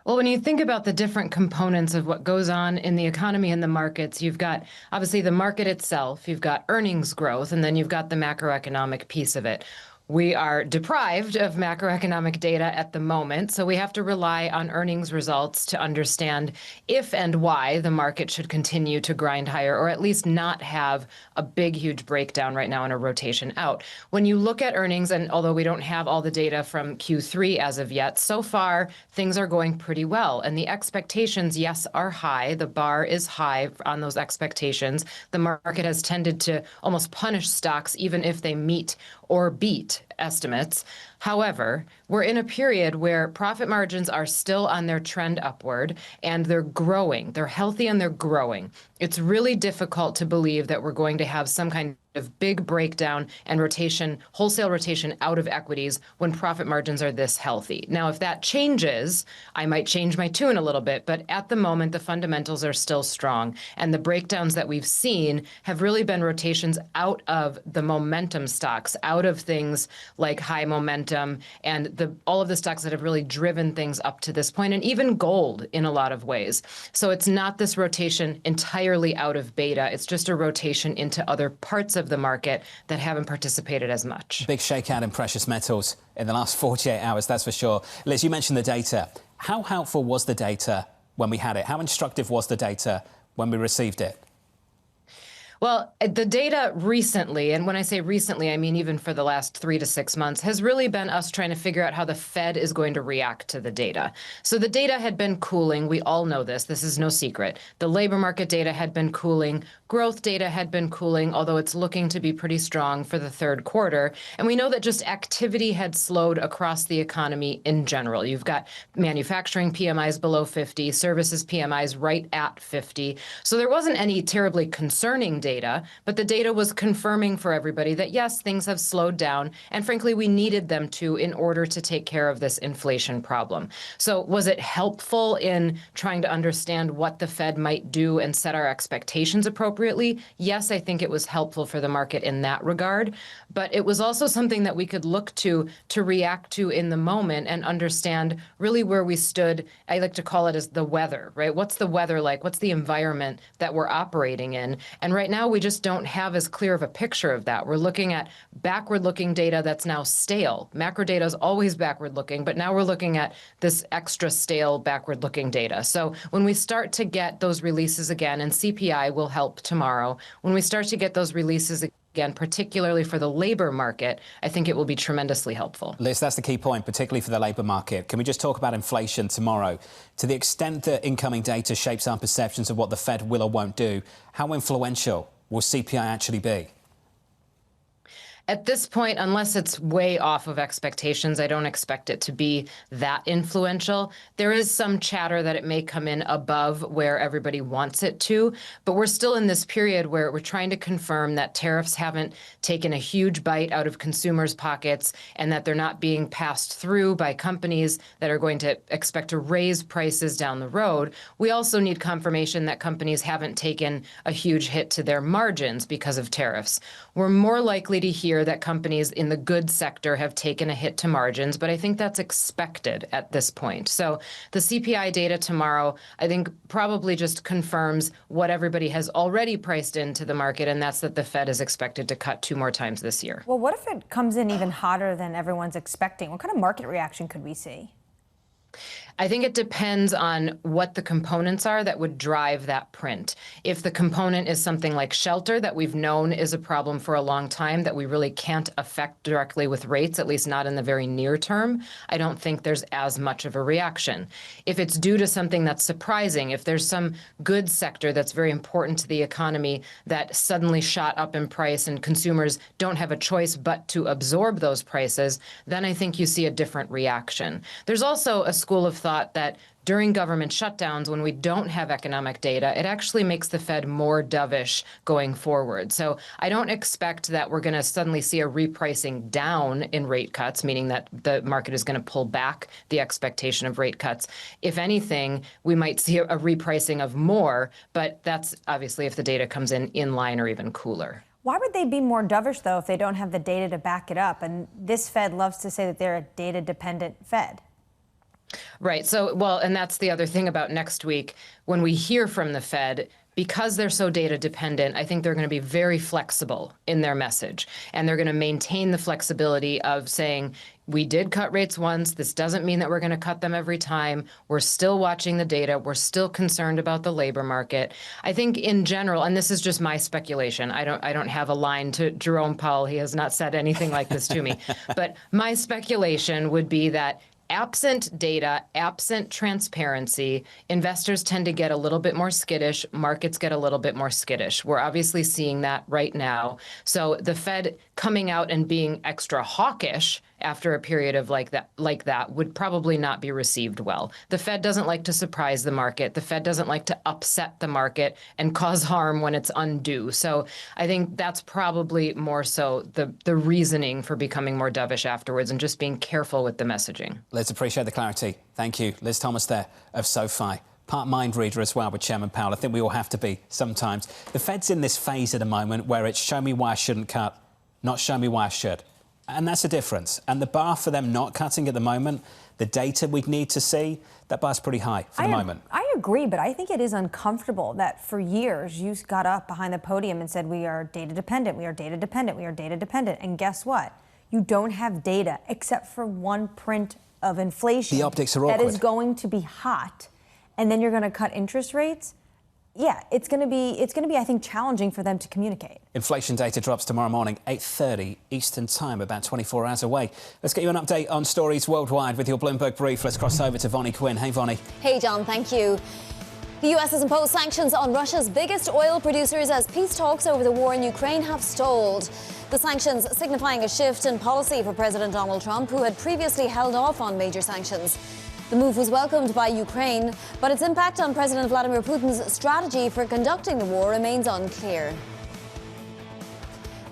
Well, when you think about the different components of what goes on in the economy and the markets, you've got obviously the market itself, you've got earnings growth, and then you've got the macroeconomic piece of it. We are deprived of macroeconomic data at the moment, so we have to rely on earnings results to understand if and why the market should continue to grind higher, or at least not have a big, huge breakdown right now in a rotation out. When you look at earnings, and although we don't have all the data from Q3 as of yet, so far things are going pretty well. And the expectations, yes, are high. The bar is high on those expectations. The market has tended to almost punish stocks even if they meet or beat estimates. However, we're in a period where profit margins are still on their trend upward, and they're growing. They're healthy and they're growing. It's really difficult to believe that we're going to have some kind of big breakdown and rotation, wholesale rotation out of equities when profit margins are this healthy. Now, if that changes, I might change my tune a little bit, but at the moment, the fundamentals are still strong. And the breakdowns that we've seen have really been rotations out of the momentum stocks, out of things like high momentum and all of the stocks that have really driven things up to this point, and even gold in a lot of ways. So it's not this rotation entirely out of beta. It's just a rotation into other parts of the market that haven't participated as much. Big shakeout in precious metals in the last 48 hours, that's for sure. Liz, you mentioned the data. How helpful was the data when we had it? How instructive was the data when we received it? Well, the data recently, and when I say recently, I mean even for the last 3 to 6 months, has really been us trying to figure out how the Fed is going to react to the data. So the data had been cooling. We all know this. This is no secret. The labor market data had been cooling. Growth data had been cooling, although it's looking to be pretty strong for the third quarter. And we know that just activity had slowed across the economy in general. You've got manufacturing PMIs below 50, services PMIs right at 50. So there wasn't any terribly concerning data, but the data was confirming for everybody that, yes, things have slowed down. And frankly, we needed them to in order to take care of this inflation problem. So was it helpful in trying to understand what the Fed might do and set our expectations appropriately? Yes, I think it was helpful for the market in that regard. But it was also something that we could look to react to in the moment and understand really where we stood. I like to call it as the weather, right? What's the weather like? What's the environment that we're operating in? And right now, we just don't have as clear of a picture of that. We're looking at backward-looking data that's now stale. Macro data is always backward-looking, but now we're looking at this extra stale backward-looking data. So when we start to get those releases again, and CPI will help tomorrow, when we start to get those releases again, particularly for the labor market, I think it will be tremendously helpful. Liz, that's the key point, particularly for the labour market. Can we just talk about inflation tomorrow? To the extent that incoming data shapes our perceptions of what the Fed will or won't do, how influential will CPI actually be? At this point, unless it's way off of expectations, I don't expect it to be that influential. There is some chatter that it may come in above where everybody wants it to, but we're still in this period where we're trying to confirm that tariffs haven't taken a huge bite out of consumers' pockets and that they're not being passed through by companies that are going to expect to raise prices down the road. We also need confirmation that companies haven't taken a huge hit to their margins because of tariffs. We're more likely to hear that companies in the goods sector have taken a hit to margins, but I think that's expected at this point. So the CPI data tomorrow, I think, probably just confirms what everybody has already priced into the market, and that's that the Fed is expected to cut 2 more times this year. Well, what if it comes in even hotter than everyone's expecting? What kind of market reaction could we see? I think it depends on what the components are that would drive that print. If the component is something like shelter that we've known is a problem for a long time that we really can't affect directly with rates, at least not in the very near term, I don't think there's as much of a reaction. If it's due to something that's surprising, if there's some goods sector that's very important to the economy that suddenly shot up in price and consumers don't have a choice but to absorb those prices, then I think you see a different reaction. There's also a school of thought that during government shutdowns, when we don't have economic data, it actually makes the Fed more dovish going forward. So I don't expect that we're going to suddenly see a repricing down in rate cuts, meaning that the market is going to pull back the expectation of rate cuts. If anything, we might see a repricing of more, but that's obviously if the data comes in line or even cooler. Why would they be more dovish, though, if they don't have the data to back it up? And this Fed loves to say that they're a data-dependent Fed. Right. So, well, and that's the other thing about next week. When we hear from the Fed, because they're so data dependent, I think they're going to be very flexible in their message. And they're going to maintain the flexibility of saying, we did cut rates once. This doesn't mean that we're going to cut them every time. We're still watching the data. We're still concerned about the labor market. I think in general, and this is just my speculation, I don't have a line to Jerome Powell. He has not said anything like this to me. But my speculation would be that absent data, absent transparency, investors tend to get a little bit more skittish. Markets get a little bit more skittish. We're obviously seeing that right now. So the Fed coming out and being extra hawkish after a period of like that would probably not be received well. The Fed doesn't like to surprise the market. The Fed doesn't like to upset the market and cause harm when it's undue. So I think that's probably more so the reasoning for becoming more dovish afterwards and just being careful with the messaging. Liz, appreciate the clarity. Thank you. Liz Thomas there of SoFi. Part mind reader as well with Chairman Powell. I think we all have to be sometimes. The Fed's in this phase at the moment where it's show me why I shouldn't cut, not show me why I should. And that's a difference. And the bar for them not cutting at the moment, the data we'd need to see, that bar's pretty high for the moment. I agree, but I think it is uncomfortable that for years you got up behind the podium and said, we are data dependent, we are data dependent, we are data dependent. And guess what? You don't have data except for one print of inflation. The optics are awkward. That is going to be hot. And then you're going to cut interest rates. Yeah, it's going to be, I think, challenging for them to communicate. Inflation data drops tomorrow morning, 8:30 Eastern Time, about 24 hours away. Let's get you an update on stories worldwide with your Bloomberg Brief. Let's cross over to Vonnie Quinn. Hey, Vonnie. Hey, John, thank you. The U.S. has imposed sanctions on Russia's biggest oil producers as peace talks over the war in Ukraine have stalled. The sanctions signifying a shift in policy for President Donald Trump, who had previously held off on major sanctions. The move was welcomed by Ukraine, but its impact on President Vladimir Putin's strategy for conducting the war remains unclear.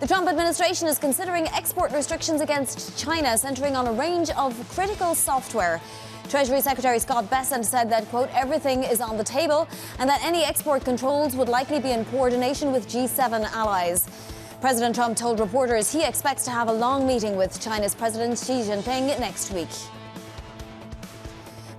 The Trump administration is considering export restrictions against China, centering on a range of critical software. Treasury Secretary Scott Bessent said that, quote, everything is on the table and that any export controls would likely be in coordination with G7 allies. President Trump told reporters he expects to have a long meeting with China's President Xi Jinping next week.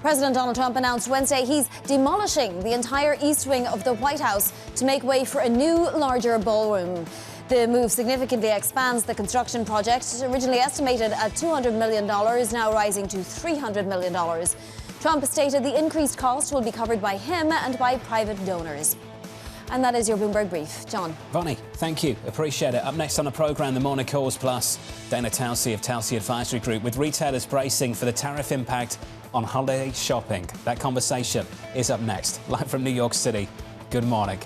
President Donald Trump announced Wednesday he's demolishing the entire east wing of the White House to make way for a new, larger ballroom. The move significantly expands the construction project, originally estimated at $200 million, now rising to $300 million. Trump stated the increased cost will be covered by him and by private donors. And that is your Bloomberg Brief. John. Vonnie, thank you. Appreciate it. Up next on the programme, the Morning Calls Plus, Dana Telsey of Telsey Advisory Group, with retailers bracing for the tariff impact on holiday shopping. That conversation is up next. Live from New York City. Good morning.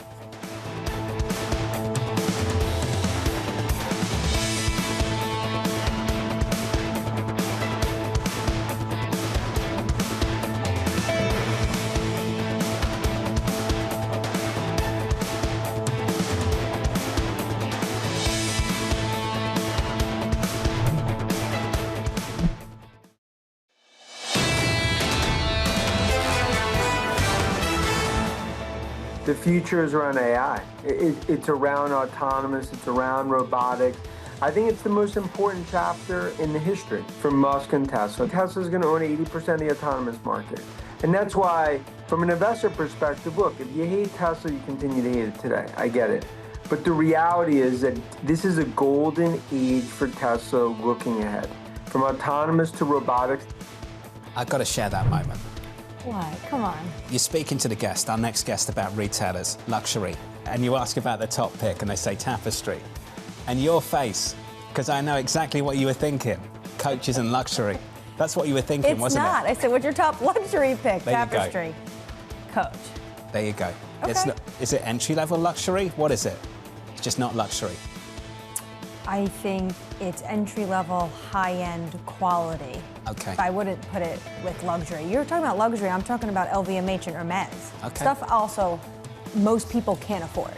The future is around AI. It's around autonomous, it's around robotics. I think it's the most important chapter in the history for Musk and Tesla. Tesla's going to own 80% of the autonomous market. And that's why, from an investor perspective, look, if you hate Tesla, you continue to hate it today. I get it. But the reality is that this is a golden age for Tesla looking ahead. From autonomous to robotics. I've got to share that moment. Why? Come on. You're speaking to the guest, our next guest, about retailers, luxury, and you ask about the top pick and they say Tapestry. And your face, because I know exactly what you were thinking, coaches and luxury. That's what you were thinking, wasn't it? It's not. I said, what's your top luxury pick? There you go. Tapestry. Coach. There you go. Okay. It's not, is it entry-level luxury? What is it? It's just not luxury. I think it's entry-level, high-end quality. Okay. I wouldn't put it with luxury. You're talking about luxury. I'm talking about LVMH and Hermes. Okay. Stuff also most people can't afford.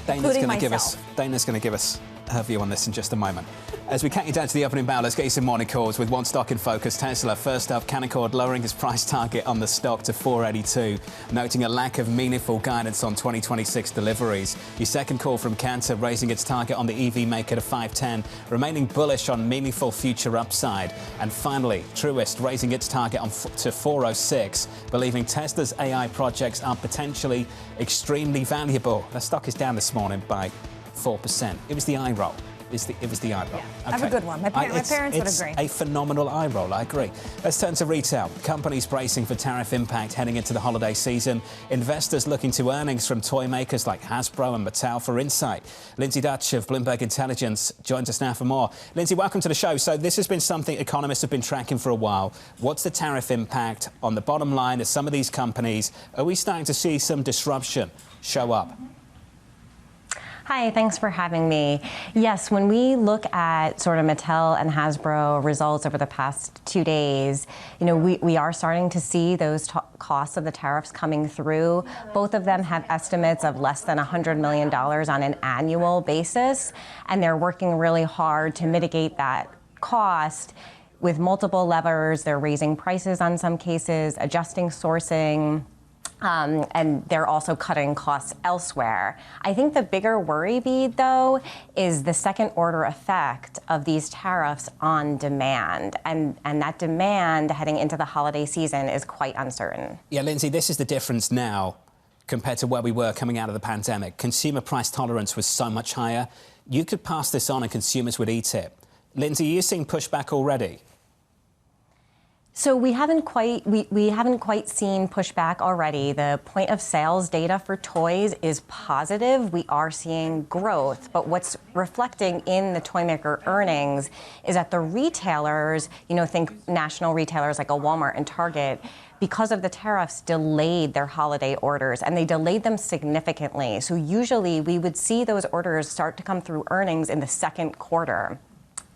Dana's going to give us her view on this in just a moment. As we count you down to the opening bell, let's get you some morning calls with one stock in focus. Tesla, first up, Canaccord lowering his price target on the stock to 482, noting a lack of meaningful guidance on 2026 deliveries. Your second call from Cantor, raising its target on the EV maker to 510, remaining bullish on meaningful future upside. And finally, Truist raising its target to 406, believing Tesla's AI projects are potentially extremely valuable. The stock is down this morning by 4%. It was the eye roll. It was the eye roll. Yeah, I have a good one. My parents would agree. It's a phenomenal eye roll, I agree. Let's turn to retail. Companies bracing for tariff impact heading into the holiday season. Investors looking to earnings from toy makers like Hasbro and Mattel for insight. Lindsay Dutch of Bloomberg Intelligence joins us now for more. Lindsay, welcome to the show. So this has been something economists have been tracking for a while. What's the tariff impact on the bottom line of some of these companies? Are we starting to see some disruption show up? Hi, thanks for having me. Yes, when we look at sort of Mattel and Hasbro results over the past 2 days, we are starting to see those costs of the tariffs coming through. Both of them have estimates of less than $100 million on an annual basis, and they're working really hard to mitigate that cost with multiple levers. They're raising prices on some cases, adjusting sourcing, and they're also cutting costs elsewhere. I think the bigger worry bead, though, is the second order effect of these tariffs on demand. And that demand heading into the holiday season is quite uncertain. Yeah, Lindsay, this is the difference now compared to where we were coming out of the pandemic. Consumer price tolerance was so much higher. You could pass this on and consumers would eat it. Lindsay, you're seeing pushback already. So we haven't quite seen pushback already. The point of sales data for toys is positive. We are seeing growth, but what's reflecting in the toy maker earnings is that the retailers, think national retailers like a Walmart and Target, because of the tariffs, delayed their holiday orders, and they delayed them significantly. So usually we would see those orders start to come through earnings in the second quarter.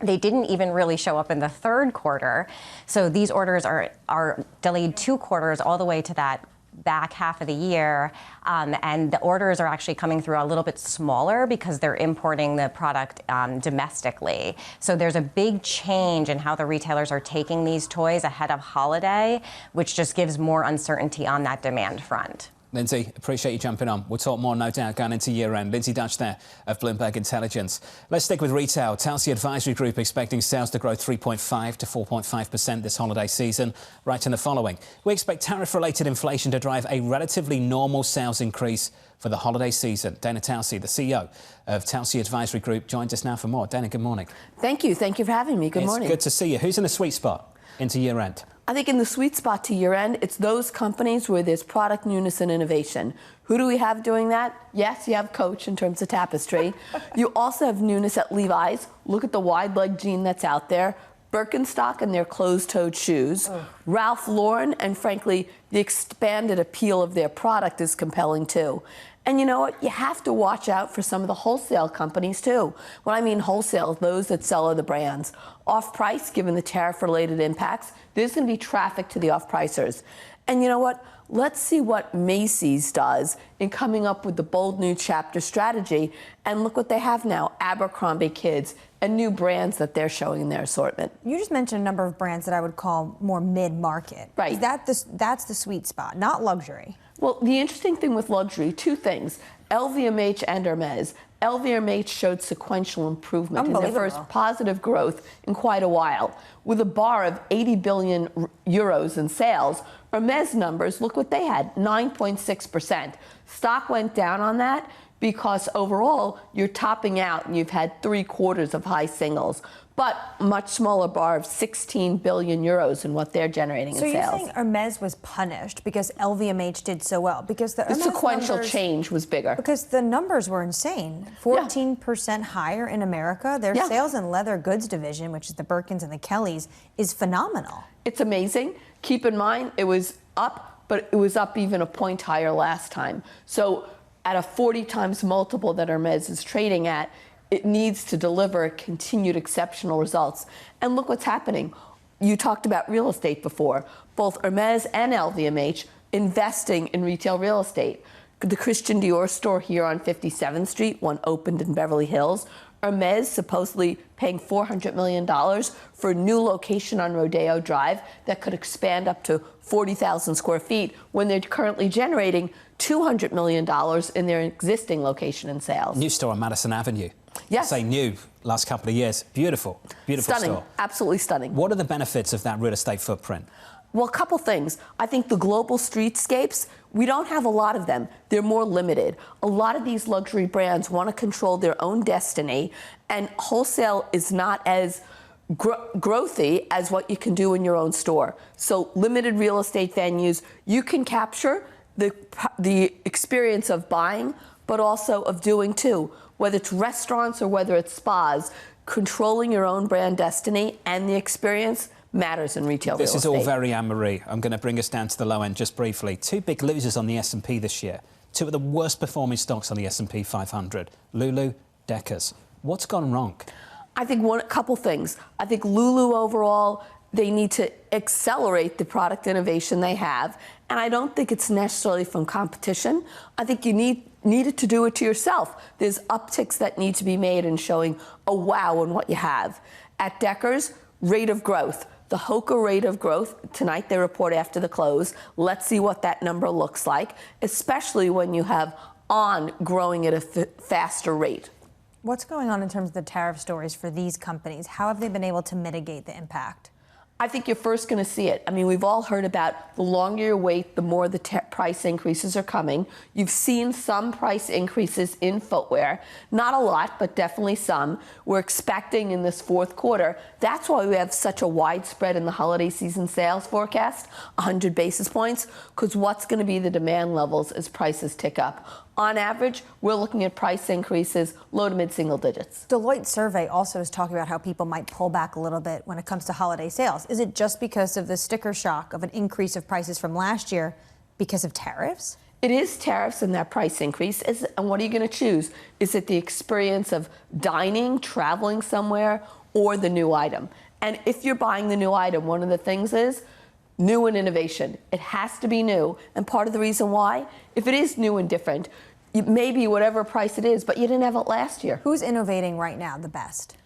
They didn't even really show up in the third quarter. So these orders are delayed 2 quarters all the way to that back half of the year, and the orders are actually coming through a little bit smaller because they're importing the product domestically. So there's a big change in how the retailers are taking these toys ahead of holiday, which just gives more uncertainty on that demand front. Lindsay, appreciate you jumping on. We'll talk more, no doubt, going into year-end. Lindsay Dutch there of Bloomberg Intelligence. Let's stick with retail. Telsey Advisory Group expecting sales to grow 3.5 to 4.5% this holiday season. Right in the following. We expect tariff-related inflation to drive a relatively normal sales increase for the holiday season. Dana Telsey, the CEO of Telsey Advisory Group, joins us now for more. Dana, good morning. Thank you. Thank you for having me. Good morning. It's good to see you. Who's in the sweet spot into year-end? I think in the sweet spot to year-end, it's those companies where there's product newness and innovation. Who do we have doing that? Yes, you have Coach in terms of Tapestry. You also have newness at Levi's. Look at the wide-leg jean that's out there. Birkenstock and their closed-toed shoes. Ralph Lauren, and frankly, the expanded appeal of their product is compelling too. And you know what? You have to watch out for some of the wholesale companies too. When I mean wholesale, those that sell other brands. Off-price, given the tariff-related impacts, there's going to be traffic to the off-pricers. And you know what? Let's see what Macy's does in coming up with the bold new chapter strategy. And look what they have now, Abercrombie Kids, and new brands that they're showing in their assortment. You just mentioned a number of brands that I would call more mid-market. Right. That's the sweet spot, not luxury. Well, the interesting thing with luxury, two things, LVMH and Hermes. LVMH showed sequential improvement in their first positive growth in quite a while. With a bar of 80 billion euros in sales, Hermes numbers, look what they had, 9.6%. Stock went down on that because overall you're topping out and you've had 3/4 of high singles. But much smaller bar of 16 billion euros in what they're generating in sales. So you're saying Hermes was punished because LVMH did so well? Because the Hermes sequential numbers, change was bigger. Because the numbers were insane. 14% higher in America. Their sales in leather goods division, which is the Birkins and the Kellys, is phenomenal. It's amazing. Keep in mind, it was up, but it was up even a point higher last time. So at a 40 times multiple that Hermes is trading at, it needs to deliver continued exceptional results. And look what's happening. You talked about real estate before. Both Hermes and LVMH investing in retail real estate. The Christian Dior store here on 57th Street, one opened in Beverly Hills. Hermes supposedly paying $400 million for a new location on Rodeo Drive that could expand up to 40,000 square feet when they're currently generating $200 million in their existing location in sales. New store on Madison Avenue. Yes. I say new, last couple of years. Beautiful, beautiful stunning, store. Absolutely stunning. What are the benefits of that real estate footprint? Well, a couple things. I think the global streetscapes, we don't have a lot of them. They're more limited. A lot of these luxury brands want to control their own destiny, and wholesale is not as growthy as what you can do in your own store. So limited real estate venues, you can capture the experience of buying, but also of doing too. Whether it's restaurants or whether it's spas, controlling your own brand destiny and the experience matters in retail real estate. This is all very Annmarie. I'm going to bring us down to the low end just briefly. Two big losers on the S&P this year. Two of the worst performing stocks on the S&P 500. Lulu, Deckers. What's gone wrong? I think a couple things. I think Lulu overall, they need to accelerate the product innovation they have. And I don't think it's necessarily from competition. I think you needed to do it to yourself. There's upticks that need to be made in showing a wow in what you have. At Deckers, rate of growth. The HOKA rate of growth, tonight they report after the close. Let's see what that number looks like, especially when you have On growing at a faster rate. What's going on in terms of the tariff stories for these companies? How have they been able to mitigate the impact? I think you're first going to see it. I mean, we've all heard about the longer you wait, the more the price increases are coming. You've seen some price increases in footwear. Not a lot, but definitely some. We're expecting in this fourth quarter. That's why we have such a wide spread in the holiday season sales forecast, 100 basis points, because what's going to be the demand levels as prices tick up? On average, we're looking at price increases low to mid-single digits. Deloitte survey also is talking about how people might pull back a little bit when it comes to holiday sales. Is it just because of the sticker shock of an increase of prices from last year because of tariffs? It is tariffs and that price increase. And what are you going to choose? Is it the experience of dining, traveling somewhere, or the new item? And if you're buying the new item, one of the things is new and innovation. It has to be new. And part of the reason why, if it is new and different, maybe whatever price it is, but you didn't have it last year. Who's innovating right now the best?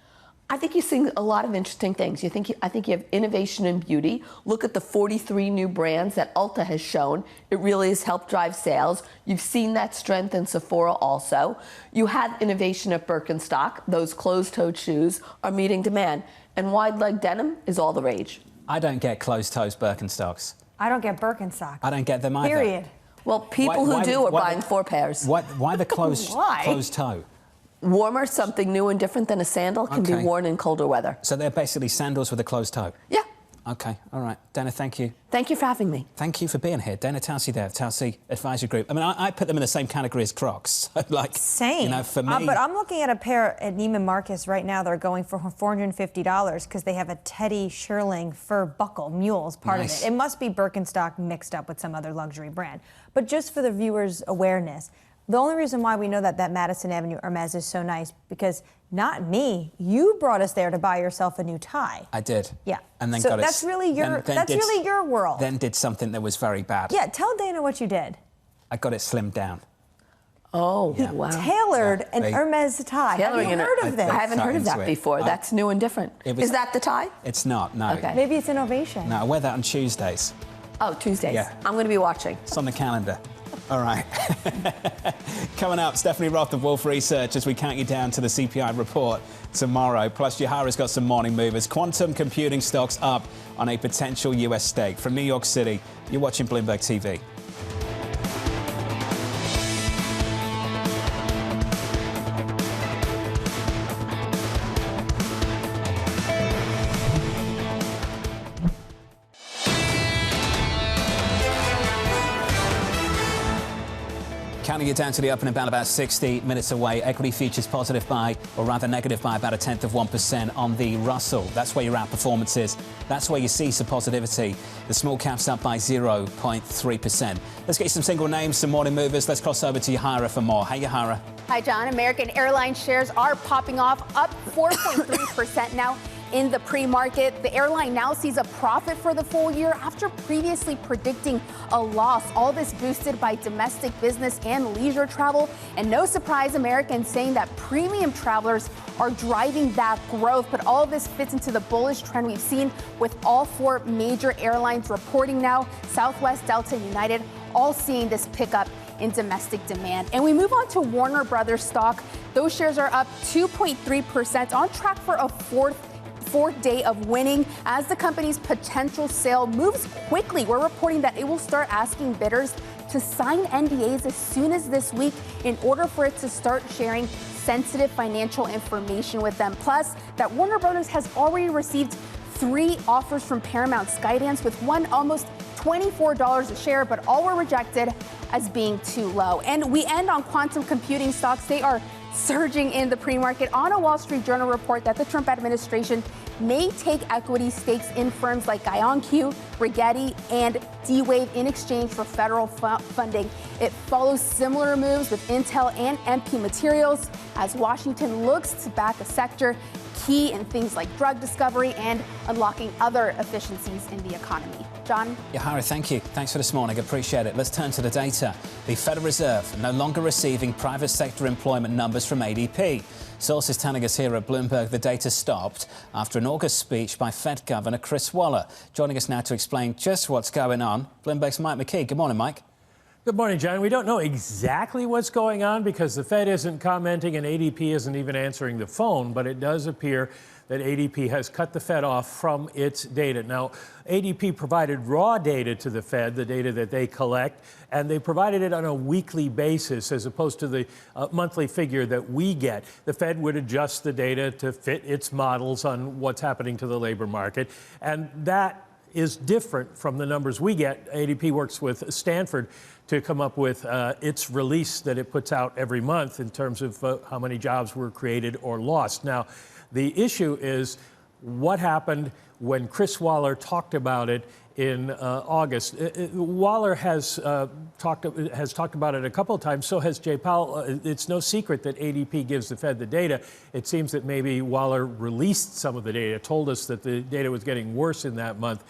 I think you're seeing a lot of interesting things. I think you have innovation in beauty. Look at the 43 new brands that Ulta has shown. It really has helped drive sales. You've seen that strength in Sephora also. You have innovation at Birkenstock. Those closed-toed shoes are meeting demand. And wide-leg denim is all the rage. I don't get closed-toes Birkenstocks. I don't get Birkenstock. I don't get them either. Period. Well, people who do are buying 4 pairs. Why the closed toe? Warmer, something new and different than a sandal, can be worn in colder weather. So they're basically sandals with a closed toe? Yeah. OK, all right. Dana, thank you. Thank you for having me. Thank you for being here. Dana Telsey there, Telsey Advisory Group. I mean, I put them in the same category as Crocs. Like, Same. You know, for me... but I'm looking at a pair at Neiman Marcus right now. They're going for $450 because they have a Teddy Shearling fur buckle, mules, part of it. It must be Birkenstock mixed up with some other luxury brand. But just for the viewers' awareness, the only reason why we know that Madison Avenue Hermes is so nice, because not me, you brought us there to buy yourself a new tie. I did. Yeah. And then so got that's really your really your world. Then did something that was very bad. Yeah, tell Dana what you did. I got it slimmed down. Oh, yeah. wow. Tailored an Hermes tie. Have you heard of this? I haven't heard of that before. That's new and different. Is that the tie? It's not, no. Okay. Maybe it's innovation. No, I wear that on Tuesdays. Oh, Tuesdays. Yeah. I'm going to be watching. It's on the calendar. All right. Coming up, Stephanie Roth of Wolf Research as we count you down to the CPI report tomorrow. Plus, Jahara's got some morning movers. Quantum computing stocks up on a potential US stake. From New York City, you're watching Bloomberg TV. Counting it down to the open about 60 minutes away. Equity futures positive by, or rather negative by about 0.1% on the Russell. That's where your outperformance is. That's where you see some positivity. The small caps up by 0.3%. Let's get you some single names, some morning movers. Let's cross over to Yahara for more. Hey, Yahara. Hi, John. American Airlines shares are popping off, up 4.3% now. In the pre-market, the airline now sees a profit for the full year after previously predicting a loss. All this boosted by domestic business and leisure travel. And no surprise, Americans saying that premium travelers are driving that growth. But all of this fits into the bullish trend we've seen with all 4 major airlines reporting now. Southwest, Delta, United, all seeing this pickup in domestic demand. And we move on to Warner Brothers stock. Those shares are up 2.3%, on track for a fourth day of winning as the company's potential sale moves quickly. We're reporting that it will start asking bidders to sign NDAs as soon as this week in order for it to start sharing sensitive financial information with them. Plus, that Warner Brothers has already received 3 offers from Paramount Skydance, with one almost $24 a share, but all were rejected as being too low. And we end on quantum computing stocks. They are surging in the pre-market on a Wall Street Journal report that the Trump administration may take equity stakes in firms like IonQ, Rigetti, and D-Wave in exchange for federal funding. It follows similar moves with Intel and MP Materials as Washington looks to back a sector key in things like drug discovery and unlocking other efficiencies in the economy. John? Yahara, thank you. Thanks for this morning. Appreciate it. Let's turn to the data. The Federal Reserve no longer receiving private sector employment numbers from ADP. Sources telling us here at Bloomberg the data stopped after an August speech by Fed Governor Chris Waller. Joining us now to explain just what's going on, Bloomberg's Mike McKee. Good morning, Mike. Good morning, John. We don't know exactly what's going on because the Fed isn't commenting and ADP isn't even answering the phone, but it does appear that ADP has cut the Fed off from its data. Now, ADP provided raw data to the Fed, the data that they collect, and they provided it on a weekly basis as opposed to the monthly figure that we get. The Fed would adjust the data to fit its models on what's happening to the labor market, and that is different from the numbers we get. ADP works with Stanford to come up with its release that it puts out every month in terms of how many jobs were created or lost. Now, the issue is what happened when Chris Waller talked about it in August. Waller has talked about it a couple of times. So has Jay Powell. It's no secret that ADP gives the Fed the data. It seems that maybe Waller released some of the data, told us that the data was getting worse in that month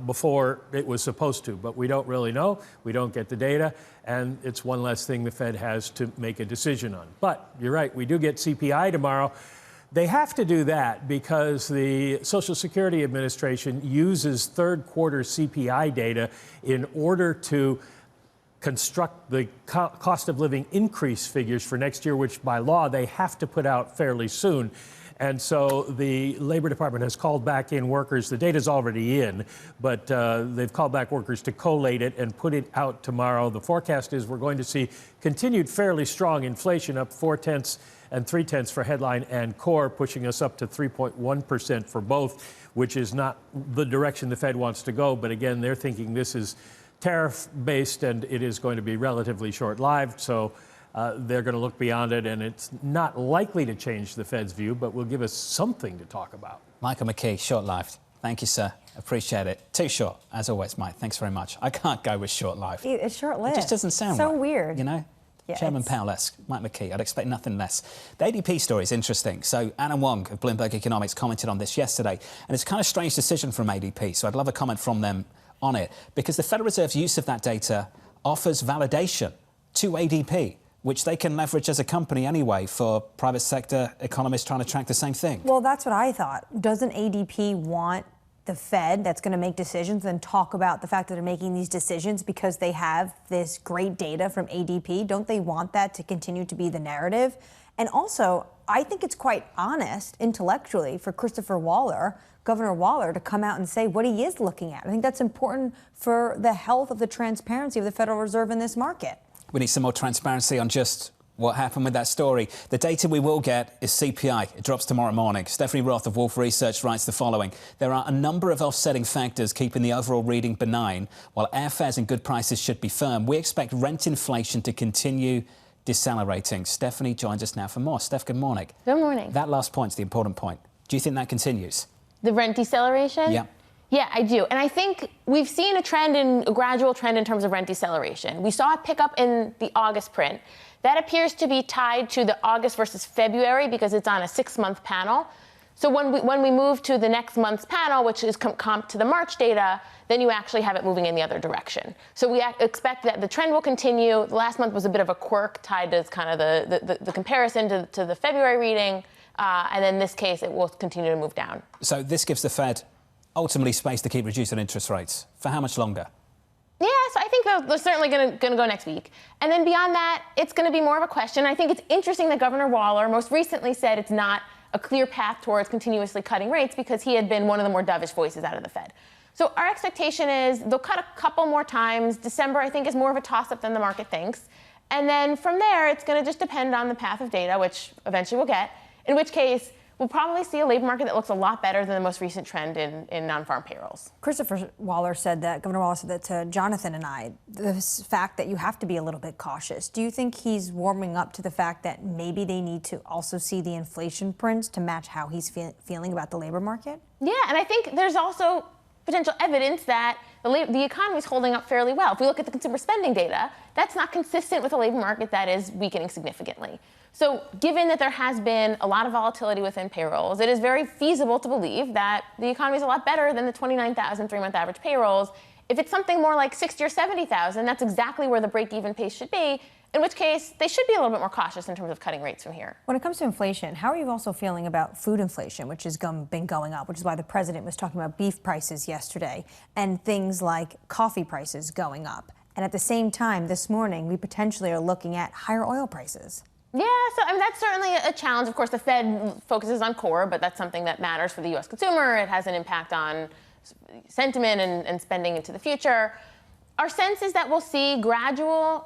before it was supposed to. But we don't really know. We don't get the data. And it's one less thing the Fed has to make a decision on. But you're right. We do get CPI tomorrow. They have to do that because the Social Security Administration uses third quarter CPI data in order to construct the cost of living increase figures for next year, which by law they have to put out fairly soon. And so the Labor Department has called back in workers. The data's already in, but they've called back workers to collate it and put it out tomorrow. The forecast is we're going to see continued fairly strong inflation, up 0.4 and 0.3 for headline and core, pushing us up to 3.1% for both, which is not the direction the Fed wants to go. But again, they're thinking this is tariff-based and it is going to be relatively short-lived. So they're going to look beyond it, and it's not likely to change the Fed's view, but will give us something to talk about. Michael McKee, short-lived. Thank you, sir. Appreciate it. Too short, as always, Mike. Thanks very much. I can't go with short-lived. It's short-lived. It just doesn't sound so right. weird. You know? Yeah, Chairman Powell-esque, Mike McKee. I'd expect nothing less. The ADP story is interesting. So Anna Wong of Bloomberg Economics commented on this yesterday, and it's a kind of strange decision from ADP, so I'd love a comment from them on it, because the Federal Reserve's use of that data offers validation to ADP, which they can leverage as a company anyway for private sector economists trying to track the same thing. Well, that's what I thought. Doesn't ADP want the Fed that's going to make decisions and talk about the fact that they're making these decisions because they have this great data from ADP? Don't they want that to continue to be the narrative? And also, I think it's quite honest intellectually for Christopher Waller, Governor Waller, to come out and say what he is looking at. I think that's important for the health of the transparency of the Federal Reserve in this market. We need some more transparency on just what happened with that story. The data we will get is CPI. It drops tomorrow morning. Stephanie Roth of Wolfe Research writes the following. There are a number of offsetting factors keeping the overall reading benign. While airfares and good prices should be firm, we expect rent inflation to continue decelerating. Stephanie joins us now for more. Steph, good morning. Good morning. That last point's the important point. Do you think that continues? The rent deceleration? Yeah. Yeah, I do. And I think we've seen a gradual trend in terms of rent deceleration. We saw a pickup in the August print. That appears to be tied to the August versus February because it's on a 6-month panel. So when we move to the next month's panel, which is comp to the March data, then you actually have it moving in the other direction. So we expect that the trend will continue. The last month was a bit of a quirk tied to kind of the comparison to the February reading. And in this case, it will continue to move down. So this gives the Fed ultimately space to keep reducing interest rates. For how much longer? Yeah, so I think they're certainly going to go next week. And then beyond that, it's going to be more of a question. I think it's interesting that Governor Waller most recently said it's not a clear path towards continuously cutting rates because he had been one of the more dovish voices out of the Fed. So our expectation is they'll cut a couple more times. December, I think, is more of a toss-up than the market thinks. And then from there, it's going to just depend on the path of data, which eventually we'll get, in which case we'll probably see a labor market that looks a lot better than the most recent trend in non-farm payrolls. Christopher Waller said that, Governor Waller said that to Jonathan and I, the fact that you have to be a little bit cautious. Do you think he's warming up to the fact that maybe they need to also see the inflation prints to match how he's feeling about the labor market? Yeah, and I think there's also potential evidence that the economy is holding up fairly well. If we look at the consumer spending data, that's not consistent with a labor market that is weakening significantly. So given that there has been a lot of volatility within payrolls, it is very feasible to believe that the economy is a lot better than the 29,000 three-month average payrolls. If it's something more like 60 or 70,000, that's exactly where the break-even pace should be, in which case they should be a little bit more cautious in terms of cutting rates from here. When it comes to inflation, how are you also feeling about food inflation, which has been going up, which is why the president was talking about beef prices yesterday, and things like coffee prices going up? And at the same time, this morning, we potentially are looking at higher oil prices. Yeah, so I mean, that's certainly a challenge. Of course, the Fed focuses on core, but that's something that matters for the U.S. consumer. It has an impact on sentiment and spending into the future. Our sense is that we'll see gradual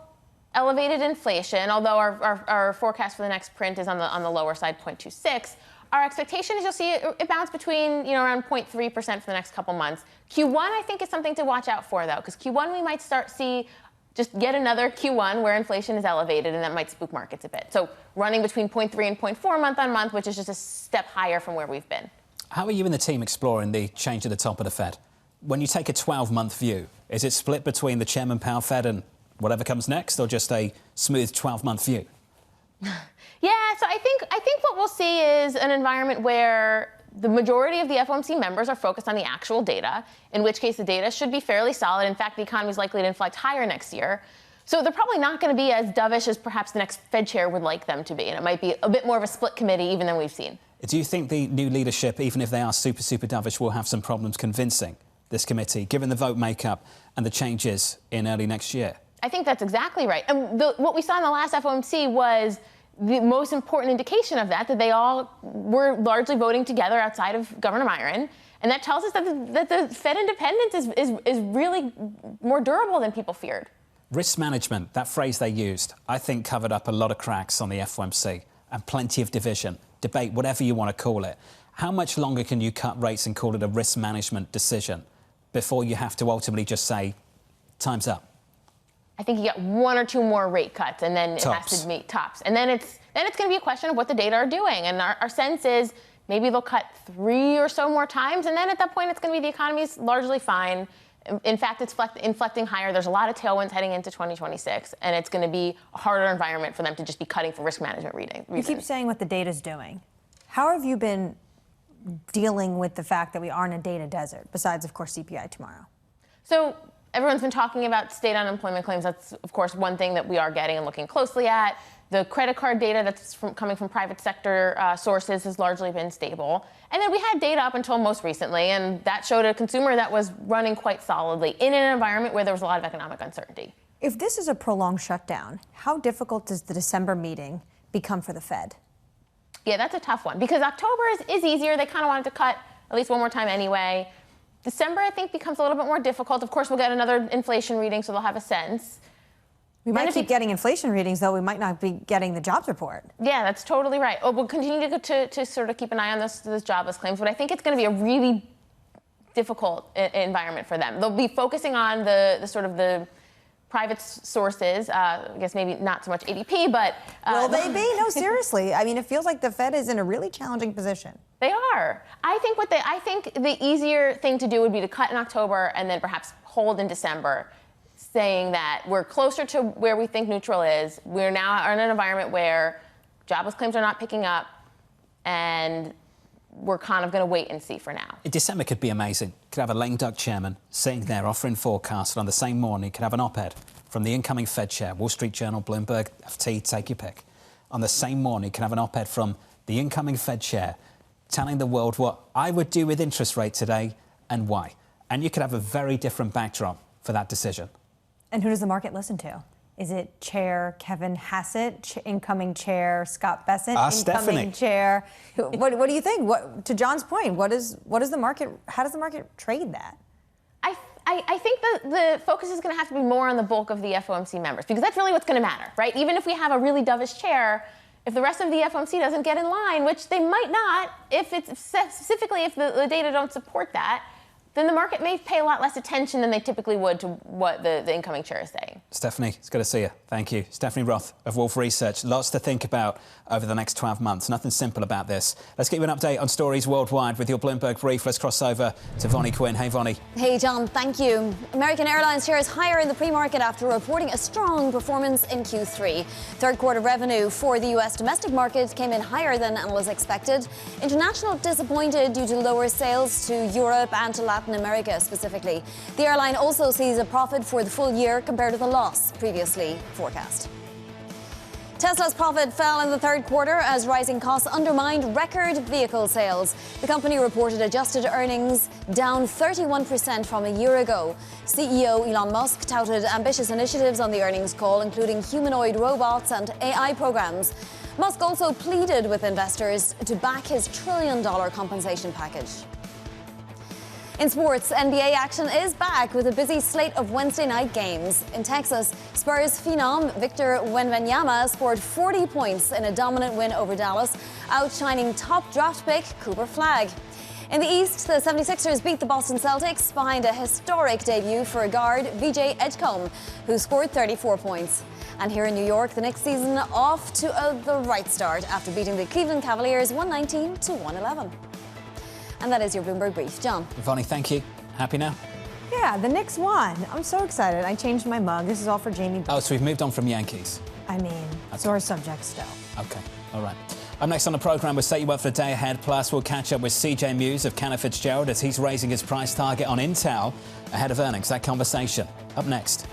elevated inflation, although our forecast for the next print is on the lower side, 0.26. Our expectation is you'll see it bounce between around 0.3% for the next couple months. Q1, I think, is something to watch out for, though, because Q1 we might start see just yet another Q1 where inflation is elevated, and that might spook markets a bit. So running between 0.3 and 0.4 month on month, which is just a step higher from where we've been. How are you and the team exploring the change at the top of the Fed? When you take a 12-month view, is it split between the Chairman Powell Fed and whatever comes next, or just a smooth 12-month view? Yeah, so I think what we'll see is an environment where the majority of the FOMC members are focused on the actual data, in which case the data should be fairly solid. In fact, the economy is likely to inflect higher next year. So they're probably not going to be as dovish as perhaps the next Fed chair would like them to be. And it might be a bit more of a split committee even than we've seen. Do you think the new leadership, even if they are super dovish, will have some problems convincing this committee, given the vote makeup and the changes in early next year? I think that's exactly right. And what we saw in the last FOMC was the most important indication of that they all were largely voting together outside of Governor Myron. And that tells us that the Fed independence is really more durable than people feared. Risk management, that phrase they used, I think covered up a lot of cracks on the FOMC and plenty of division, debate, whatever you want to call it. How much longer can you cut rates and call it a risk management decision before you have to ultimately just say, time's up? I think you get one or two more rate cuts, and then it has to meet tops. And then it's going to be a question of what the data are doing. And our sense is maybe they'll cut 3 or so more times, and then at that point it's going to be the economy's largely fine. In fact, it's inflecting higher. There's a lot of tailwinds heading into 2026, and it's going to be a harder environment for them to just be cutting for risk management reasons. You keep saying what the data's doing. How have you been dealing with the fact that we are in a data desert, besides, of course, CPI tomorrow? So everyone's been talking about state unemployment claims. That's, of course, one thing that we are getting and looking closely at. The credit card data that's coming from private sector sources has largely been stable. And then we had data up until most recently, and that showed a consumer that was running quite solidly in an environment where there was a lot of economic uncertainty. If this is a prolonged shutdown, how difficult does the December meeting become for the Fed? Yeah, that's a tough one, because October is easier. They kind of wanted to cut at least one more time anyway. December, I think, becomes a little bit more difficult. Of course, we'll get another inflation reading, so they'll have a sense. We might keep getting inflation readings, though we might not be getting the jobs report. Yeah, that's totally right. Oh, we'll continue to sort of keep an eye on those jobless claims, but I think it's going to be a really difficult environment for them. They'll be focusing on the sort of the private sources. I guess maybe not so much ADP, but will they be? No, seriously. I mean, it feels like the Fed is in a really challenging position. They are. I think the easier thing to do would be to cut in October and then perhaps hold in December, saying that we're closer to where we think neutral is. We're now in an environment where jobless claims are not picking up, and we're kind of going to wait and see for now. December could be amazing. Could have a lame duck chairman sitting there offering forecasts, and on the same morning could have an op-ed from the incoming Fed chair, Wall Street Journal, Bloomberg, FT, take your pick. On the same morning could have an op-ed from the incoming Fed chair telling the world what I would do with interest rate today and why. And you could have a very different backdrop for that decision. And who does the market listen to? Is it Chair Kevin Hassett, incoming Chair Scott Bessent, incoming Stephanie. Chair? What do you think? To John's point, what is the market? How does the market trade that? I think the focus is going to have to be more on the bulk of the FOMC members, because that's really what's going to matter, right? Even if we have a really dovish chair, if the rest of the FOMC doesn't get in line, which they might not, specifically if the data don't support that, then the market may pay a lot less attention than they typically would to what the incoming chair is saying. Stephanie, it's good to see you. Thank you. Stephanie Roth of Wolf Research. Lots to think about over the next 12 months. Nothing simple about this. Let's get you an update on stories worldwide with your Bloomberg brief. Let's cross over to Vonnie Quinn. Hey, Vonnie. Hey, John. Thank you. American Airlines shares higher in the pre-market after reporting a strong performance in Q3. Third quarter revenue for the U.S. domestic market came in higher than analysts expected. International disappointed due to lower sales to Europe and to Latin America specifically. The airline also sees a profit for the full year compared to the loss previously forecast. Tesla's profit fell in the third quarter as rising costs undermined record vehicle sales. The company reported adjusted earnings down 31% from a year ago. CEO Elon Musk touted ambitious initiatives on the earnings call, including humanoid robots and AI programs. Musk also pleaded with investors to back his $1 trillion compensation package. In sports, NBA action is back with a busy slate of Wednesday night games. In Texas, Spurs phenom Victor Wembanyama scored 40 points in a dominant win over Dallas, outshining top draft pick Cooper Flagg. In the East, the 76ers beat the Boston Celtics behind a historic debut for guard VJ Edgecombe, who scored 34 points. And here in New York, the Knicks season off to the right start after beating the Cleveland Cavaliers 119-111. And that is your Bloomberg Brief. John. Vonnie, thank you. Happy now? Yeah, the Knicks won. I'm so excited. I changed my mug. This is all for Jamie. Oh, so we've moved on from Yankees. I mean, sore subject still. Okay, all right. Up next on the programme, we'll set you up for the day ahead. Plus, we'll catch up with CJ Muse of Cantor Fitzgerald as he's raising his price target on Intel ahead of earnings. That conversation up next.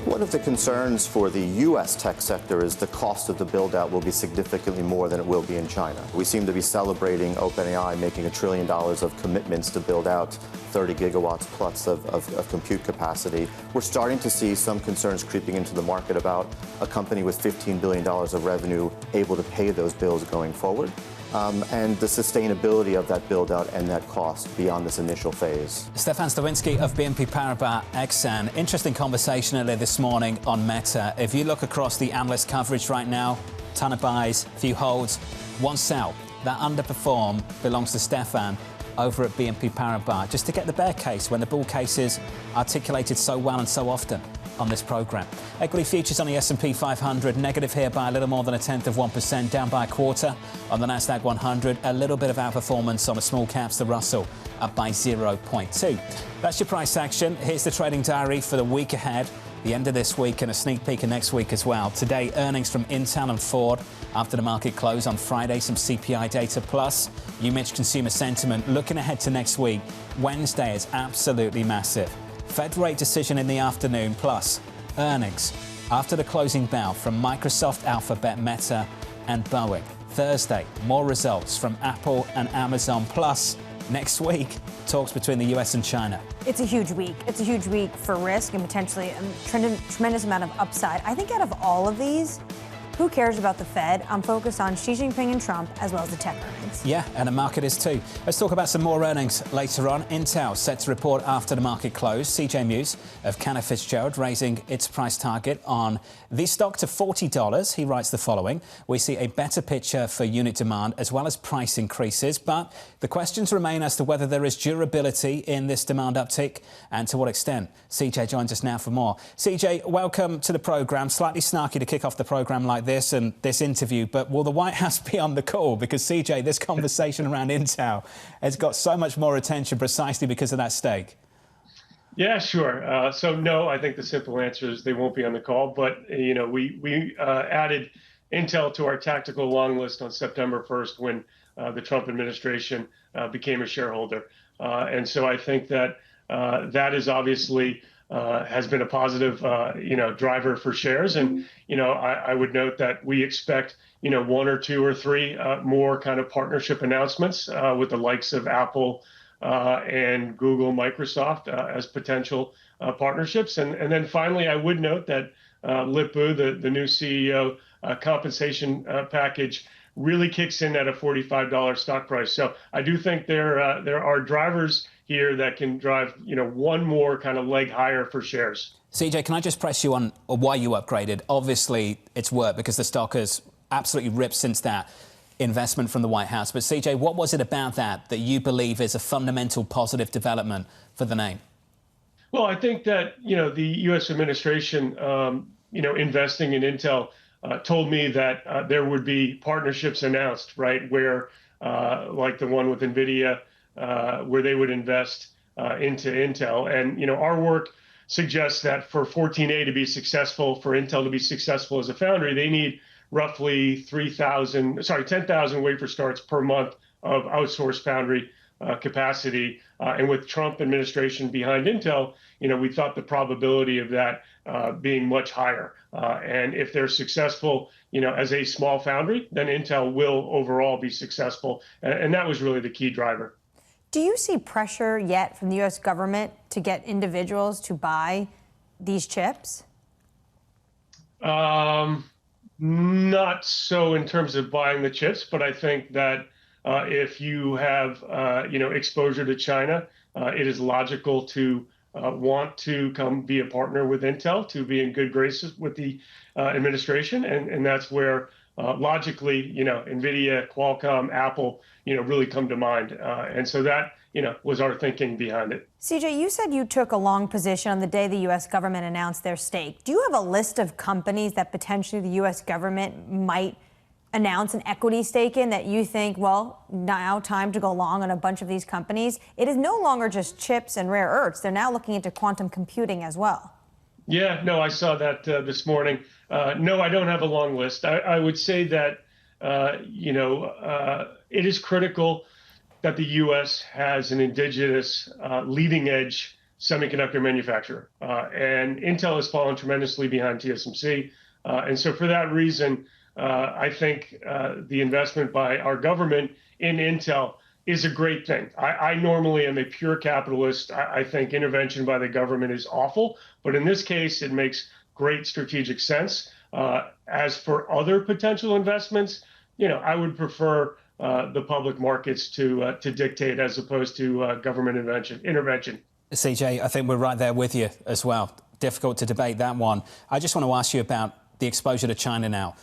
One of the concerns for the U.S. tech sector is the cost of the build-out will be significantly more than it will be in China. We seem to be celebrating OpenAI making $1 trillion of commitments to build out 30 gigawatts plus of compute capacity. We're starting to see some concerns creeping into the market about a company with $15 billion of revenue able to pay those bills going forward. And the sustainability of that build-out and that cost beyond this initial phase. Stefan Slowinski of BNP Paribas Exane. Interesting conversation earlier this morning on Meta. If you look across the analyst coverage right now, ton of buys, few holds, one sell. That underperform belongs to Stefan over at BNP Paribas, just to get the bear case when the bull case is articulated so well and so often on this program. Equity futures on the S&P 500 negative here by a little more than 0.1%, down by a quarter on the Nasdaq 100. A little bit of outperformance on the small caps, the Russell up by 0.2. That's your price action. Here's the trading diary for the week ahead, the end of this week and a sneak peek of next week as well. Today, earnings from Intel and Ford after the market close. On Friday, some CPI data plus UMich consumer sentiment. Looking ahead to next week, Wednesday is absolutely massive. Fed rate decision in the afternoon, plus earnings after the closing bell from Microsoft, Alphabet, Meta and Boeing. Thursday, more results from Apple and Amazon, plus next week, talks between the US and China. It's a huge week. It's a huge week for risk and potentially a tremendous amount of upside. I think out of all of these, who cares about the Fed? I'm focused on Xi Jinping and Trump, as well as the tech earnings. Yeah, and the market is too. Let's talk about some more earnings later on. Intel set to report after the market close. CJ Muse of Cantor Fitzgerald raising its price target on the stock to $40. He writes the following: we see a better picture for unit demand as well as price increases, but the questions remain as to whether there is durability in this demand uptick and to what extent. CJ joins us now for more. CJ, welcome to the programme. Slightly snarky to kick off the programme like this and this interview, but will the White House be on the call? Because, CJ, this conversation around Intel has got so much more attention precisely because of that stake. Yeah, sure. So no, I think the simple answer is they won't be on the call. But you know, we added Intel to our tactical long list on September 1st when the Trump administration became a shareholder, and so I think that that is obviously has been a positive driver for shares. And I would note that we expect one or two or three more kind of partnership announcements with the likes of Apple and Google, Microsoft as potential partnerships. And then finally, I would note that Lip-Bu, the new CEO, compensation package really kicks in at a $45 stock price. So I do think there are drivers here that can drive one more kind of leg higher for shares. CJ, can I just press you on why you upgraded? Obviously, it's worked because the stock has absolutely ripped since that investment from the White House. But CJ, what was it about that you believe is a fundamental positive development for the name? Well, I think that, the U.S. administration, investing in Intel told me that there would be partnerships announced, right, where like the one with NVIDIA, where they would invest into Intel. And, our work suggests that for 14A to be successful, for Intel to be successful as a foundry, they need roughly 10,000 wafer starts per month of outsourced foundry capacity. And with Trump administration behind Intel, we thought the probability of that being much higher. And if they're successful, as a small foundry, then Intel will overall be successful. And that was really the key driver. Do you see pressure yet from the U.S. government to get individuals to buy these chips? Not so in terms of buying the chips, but I think that if you have, exposure to China, it is logical to want to come be a partner with Intel, to be in good graces with the administration, and that's where logically, NVIDIA, Qualcomm, Apple, really come to mind, and so that was our thinking behind it. CJ, you said you took a long position on the day the U.S. government announced their stake. Do you have a list of companies that potentially the U.S. government might announce an equity stake in that you think, well, now time to go long on a bunch of these companies? It is no longer just chips and rare earths. They're now looking into quantum computing as well. Yeah, no, I saw that this morning. No, I don't have a long list. I would say that, it is critical that the U.S. has an indigenous leading edge semiconductor manufacturer. And Intel has fallen tremendously behind TSMC. And so for that reason, I think the investment by our government in Intel is a great thing. I normally am a pure capitalist. I think intervention by the government is awful. But in this case, it makes great strategic sense. As for other potential investments, I would prefer the public markets to dictate as opposed to government intervention. CJ, I think we're right there with you as well. Difficult to debate that one. I just want to ask you about the exposure to China now.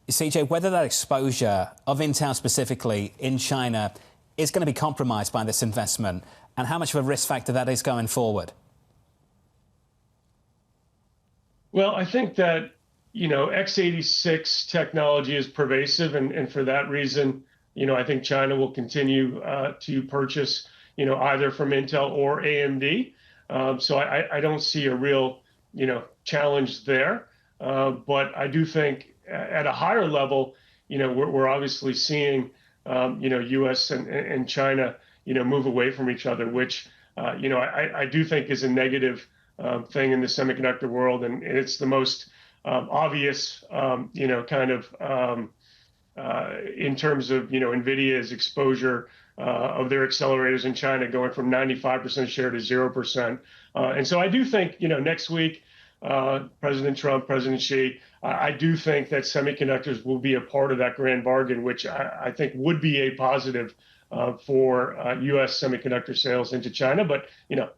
CJ, whether that exposure of Intel specifically in China is going to be compromised by this investment, and how much of a risk factor that is going forward? Well, I think that, x86 technology is pervasive, and for that reason, I think China will continue to purchase, either from Intel or AMD. So I don't see a real, challenge there. But I do think at a higher level, we're obviously seeing, U.S. and China, move away from each other, which, I do think is a negative thing in the semiconductor world. And it's the most obvious, in terms of, NVIDIA's exposure of their accelerators in China going from 95% share to 0%. And so I do think, next week, President Trump, President Xi, I do think that semiconductors will be a part of that grand bargain, which I think would be a positive for U.S. semiconductor sales into China. But,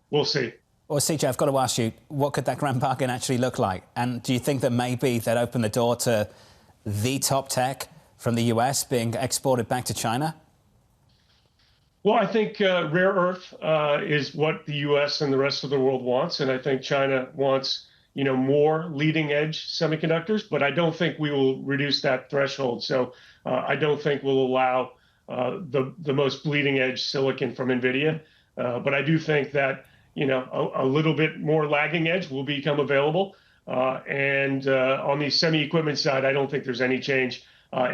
we'll see. Well, CJ, I've got to ask you, what could that grand bargain actually look like? And do you think that maybe that opened the door to the top tech from the U.S. being exported back to China? Well, I think rare earth is what the U.S. and the rest of the world wants. And I think China wants, more leading edge semiconductors. But I don't think we will reduce that threshold. So I don't think we'll allow the most bleeding edge silicon from NVIDIA. But I do think that, a little bit more lagging edge will become available. And on the semi-equipment side, I don't think there's any change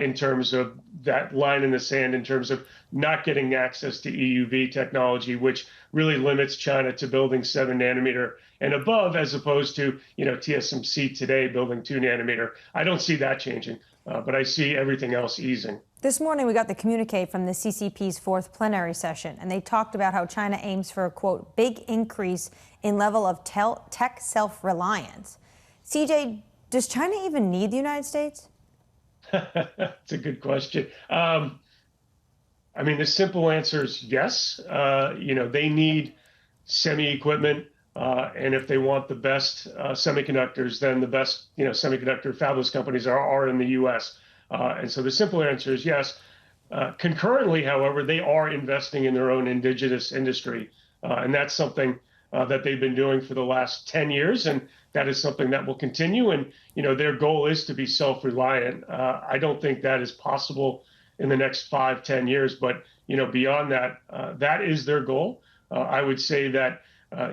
in terms of that line in the sand, in terms of not getting access to EUV technology, which really limits China to building 7 nanometer and above, as opposed to, TSMC today building 2 nanometer. I don't see that changing, but I see everything else easing. This morning, we got the communique from the CCP's 4th plenary session, and they talked about how China aims for a, quote, big increase in level of tech self-reliance. CJ, does China even need the United States? That's a good question. The simple answer is yes. They need semi-equipment, and if they want the best semiconductors, then the best, semiconductor fabless companies are in the U.S. And so the simple answer is yes. Concurrently, however, they are investing in their own indigenous industry, and that's something that they've been doing for the last 10 years, and that is something that will continue. And, their goal is to be self-reliant. I don't think that is possible in the next 5-10 years, but, beyond that, that is their goal. I would say that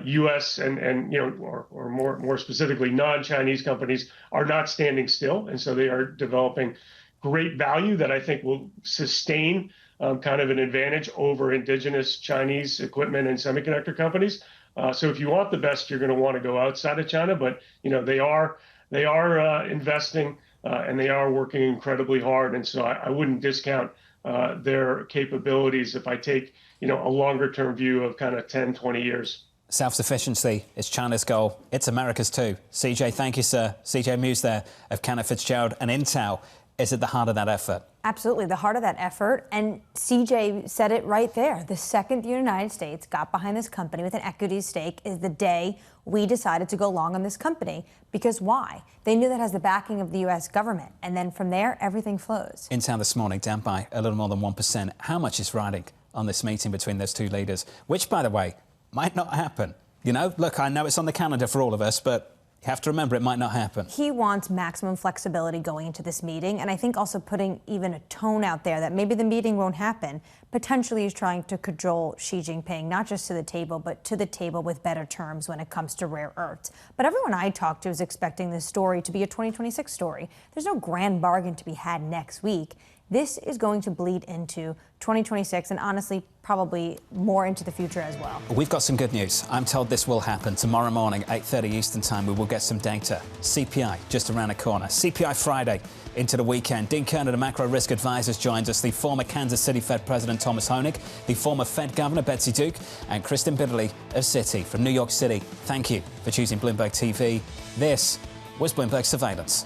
U.S. and or more specifically, non-Chinese companies are not standing still. And so they are developing great value that I think will sustain kind of an advantage over indigenous Chinese equipment and semiconductor companies. So if you want the best, you're going to want to go outside of China. But, they are investing and they are working incredibly hard. And so I wouldn't discount their capabilities if I take, a longer term view of kind of 10, 20 years. Self-sufficiency is China's goal. It's America's too. CJ, thank you, sir. CJ Muse there of Cantor Fitzgerald and Intel. is at the heart of that effort. Absolutely, the heart of that effort. And CJ said it right there. The second the United States got behind this company with an equity stake is the day we decided to go long on this company. Because why? They knew that has the backing of the U.S. government. And then from there, everything flows. Intel this morning down by a little more than 1%. How much is riding on this meeting between those two leaders? Which, by the way, might not happen. You know, look, I know it's on the calendar for all of us, but you have to remember it might not happen. He wants maximum flexibility going into this meeting, and I think also putting even a tone out there that maybe the meeting won't happen. Potentially he's trying to cajole Xi Jinping, not just to the table, but to the table with better terms when it comes to rare earths. But everyone I talked to is expecting this story to be a 2026 story. There's no grand bargain to be had next week. This is going to bleed into 2026 and honestly, probably more into the future as well. We've got some good news. I'm told this will happen tomorrow morning, 8:30 Eastern time. We will get some data. CPI just around the corner. CPI Friday into the weekend. Dean Kerner of Macro Risk Advisors joins us. The former Kansas City Fed President Thomas Hoenig, the former Fed Governor Betsy Duke, and Kristen Bitterly of Citi from New York City. Thank you for choosing Bloomberg TV. This was Bloomberg Surveillance.